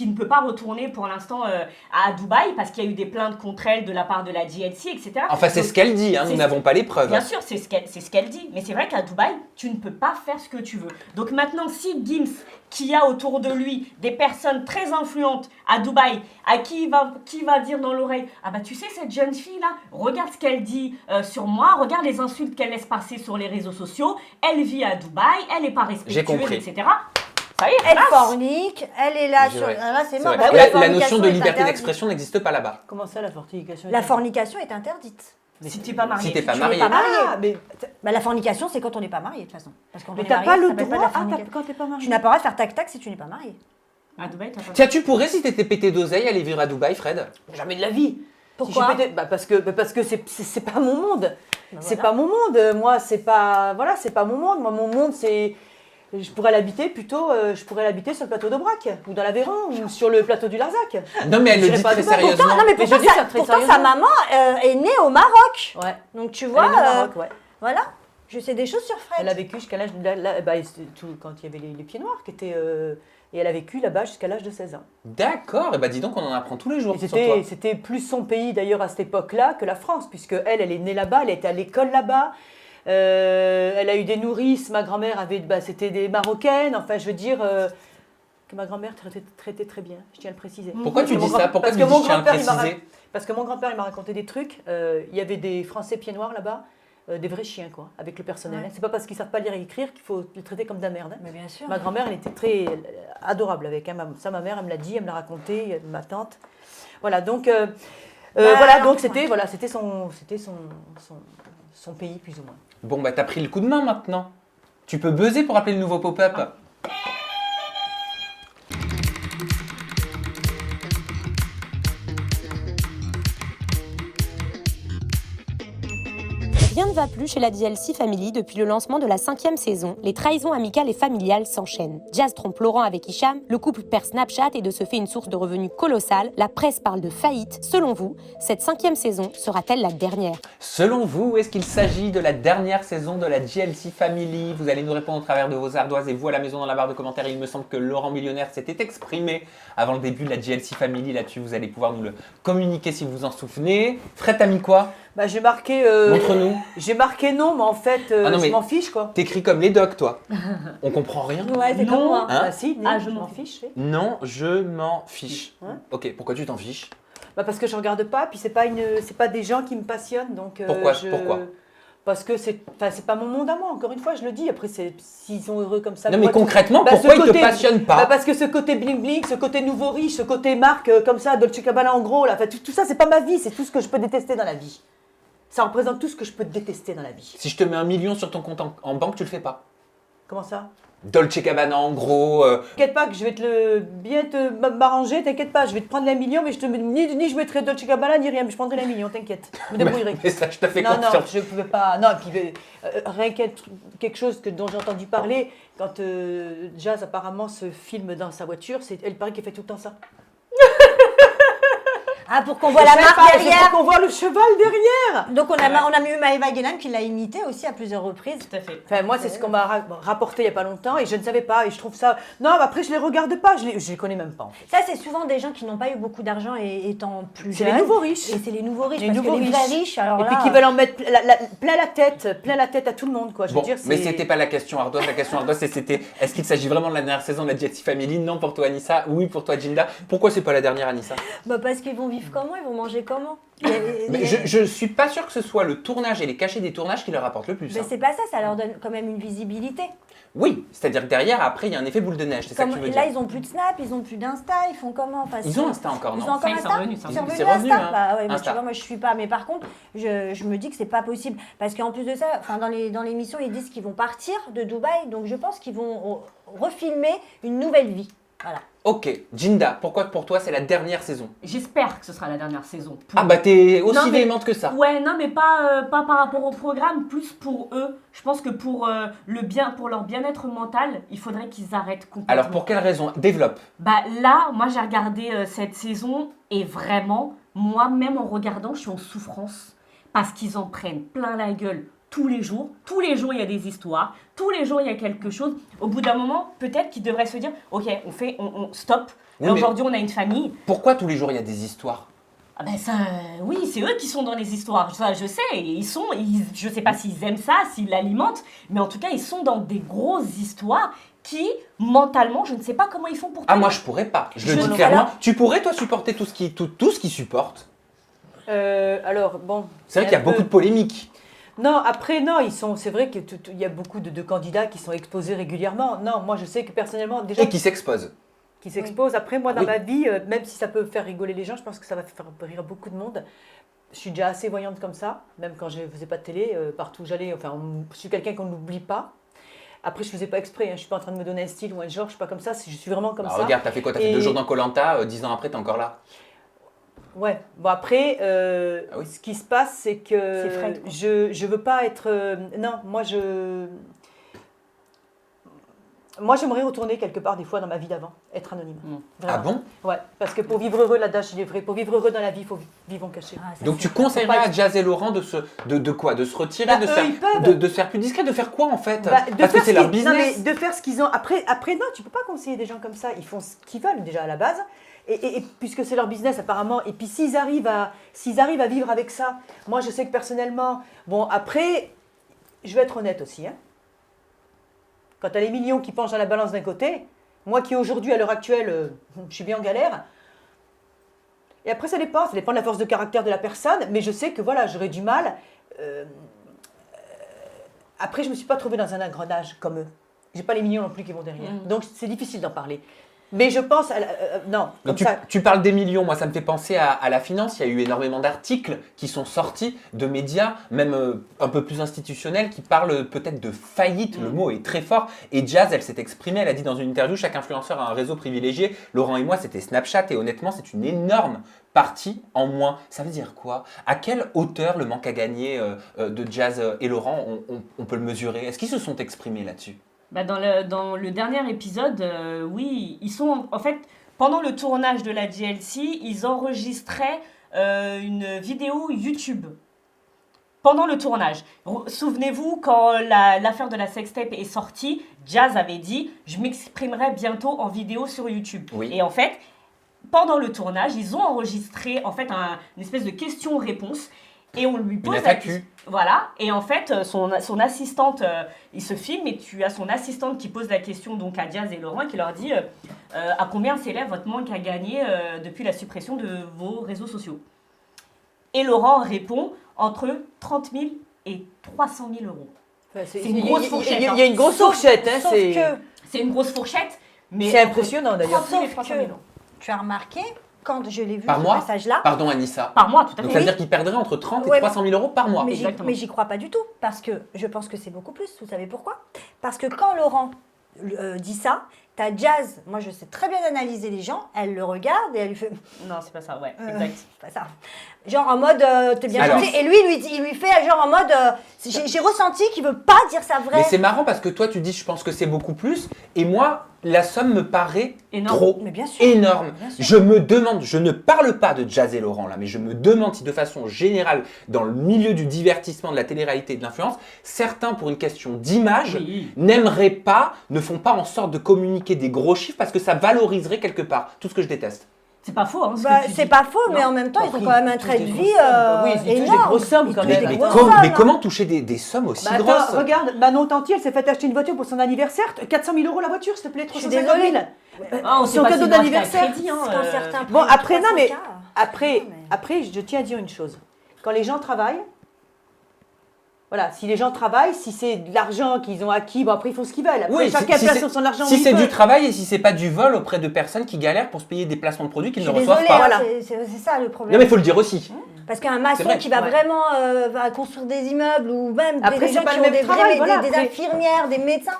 ne peut pas retourner pour l'instant à Dubaï parce qu'il y a eu des plaintes contre elle de la part de la DLC, etc. Enfin, c'est Donc, ce qu'elle dit, hein, nous c'est- n'avons pas les preuves. Bien sûr, c'est ce qu'elle dit. Mais c'est vrai qu'à Dubaï, tu ne peux pas faire ce que tu veux. Donc maintenant, si Gims, qui a autour de lui des personnes très influentes à Dubaï, à qui va dire dans l'oreille, ah bah tu sais, cette jeune fille-là, regarde ce qu'elle dit sur moi, moi, regarde les insultes qu'elle laisse passer sur les réseaux sociaux. Elle vit à Dubaï, elle n'est pas respectueuse, J'ai compris. etc. Ça y est, Elle classe. fornique, elle est là C'est sur. vrai. Ah, là, c'est C'est mort. vrai. Bah oui, La fornication notion de est liberté interdite. d'expression n'existe pas là-bas. Comment ça, la fornication La fornication est interdite. Si tu n'es pas marié. Si t'es pas Tu n'es marié. pas marié. Ah, mais Bah, la fornication, c'est quand on n'est pas marié, de toute façon. Parce que quand Mais on est t'as marié, pas ça le s'appelle droit de la ah, fornication. quand t'es pas marié. Tu n'as pas le droit de faire tac-tac si tu n'es pas marié. À Dubaï, t'as pas. Tiens, tu pourrais, si t'étais pété d'oseille, aller vivre à Dubaï, Fred? Jamais de la vie. Pourquoi Si je pétais- parce que c'est pas mon monde. C'est voilà. pas mon monde. Moi, c'est pas voilà, c'est pas mon monde. Moi, mon monde, c'est je pourrais l'habiter plutôt. Je pourrais l'habiter sur le plateau d'Aubrac ou dans l'Aveyron ou sur le plateau du Larzac. Non, mais elle le J'irai dit pas à très Dubaï. sérieusement. Pourtant, non, mais Mais pourtant, je dis ça très pourtant, sa sérieusement. maman est née au Maroc. Ouais. Donc tu Elle vois, est née au Maroc, ouais. voilà, je sais des choses sur Elle Fred. a vécu jusqu'à l'âge quand il y avait les pieds noirs qui étaient et elle a vécu là-bas jusqu'à l'âge de 16 ans. D'accord, et bah dis donc, on en apprend tous les jours Et sur toi. c'était plus son pays d'ailleurs à cette époque-là que la France, puisque elle est née là-bas, elle était à l'école là-bas, elle a eu des nourrices, ma grand-mère avait, c'était des Marocaines, enfin je veux dire que ma grand-mère traitait très bien, je tiens à le préciser. Pourquoi tu dis ça? Pourquoi Parce tu que dis mon je tiens à le grand-père, il m'a préciser? parce que mon grand-père il m'a raconté des trucs, il y avait des Français pieds noirs là-bas, des vrais chiens quoi, avec le personnel. Ouais. C'est pas parce qu'ils savent pas lire et écrire qu'il faut les traiter comme de la merde. Hein. Mais bien sûr. Ma grand-mère, elle était très adorable avec. Hein. Ma mère, elle me l'a dit, elle me l'a raconté, ma tante. Voilà, donc voilà, donc c'était son pays plus ou moins. Bon, bah t'as pris le coup de main maintenant. Tu peux buzzer pour appeler le nouveau pop-up. Rien ne va plus chez la DLC Family depuis le lancement de la 5e saison. Les trahisons amicales et familiales s'enchaînent. Jazz trompe Laurent avec Hicham, le couple perd Snapchat et de ce fait une source de revenus colossale. La presse parle de faillite. Selon vous, cette 5e saison sera-t-elle la dernière? Selon vous, est-ce qu'il s'agit de la dernière saison de la GLC Family? Vous allez nous répondre au travers de vos ardoises et vous à la maison dans la barre de commentaires. Il me semble que Laurent Millionnaire s'était exprimé avant le début de la GLC Family. Là-dessus, vous allez pouvoir nous le communiquer si vous vous en souvenez. Fred, t'as mis quoi? Bah, j'ai marqué. Montre-nous. J'ai marqué non, mais en fait, Ah non, je mais m'en fiche quoi. T'écris comme les docs, toi. On comprend rien. Ouais, c'est comme moi. Hein? Bah, si, non, je m'en fiche. oui. Non, je m'en fiche. Ouais. Ok, pourquoi tu t'en fiches? Bah, parce que je regarde pas, puis c'est pas des gens qui me passionnent, donc. Pourquoi Parce que c'est pas mon monde à moi. Encore une fois, je le dis. Après, s'ils sont heureux comme ça. Non, moi, mais concrètement, bah, pourquoi ce ils te côté- passionnent pas? Bah, parce que ce côté bling bling, ce côté nouveau riche, ce côté marque comme ça, Dolce Gabbana en gros, là, enfin, tout ça, c'est pas ma vie. C'est tout ce que je peux détester dans la vie. Ça représente tout ce que je peux détester dans la vie. Si je te mets 1 million sur ton compte en banque, tu le fais pas. Comment ça? Dolce Gabbana en gros. T'inquiète pas que je vais bien m'arranger, t'inquiète pas, je vais te prendre les millions, mais ni je mettrai Dolce Gabbana ni rien, mais je prendrai les millions, t'inquiète. Je me débrouillerai. Mais ça, je te fais non, confiance. non, je pouvais pas. Non, puis rien quelque chose dont j'ai entendu parler, quand Jazz apparemment se filme dans sa voiture, elle paraît qu'elle fait tout le temps ça. Ah, pour qu'on voit la marque C'est derrière. pour qu'on voit le cheval derrière. Donc on a mis Maëva Guénan qui l'a imité aussi à plusieurs reprises. Tout à fait. Enfin, moi, c'est ce qu'on m'a rapporté il y a pas longtemps et je ne savais pas. Et je trouve ça. Non, mais après, je les regarde pas. Je les connais même pas. En fait. Ça, c'est souvent des gens qui n'ont pas eu beaucoup d'argent et étant plus C'est jeunes. les nouveaux riches. Et c'est les nouveaux riches. Les parce nouveaux que les vrais riches, alors et là, puis qui veulent en mettre plein la tête à tout le monde, quoi. Je Bon, veux dire, mais c'était pas la question ardoise. La question ardoise, c'était est-ce qu'il s'agit vraiment de la dernière saison de la GLC Family? Non pour toi, Anissa. Oui pour toi, Jinda. Pourquoi c'est pas la dernière, Anissa? Bah parce qu'ils vont vivre comment, ils vont manger comment. Mais je suis pas sûr que ce soit le tournage et les cachets des tournages qui leur apportent le plus. Mais hein. c'est pas ça, ça leur donne quand même une visibilité. Oui, c'est-à-dire que derrière, après, il y a un effet boule de neige. C'est ça que tu veux Là, dire. ils ont plus de Snap, ils ont plus d'Insta, ils font comment? Enfin, Ils ont Insta encore, Ils non? ont encore Enfin, ils sont Insta. revenus, Ils sont c'est revenus revenu, Insta. hein. Bah ouais, mais Insta. tu vois, moi je suis pas. Mais par contre, je me dis que c'est pas possible parce qu'en plus de ça, enfin dans l'émission, ils disent qu'ils vont partir de Dubaï, donc je pense qu'ils vont refilmer une nouvelle vie. Voilà. Ok, Jinda, pourquoi pour toi c'est la dernière saison? J'espère que ce sera la dernière saison. Ah bah t'es aussi Non, mais- véhémente que ça. Ouais, non, mais pas par rapport au programme, plus pour eux. Je pense que pour leur bien-être mental, il faudrait qu'ils arrêtent complètement. Alors pour quelle raison? Développe. Bah là, moi j'ai regardé cette saison et vraiment, moi-même en regardant, je suis en souffrance parce qu'ils en prennent plein la gueule tous les jours. Tous les jours, il y a des histoires. Tous les jours, il y a quelque chose. Au bout d'un moment, peut-être qu'ils devraient se dire, ok, on stop. Oui, Là, mais- aujourd'hui, on a une famille. Pourquoi tous les jours il y a des histoires? Ah ben ça, oui, c'est eux qui sont dans les histoires. Ça, je sais. Je sais pas s'ils aiment ça, s'ils l'alimentent, mais en tout cas, ils sont dans des grosses histoires qui, mentalement, je ne sais pas comment ils font pour. Ah moi je pourrais pas. Je le Je dis ne- clairement. alors- Tu pourrais toi supporter tout ce qui supporte? Alors, bon. C'est vrai qu'il y a beaucoup de polémiques. Non, après, non, c'est vrai qu'il y a beaucoup de candidats qui sont exposés régulièrement. Non, moi, je sais que personnellement, déjà... Et qui s'exposent. Qui s'exposent. Après, moi, dans Oui. ma vie, même si ça peut faire rigoler les gens, je pense que ça va faire rire beaucoup de monde. Je suis déjà assez voyante comme ça, même quand je ne faisais pas de télé, partout où j'allais, enfin, je suis quelqu'un qu'on n'oublie pas. Après, je ne faisais pas exprès, hein, je ne suis pas en train de me donner un style ou un genre, je ne suis pas comme ça, je suis vraiment comme ça. Regarde, t'as fait quoi? T'as fait 2 jours dans Koh-Lanta, 10 ans après, t'es encore là. Ouais, bon après, ce qui se passe, c'est que C'est Fred, quoi. je veux pas être... non, moi, j'aimerais retourner quelque part, des fois, dans ma vie d'avant, être anonyme. Ah bon? Ouais, parce que pour vivre heureux, l'adage, il est vrai, pour vivre heureux dans la vie, il faut vivre en cachet. Donc tu conseillerais à Jazz et Laurent de quoi? De se retirer, Bah, de, se eux, faire, ils peuvent. de se faire plus discret, de faire quoi en fait? Bah, Parce que c'est leur business. Non, mais de faire ce qu'ils ont. Après, non, tu peux pas conseiller des gens comme ça. Ils font ce qu'ils veulent déjà à la base. Et puisque c'est leur business apparemment, et puis s'ils arrivent à vivre avec ça, moi je sais que personnellement, bon après, je vais être honnête aussi, hein. Quand tu as les millions qui penchent dans la balance d'un côté, moi qui aujourd'hui à l'heure actuelle, je suis bien en galère. Et après ça dépend de la force de caractère de la personne, mais je sais que voilà, j'aurais du mal. Après je me suis pas trouvée dans un engrenage comme eux. J'ai pas les millions non plus qui vont derrière, donc c'est difficile d'en parler. Mais je pense, non, comme Donc ça. tu parles des millions, moi ça me fait penser à la finance, il y a eu énormément d'articles qui sont sortis de médias, même un peu plus institutionnels, qui parlent peut-être de faillite, le mot est très fort, et Jazz elle s'est exprimée, elle a dit dans une interview, chaque influenceur a un réseau privilégié, Laurent et moi c'était Snapchat, et honnêtement c'est une énorme partie en moins. Ça veut dire quoi? À quelle hauteur le manque à gagner de Jazz et Laurent, on peut le mesurer? Est-ce qu'ils se sont exprimés là-dessus? Bah dans le dernier épisode, oui, ils sont en fait pendant le tournage de la DLC, ils enregistraient une vidéo YouTube. Pendant le tournage. Souvenez-vous, quand l'affaire de la sextape est sortie, Jazz avait dit « Je m'exprimerai bientôt en vidéo sur YouTube Oui. ». Et en fait, pendant le tournage, ils ont enregistré en fait une espèce de question-réponse et on lui pose Une la FAQ. question. Voilà, et en fait, son assistante, il se filme et tu as son assistante qui pose la question donc à Jazz et Laurent qui leur dit à combien s'élève votre manque à gagner depuis la suppression de vos réseaux sociaux? Et Laurent répond entre 30 000 et 300 000 euros. Enfin, c'est une grosse fourchette. Il y a une grosse fourchette, hein, c'est une grosse fourchette, mais c'est impressionnant d'ailleurs. 30 000 et 300 000 euros. Tu as remarqué, quand je l'ai vu Par ce mois? message-là, Pardon Anissa. Par mois, tout à fait. Donc ça veut dire qu'ils perdraient entre 30 et Ouais, 300 000 euros par mois. mais j'y crois pas du tout, parce que je pense que c'est beaucoup plus. Vous savez pourquoi? Parce que quand Laurent dit ça, t'as Jazz, moi je sais très bien analyser les gens, elle le regarde et elle lui fait... Non, c'est pas ça, ouais, exact. C'est pas ça. Genre en mode, t'es bien Alors. gentil. Et lui, il lui fait genre en mode, j'ai ressenti qu'il veut pas dire ça vrai. Mais c'est marrant parce que toi tu dis je pense que c'est beaucoup plus et moi la somme me paraît trop Mais bien sûr. énorme. Bien sûr. Je me demande, je ne parle pas de Jazz et Laurent là, mais je me demande si de façon générale dans le milieu du divertissement, de la télé-réalité et de l'influence, certains pour une question d'image n'aimeraient pas, ne font pas en sorte de communiquer des gros chiffres parce que ça valoriserait quelque part tout ce que je déteste. C'est pas faux, hein, C'est pas faux, mais en même temps, ils ont quand même un trait de vie Oui, ils touchent des énorme. grosses sommes quand même. Mais comment toucher des sommes aussi Bah, attends, grosses? regarde, Manon Tanti, elle s'est fait acheter une voiture pour son anniversaire. 400 000 euros la voiture, s'il te plaît, Je suis 350 000. désolée. Ah, on sait Son pas cadeau si c'est d'anniversaire. un crédit, hein, Quand certains Bon, prennent après, non, mais 300K. après, je tiens à dire une chose. Quand les gens travaillent, voilà, si les gens travaillent, si c'est de l'argent qu'ils ont acquis, bon après ils font ce qu'ils veulent. Après, Oui, chacun place son argent où si il c'est peut. du travail et si c'est pas du vol auprès de personnes qui galèrent pour se payer des placements de produits qu'ils Je ne suis reçoivent désolée, pas. hein, c'est ça le problème. Non mais il faut le dire aussi. Parce qu'un C'est maçon vrai, qui va ouais. vraiment va construire des immeubles ou même Après, des c'est gens pas qui le ont même des, travail, voilà, des après. infirmières, des médecins,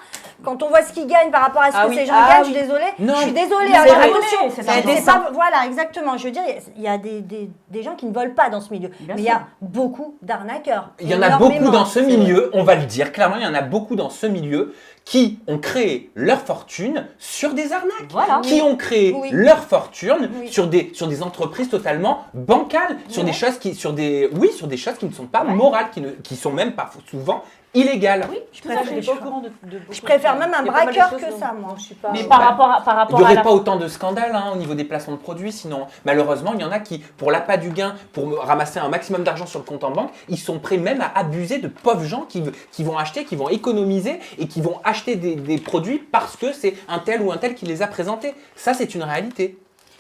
quand on voit ce qu'ils gagnent par rapport à ce Ah que oui, ces gens ah gagnent, oui. je suis désolée. Non, je suis désolée, c'est alors vrai, attention. c'est C'est indécent. pas, voilà, exactement. Je veux dire, il y a des gens qui ne volent pas dans ce milieu. Bien mais il sûr. y a beaucoup d'arnaqueurs. Il y en a Énormément. beaucoup dans ce milieu, on va le dire clairement, il y en a beaucoup dans ce milieu qui ont créé leur fortune sur des arnaques, Voilà. qui ont créé Oui. leur fortune Oui. sur des entreprises totalement bancales, sur des choses qui sur des choses qui ne sont pas morales, qui sont même parfois souvent illégales. Oui, Je tout à préfère, fait. Je suis pas au courant de beaucoup je préfère de même choses. un Il y a pas mal de braqueur choses que dont- ça, moi. dont je suis pas- Mais par rapport Il n'y à aurait la... pas autant de scandales hein, au niveau des placements de produits, sinon malheureusement il y en a qui, pour l'appât du gain, pour ramasser un maximum d'argent sur le compte en banque, ils sont prêts même à abuser de pauvres gens qui vont acheter, qui vont économiser et qui vont acheter des produits parce que c'est un tel ou un tel qui les a présentés. Ça c'est une réalité.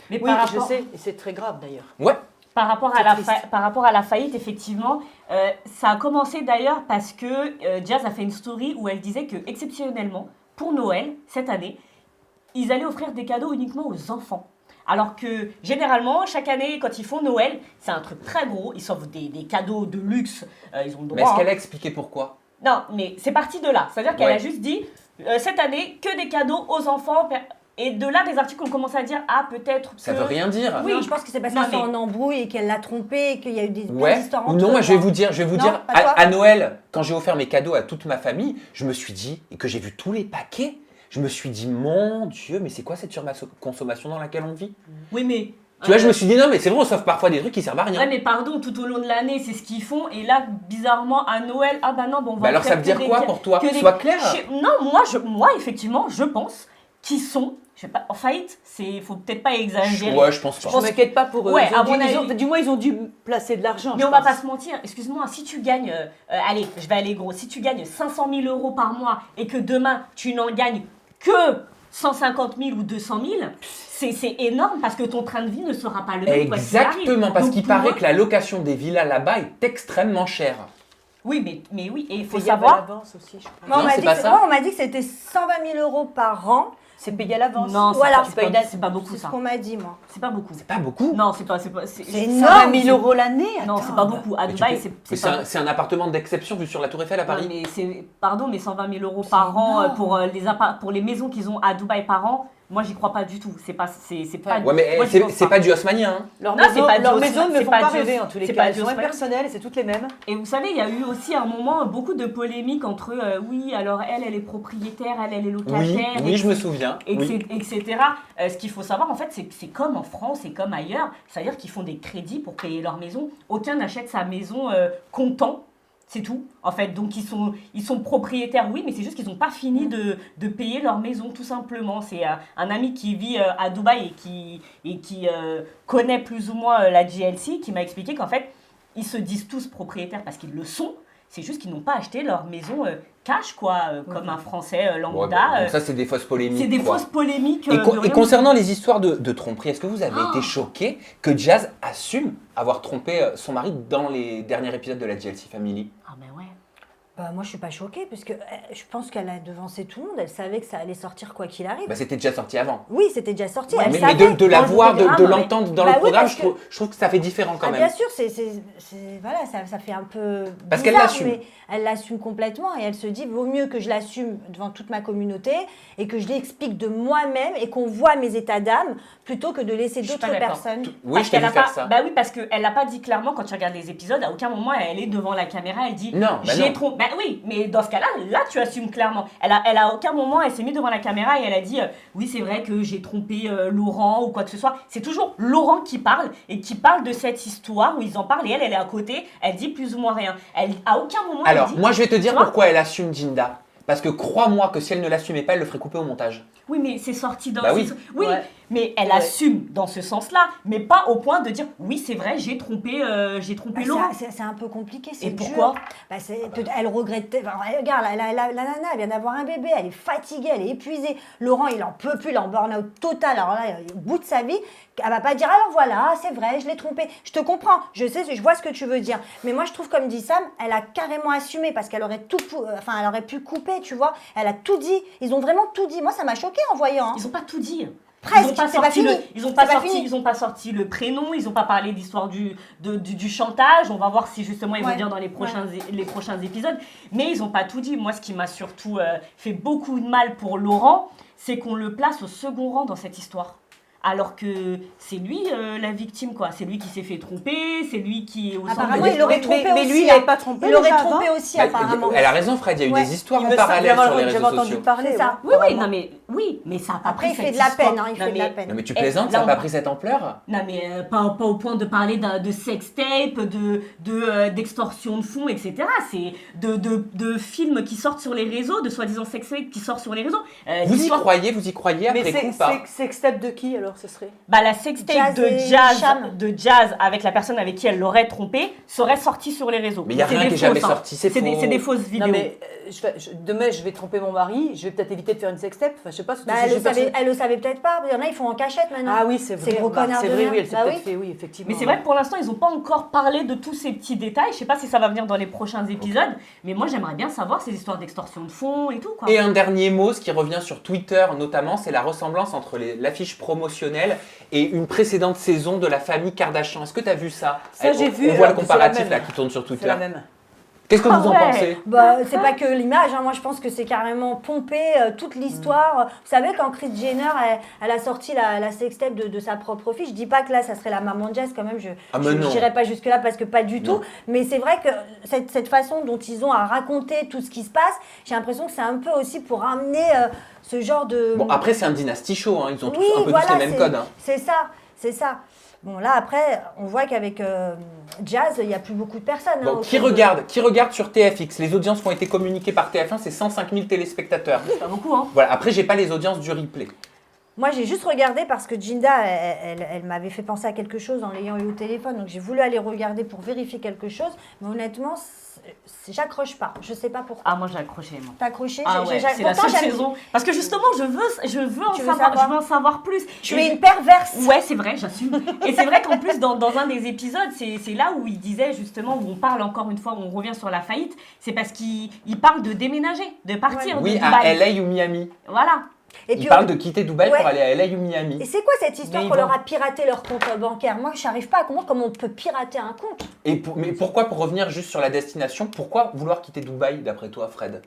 Mais Oui, par je rapport... sais, et c'est très grave d'ailleurs. Ouais. Par rapport à la faillite, effectivement, ça a commencé d'ailleurs parce que Jazz a fait une story où elle disait que exceptionnellement, pour Noël, cette année, ils allaient offrir des cadeaux uniquement aux enfants. Alors que généralement, chaque année, quand ils font Noël, c'est un truc très gros, ils s'offrent des cadeaux de luxe, ils ont le droit. Mais est-ce qu'elle a expliqué pourquoi? Non, mais c'est parti de là. C'est-à-dire qu'elle a juste dit, cette année, que des cadeaux aux enfants. Et de là, des articles ont commencé à dire, ah, peut-être que... Ça veut rien dire. Oui, je pense que c'est parce qu'ils sont en embrouille et qu'elle l'a trompé et qu'il y a eu des histoires entre Non, eux. moi je vais vous dire, pas toi. à Noël, quand j'ai offert mes cadeaux à toute ma famille, je me suis dit, et que j'ai vu tous les paquets, je me suis dit, mon Dieu, mais c'est quoi cette surconsommation dans laquelle on vit? Oui, mais... Tu vois, je me suis dit, non, mais c'est vrai, on s'offre parfois des trucs qui servent à rien. Ouais, mais pardon, tout au long de l'année, c'est ce qu'ils font. Et là, bizarrement, à Noël, ah bah non, bon, on va Bah alors ça veut dire quoi pour toi? Sois clair. Non, moi, effectivement, je pense qu'ils sont... Je sais pas, en faillite, faut peut-être pas exagérer. Ouais, je pense pas. Je m'inquiète pas pour eux. Ouais, Du moins, ils ont dû placer de l'argent. Mais on va pas se mentir, excuse-moi, si tu gagnes, allez, je vais aller gros, si tu gagnes 500 000 euros par mois et que demain, tu n'en gagnes que 150 000 ou 200 000, c'est énorme parce que ton train de vie ne sera pas le même. Exactement, parce qu'il paraît que la location des villas là-bas est extrêmement chère. Oui, mais oui, et il faut Payer à savoir... l'avance aussi, je crois. Moi, Non, c'est pas ça. on m'a dit que c'était 120 000 euros par an. C'est payé à l'avance. Non, Voilà. c'est pas beaucoup C'est ça. ce qu'on m'a dit, moi. C'est pas beaucoup. C'est pas beaucoup? Non, c'est énorme. 120 000 euros l'année. Non, c'est pas beaucoup. À Dubaï, c'est un appartement d'exception vu sur la Tour Eiffel à Paris. Mais pardon, mais 120 000 euros par an pour les maisons qu'ils ont à Dubaï par an, moi j'y crois pas du tout. C'est pas. Ouais, mais c'est pas du haussmanien. Hein. Leurs maisons ne me font pas rêver en tous les cas. Elles sont impersonnelles et c'est toutes les mêmes. Et vous savez, il y a eu aussi à un moment beaucoup de polémiques entre oui, alors elle est propriétaire, elle est locataire. Oui, je me souviens. Etc. Ce qu'il faut savoir en fait, c'est comme en France et comme ailleurs, c'est-à-dire qu'ils font des crédits pour payer leur maison. Aucun n'achète sa maison comptant. C'est tout, en fait. Donc, ils sont propriétaires, oui, mais c'est juste qu'ils n'ont pas fini de payer leur maison, tout simplement. C'est un ami qui vit à Dubaï et qui connaît plus ou moins la GLC qui m'a expliqué qu'en fait, ils se disent tous propriétaires parce qu'ils le sont. C'est juste qu'ils n'ont pas acheté leur maison cash, quoi, comme un Français lambda. Donc ça, c'est des fausses polémiques. C'est des fausses polémiques. Et concernant les histoires de tromperie, est-ce que vous avez été choqué que Jazz assume avoir trompé son mari dans les derniers épisodes de la GLC Family? Ah ben ouais. Bah, moi, je suis pas choquée, parce que je pense qu'elle a devancé tout le monde. Elle savait que ça allait sortir quoi qu'il arrive. Bah, c'était déjà sorti avant. Oui, c'était déjà sorti. Ouais, elle mais savait. de la Dans le voir, programme, de l'entendre dans le oui, programme, parce je trouve que ça fait différent quand même. Bien sûr, voilà, ça fait un peu Parce qu'elle bizarre, l'assume. mais elle l'assume complètement et elle se dit, vaut mieux que je l'assume devant toute ma communauté et que je l'explique de moi-même et qu'on voit mes états d'âme plutôt que de laisser Je suis d'autres pas d'accord. personnes. Oui, je t'ai vu faire ça. Bah oui, parce qu'elle l'a pas dit clairement quand tu regardes les épisodes. À aucun moment, elle est devant la caméra, elle dit Non, bah j'ai non. trompé. Bah oui, mais dans ce cas-là, là, tu assumes clairement. Elle a aucun moment, elle s'est mise devant la caméra et elle a dit oui, c'est vrai que j'ai trompé Laurent ou quoi que ce soit. C'est toujours Laurent qui parle et qui parle de cette histoire où ils en parlent et elle est à côté, elle dit plus ou moins rien. À aucun moment, Alors, elle dit. moi, je vais te dire Tu vois pourquoi elle assume Jinda. Parce que crois-moi que si elle ne l'assumait pas, elle le ferait couper au montage. Oui, mais c'est sorti dans... Bah oui. Oui, Ouais. mais elle assume dans ce sens-là, mais pas au point de dire oui, c'est vrai, j'ai trompé Laurent. C'est un peu compliqué, c'est Et dur. pourquoi Bah, elle regrette. Enfin, regarde, la nana, elle vient d'avoir un bébé, elle est fatiguée, elle est épuisée. Laurent, il en peut plus, il est en burn-out total. Alors là, au bout de sa vie, elle va pas dire alors voilà, c'est vrai, je l'ai trompé. Je te comprends, je sais, je vois ce que tu veux dire. Mais moi, je trouve, comme dit Sam, elle a carrément assumé parce qu'elle aurait elle aurait pu couper, tu vois. Elle a tout dit. Ils ont vraiment tout dit. Moi, ça m'a choquée en voyant. Hein. Ils ont pas tout dit. Presque, Ils ont pas c'est pas sorti fini. ils ont C'est pas pas sorti, fini. ils ont pas sorti le prénom, ils ont pas parlé d'histoire du chantage. On va voir si justement ils vont Ouais, dire dans les prochains épisodes. Mais ils ont pas tout dit. Moi, ce qui m'a surtout fait beaucoup de mal pour Laurent, c'est qu'on le place au second rang dans cette histoire. Alors que c'est lui la victime, quoi. C'est lui qui s'est fait tromper, c'est lui qui est au centre Apparemment, de il l'aurait trompé mais aussi. lui, il l'avait pas trompé Il l'aurait déjà trompé avant aussi, Bah, apparemment. elle a raison, Fred, il y a eu Ouais. des histoires Il en me semble parallèle sur les j'avais réseaux entendu sociaux. parler. C'est ça. Oui, mais ça a pas pris Après, il fait cette de la histoire. peine, hein, il fait de la peine. Non mais tu Eh, plaisantes, là, ça n'a on pas va- pris cette ampleur. Non mais pas au point de parler de sextape, d'extorsion de fonds, etc. C'est de films qui sortent sur les réseaux, de soi-disant sextape qui sortent sur les réseaux. Vous y l'histoire- croyez Mais après coup pas? c'est step de qui alors? alors ce serait Bah, la sextape Jazz de et Jazz, Cham. avec la personne avec qui elle l'aurait trompé serait sortie sur les réseaux. Mais il n'y a C'est rien des qui est jamais fausses, hein. sorti, c'est C'est faux. des fausses vidéos. Non mais demain je vais tromper mon mari, je vais peut-être éviter de faire une sextape. Enfin je sais pas. Bah, elle le savait peut-être pas. Il y en a, ils font en cachette maintenant. Ah oui c'est vrai. Ces gros connards c'est de vrai merde. oui elle s'est Bah peut-être oui. fait oui effectivement. Mais c'est vrai que pour l'instant, ils n'ont pas encore parlé de tous ces petits détails. Je sais pas si ça va venir dans les prochains épisodes, mais moi j'aimerais bien savoir ces histoires d'extorsion de fonds et tout, quoi. Et un dernier mot, ce qui revient sur Twitter notamment, c'est la ressemblance entre l'affiche promotionnelle et une précédente saison de la famille Kardashian. Est-ce que tu as vu ça? Ça, j'ai vu, On voit le c'est la comparatif même. là qui tourne sur Twitter. C'est la même. Qu'est-ce que vous en pensez? Bah, c'est pas que l'image, hein. Moi je pense que c'est carrément pompé toute l'histoire. Vous savez, quand Kris Jenner elle a sorti la sextape de sa propre fille, je dis pas que là ça serait la maman de Jazz quand même, je n'irai pas jusque-là parce que pas du tout. Mais c'est vrai que cette façon dont ils ont à raconter tout ce qui se passe, j'ai l'impression que c'est un peu aussi pour amener ce genre de. Bon, après, c'est un dynasty show, hein. Ils ont tous Oui, un peu voilà, tous les mêmes codes. Hein. C'est ça. Bon, là, après, on voit qu'avec Jazz, il n'y a plus beaucoup de personnes. Bon, hein, qui regarde sur TFX? Les audiences qui ont été communiquées par TF1, c'est 105 000 téléspectateurs. C'est pas beaucoup, hein. Voilà, après, j'ai pas les audiences du replay. Moi, j'ai juste regardé parce que Ginda, elle m'avait fait penser à quelque chose en l'ayant eu au téléphone. Donc, j'ai voulu aller regarder pour vérifier quelque chose. Mais honnêtement, j'accroche pas. Je sais pas pourquoi. Ah, moi, j'ai accroché, moi. T'as accroché? Ah ouais, c'est la seule saison. Parce que justement, je veux en savoir plus. Tu es une perverse. Ouais, c'est vrai, j'assume. Et c'est vrai qu'en plus, dans un des épisodes, c'est là où il disait justement, où on parle encore une fois, où on revient sur la faillite, c'est parce qu'il parle de déménager, de partir Oui, de Dubaï. à LA ou Miami. Voilà. Et Il puis, parle de quitter Dubaï ouais. pour aller à LA ou Miami. Et c'est quoi cette histoire Mais qu'on ils leur vont- a piraté leur compte bancaire? Moi, je n'arrive pas à comprendre comment on peut pirater un compte. Mais pourquoi, pour revenir juste sur la destination, pourquoi vouloir quitter Dubaï d'après toi, Fred?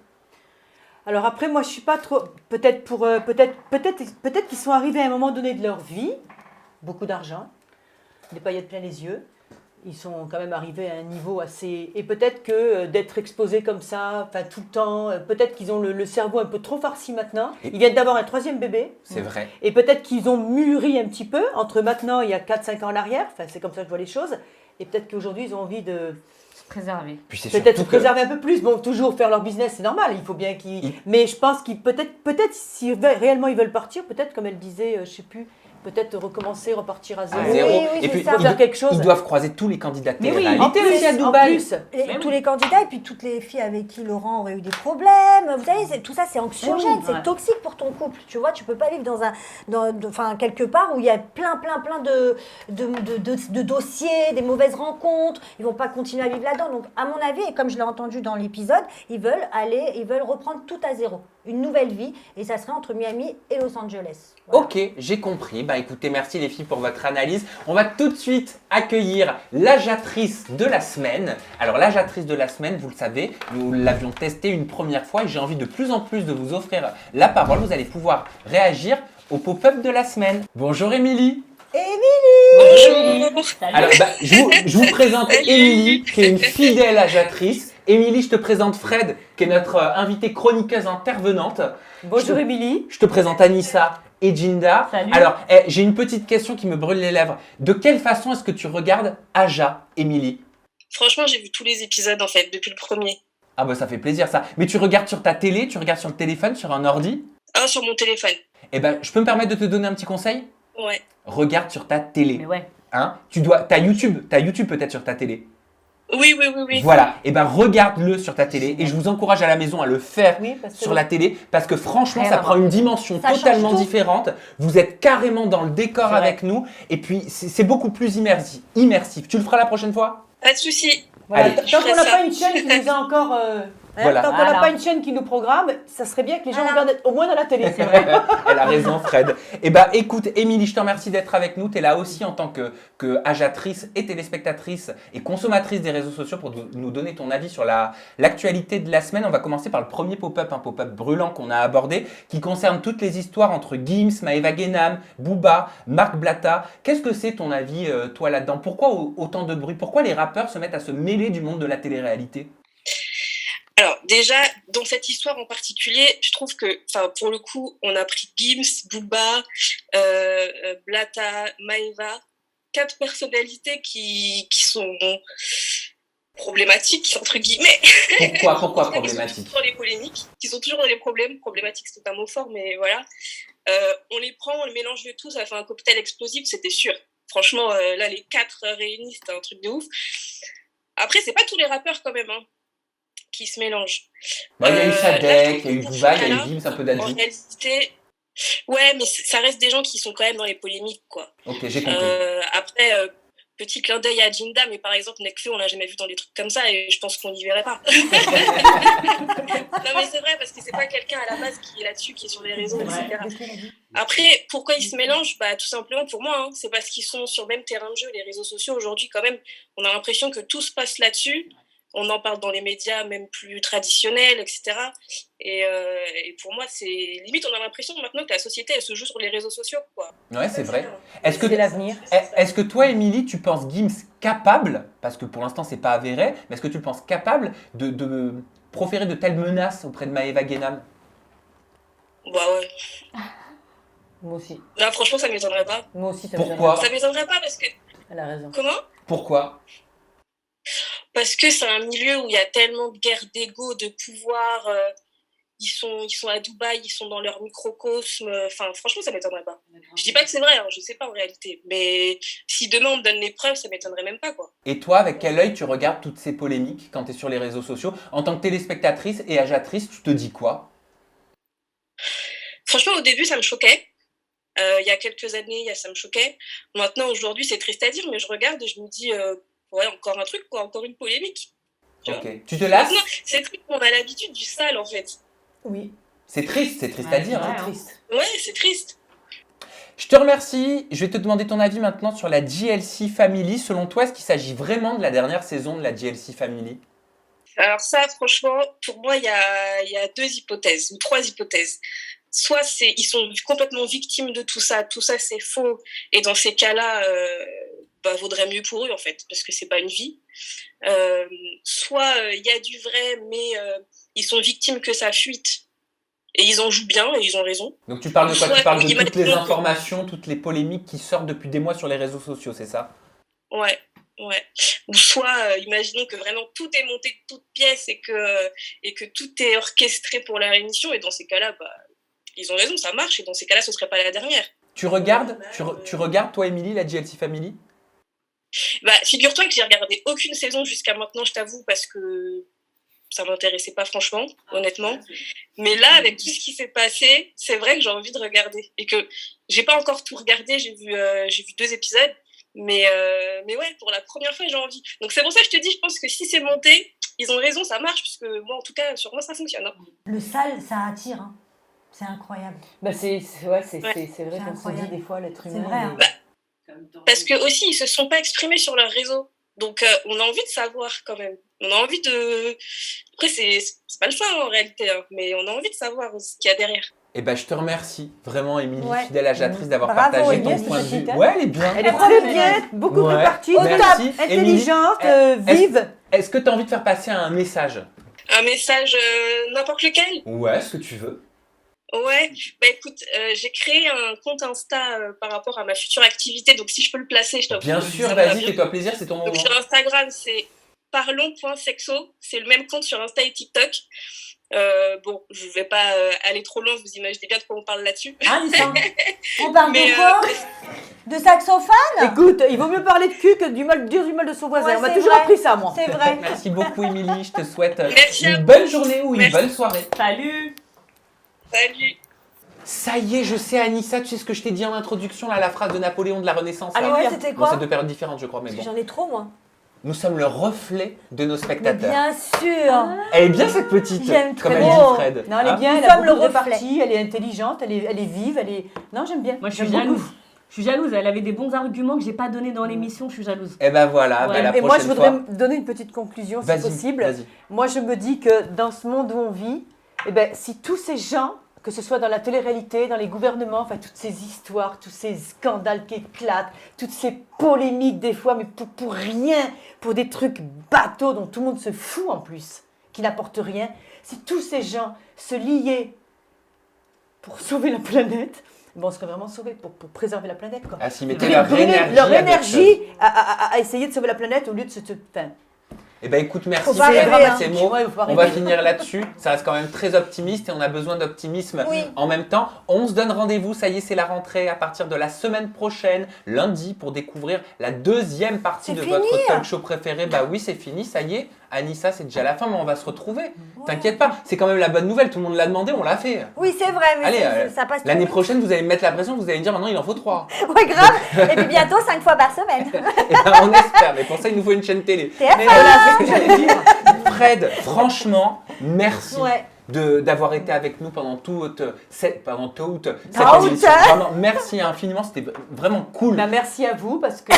Alors après, moi, je suis pas trop. Peut-être qu'ils sont arrivés à un moment donné de leur vie, beaucoup d'argent, des paillettes plein les yeux. Ils sont quand même arrivés à un niveau assez. Et peut-être que d'être exposés comme ça, enfin tout le temps, peut-être qu'ils ont le cerveau un peu trop farci maintenant. Ils viennent d'avoir un 3e bébé. C'est vrai. Et peut-être qu'ils ont mûri un petit peu entre maintenant, il y a 4-5 ans en arrière. Enfin, c'est comme ça que je vois les choses. Et peut-être qu'aujourd'hui, ils ont envie de. Préserver. Puis c'est Peut-être se surtout que- préserver un peu plus. Bon, toujours faire leur business, c'est normal. Il faut bien qu'ils. Mais je pense qu'ils peut-être si réellement ils veulent partir, peut-être comme elle disait, je sais plus, peut-être recommencer, repartir à zéro. À zéro. Et puis, faire quelque chose. ils doivent croiser tous les candidats de Mais oui, télé-réalité en plus, aussi à en Dubaï. plus. Et tous les candidats et puis toutes les filles avec qui Laurent aurait eu des problèmes. Vous savez, tout ça, c'est anxiogène, Oui, c'est ouais. toxique pour ton couple. Tu vois, tu peux pas vivre enfin, quelque part où il y a plein de dossiers, des mauvaises rencontres. Ils vont pas continuer à vivre là-dedans. Donc, à mon avis, et comme je l'ai entendu dans l'épisode, ils veulent reprendre tout à zéro. Une nouvelle vie. Et ça serait entre Miami et Los Angeles. Ok, j'ai compris. Bah écoutez, merci les filles pour votre analyse. On va tout de suite accueillir l'agiatrice de la semaine. Alors l'agiatrice de la semaine, vous le savez, nous l'avions testé une première fois et j'ai envie de plus en plus de vous offrir la parole. Vous allez pouvoir réagir au pop-up de la semaine. Bonjour Émilie. Bonjour. Alors, je vous présente Émilie, qui est une fidèle agiatrice. Émilie, je te présente Fred, qui est notre invitée chroniqueuse intervenante. Bonjour Émilie. Je te présente Anissa et Ginda. Salut. Alors, j'ai une petite question qui me brûle les lèvres. De quelle façon est-ce que tu regardes Aja, Émilie? Franchement, j'ai vu tous les épisodes en fait, depuis le premier. Ah bah ça fait plaisir ça. Mais tu regardes sur ta télé, tu regardes sur le téléphone, sur un ordi? Sur mon téléphone. Eh ben, je peux me permettre de te donner un petit conseil? Ouais. Regarde sur ta télé. Mais ouais. Hein? T'as YouTube peut-être sur ta télé. Oui. Voilà, et ben regarde-le sur ta télé et je vous encourage à la maison à le faire sur la télé parce que franchement ça prend une dimension Ça change totalement tout. différente. Vous êtes carrément dans le décor C'est vrai. avec nous et puis c'est beaucoup plus immersif. Tu le feras la prochaine fois? Pas de souci. Voilà, Allez. tant qu'on n'a pas une chaîne qui nous a encore. Voilà. Tant qu'on n'a pas une chaîne qui nous programme, ça serait bien que les gens regardent au moins dans la télé. C'est vrai. Elle a raison, Fred. Eh ben, écoute, Émilie, je te remercie d'être avec nous. Tu es là aussi en tant que agiatrice et téléspectatrice et consommatrice des réseaux sociaux pour nous donner ton avis sur l'actualité de la semaine. On va commencer par le premier pop-up, un pop-up brûlant qu'on a abordé, qui concerne toutes les histoires entre Gims, Maëva Guénam, Booba, Marc Blatta. Qu'est-ce que c'est ton avis, toi, là-dedans? Pourquoi autant de bruit? Pourquoi les rappeurs se mettent à se mêler du monde de la télé-réalité? Alors déjà, dans cette histoire en particulier, je trouve que, pour le coup, on a pris Gims, Booba, Blatta, Maëva, 4 personnalités qui sont problématiques, entre guillemets. Pourquoi problématiques? Qui sont toujours dans les polémiques, qui sont toujours dans les problèmes. Problématique, c'est un mot fort, mais voilà. On les prend, on les mélange le tout, ça fait un cocktail explosif, c'était sûr. Franchement, là, les 4 réunis, c'était un truc de ouf. Après, c'est pas tous les rappeurs quand même qui se mélangent. Bah, il y a eu Sadek, il y a eu pour Booba, ce il y a eu cas-là, Gims, un peu d'Adji. En réalité, ouais, mais ça reste des gens qui sont quand même dans les polémiques, quoi. Ok, j'ai compris. Après, petit clin d'œil à Jinda, mais par exemple, Nekfeu, on l'a jamais vu dans des trucs comme ça et je pense qu'on n'y verrait pas. Non, mais c'est vrai, parce que c'est pas quelqu'un à la base qui est là-dessus, qui est sur les réseaux, etc. Après, pourquoi ils se mélangent? Bah, tout simplement pour moi, c'est parce qu'ils sont sur le même terrain de jeu. Les réseaux sociaux, aujourd'hui, quand même, on a l'impression que tout se passe là-dessus. On en parle dans les médias, même plus traditionnels, etc. Et pour moi, c'est limite, on a l'impression maintenant que la société, elle se joue sur les réseaux sociaux, quoi. Ouais, c'est vrai. Est-ce que l'avenir. Est-ce que toi, Émilie, tu penses Gims capable, parce que pour l'instant, c'est pas avéré, mais est-ce que tu le penses capable de proférer de telles menaces auprès de Maëva Guénam? Bah ouais. Moi aussi. Là, franchement, ça m'étonnerait pas. Moi aussi, ça Pourquoi? Ça m'étonnerait pas parce que... Elle a raison. Comment? Pourquoi? Parce que c'est un milieu où il y a tellement de guerres d'ego, de pouvoir. Ils sont à Dubaï, ils sont dans leur microcosme. Enfin, franchement, ça m'étonnerait pas. Je dis pas que c'est vrai, je sais pas en réalité. Mais si demain on me donne les preuves, ça m'étonnerait même pas, quoi. Et toi, avec quel œil tu regardes toutes ces polémiques quand tu es sur les réseaux sociaux? En tant que téléspectatrice et agiatrice, tu te dis quoi? Franchement, au début, ça me choquait. Il y a quelques années, ça me choquait. Maintenant, aujourd'hui, c'est triste à dire, mais je regarde et je me dis, ouais, encore un truc, quoi, encore une polémique. Ok. Tu te lasses? Maintenant, c'est triste, on a l'habitude du sale, en fait. Oui. C'est triste à dire. C'est Hein. triste. Ouais, c'est triste. Je te remercie. Je vais te demander ton avis maintenant sur la JLC Family. Selon toi, est-ce qu'il s'agit vraiment de la dernière saison de la JLC Family? Alors ça, franchement, pour moi, il y a 2 hypothèses, ou 3 hypothèses. Soit ils sont complètement victimes de tout ça c'est faux, et dans ces cas-là, vaudrait mieux pour eux, en fait, parce que c'est pas une vie. Soit il y a du vrai, mais ils sont victimes que ça fuite, et ils en jouent bien, et ils ont raison. Donc tu parles de quoi? Soit Tu parles de ils toutes les mettent- informations, toutes les polémiques qui sortent depuis des mois sur les réseaux sociaux, c'est ça? Ouais. Ou soit, imaginons que vraiment tout est monté de toutes pièces et que tout est orchestré pour la réunion, et dans ces cas-là, ils ont raison, ça marche, et dans ces cas-là, ce serait pas la dernière. Tu regardes, tu regardes toi, Émilie, la JLC Family? Figure-toi que j'ai regardé aucune saison jusqu'à maintenant, je t'avoue, parce que ça m'intéressait pas franchement, honnêtement. Mais là, avec tout ce qui s'est passé, c'est vrai que j'ai envie de regarder. Et que j'ai pas encore tout regardé, j'ai vu 2 épisodes. Mais ouais, pour la première fois, j'ai envie. Donc c'est pour ça que je te dis, je pense que si c'est monté, ils ont raison, ça marche, puisque moi, en tout cas, sur moi, ça fonctionne. Hein. Le sale, ça attire. Hein. C'est incroyable. Bah c'est vrai qu'on se incroyable. dit des fois l'être C'est humain. vrai, hein. Parce que aussi, ils se sont pas exprimés sur leur réseau. Donc on a envie de savoir quand même. On a envie de... Après, c'est pas le choix en réalité, hein, mais on a envie de savoir ce qu'il y a derrière. Eh ben, je te remercie vraiment, Émilie, Ouais. fidèle agiatrice, d'avoir Bravo, partagé elle est ton bien, point de cette vue. petite, hein. Ouais, elle est bien. Elle est très bien, beaucoup Ouais. répartie, au Merci. top, Émilie, intelligente, est-ce- vive. Est-ce que tu as envie de faire passer un message? Un message n'importe lequel? Ouais, ce que tu veux. Ouais, écoute, j'ai créé un compte Insta par rapport à ma future activité, donc si je peux le placer, je t'en Bien prie, sûr, ça me va vas-y, bien. fais-toi plaisir, c'est ton moment. Donc sur Instagram, c'est parlons.sexo, c'est le même compte sur Insta et TikTok. Bon, je vais pas aller trop loin, vous imaginez bien de quoi on parle là-dessus. Ah, on parle de quoi? De saxophone? Écoute, il vaut mieux parler de cul que du mal de son voisin. Ouais, On m'a c'est toujours vrai. appris ça, moi. C'est vrai. Merci beaucoup, Émilie. Je te souhaite Merci à une vous. bonne journée ou une Merci. bonne soirée. Salut! Salut! Ça y est, je sais, Anissa, tu sais ce que je t'ai dit en introduction, là, la phrase de Napoléon de la Renaissance. Ah, là. ouais, c'était quoi? Bon, c'est 2 périodes différentes, je crois, mais Parce que bon. j'en ai trop, moi. Nous sommes le reflet de nos Mais spectateurs. bien sûr. Elle est bien, cette petite, J'aime comme trop. elle dit Fred. Non, elle est Hein? bien, Nous elle a sommes le beaucoup de reflet. répartie, elle est intelligente, elle est vive, elle est... Non, j'aime bien. Moi, je suis J'aime beaucoup. jalouse. Je suis jalouse. Elle avait des bons arguments que j'ai pas donnés dans l'émission. Je suis jalouse. Eh ben voilà, Ouais. ben la Et moi, je prochaine voudrais fois. me donner une petite conclusion, si Vas-y, possible. vas-y. Moi, je me dis que dans ce monde où on vit, eh ben, si tous ces gens, que ce soit dans la télé-réalité, dans les gouvernements, enfin, toutes ces histoires, tous ces scandales qui éclatent, toutes ces polémiques des fois, mais pour rien, pour des trucs bateaux dont tout le monde se fout en plus, qui n'apportent rien, si tous ces gens se liaient pour sauver la planète, bon, on serait vraiment sauvés pour préserver la planète, quoi. Ah, s'ils mettaient leur Brûler énergie leur à d'autres énergie à essayer de sauver la planète au lieu de se... Enfin, Eh ben écoute, merci. Faut pas C'est rêver, vraiment hein. ces mots. Ouais, faut pas On va rêver. finir là-dessus. Ça reste quand même très optimiste et on a besoin d'optimisme Oui. en même temps. On se donne rendez-vous, ça y est, c'est la rentrée à partir de la semaine prochaine, lundi, pour découvrir la deuxième partie de C'est votre fini. talk show préféré. Bah oui, c'est fini, ça y est. Anissa, c'est déjà la fin, mais on va se retrouver. T'inquiète pas, c'est quand même la bonne nouvelle. Tout le monde l'a demandé, on l'a fait. Oui, c'est vrai, mais Allez, ça passe l'année trop prochaine, vous allez me mettre la pression, vous allez me dire maintenant il en faut 3. vite. Ouais, grave. Et puis bientôt, 5 fois par semaine. Et ben, on espère, mais pour ça, il nous faut une chaîne télé. TF1. Mais voilà, c'est ce que j'allais dire. Fred, franchement, merci. Ouais. D'avoir été avec nous pendant toute cette émission. Vraiment, merci infiniment, c'était vraiment cool. Bah, merci à vous parce que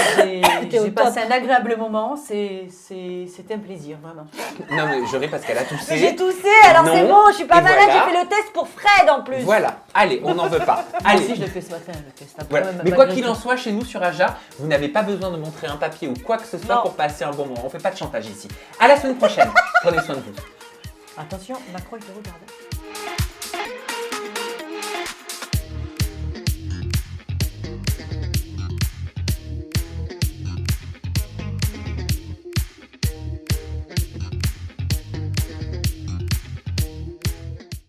j'ai passé un agréable moment. C'était un plaisir, vraiment. Non mais je ris parce qu'elle a toussé. Mais j'ai toussé, alors c'est bon, je suis pas Et malade, voilà. j'ai fait le test pour Fred en plus. Voilà, allez, on n'en veut pas. Moi Allez. aussi, je l'ai fait ce matin, le test. Après, Voilà. même, Mais quoi malgré qu'il tout. en soit, chez nous sur Aja, vous n'avez pas besoin de montrer un papier ou quoi que ce soit Non. pour passer un bon moment. On fait pas de chantage ici. À la semaine prochaine. Prenez soin de vous. Attention, Macron, il te regarde.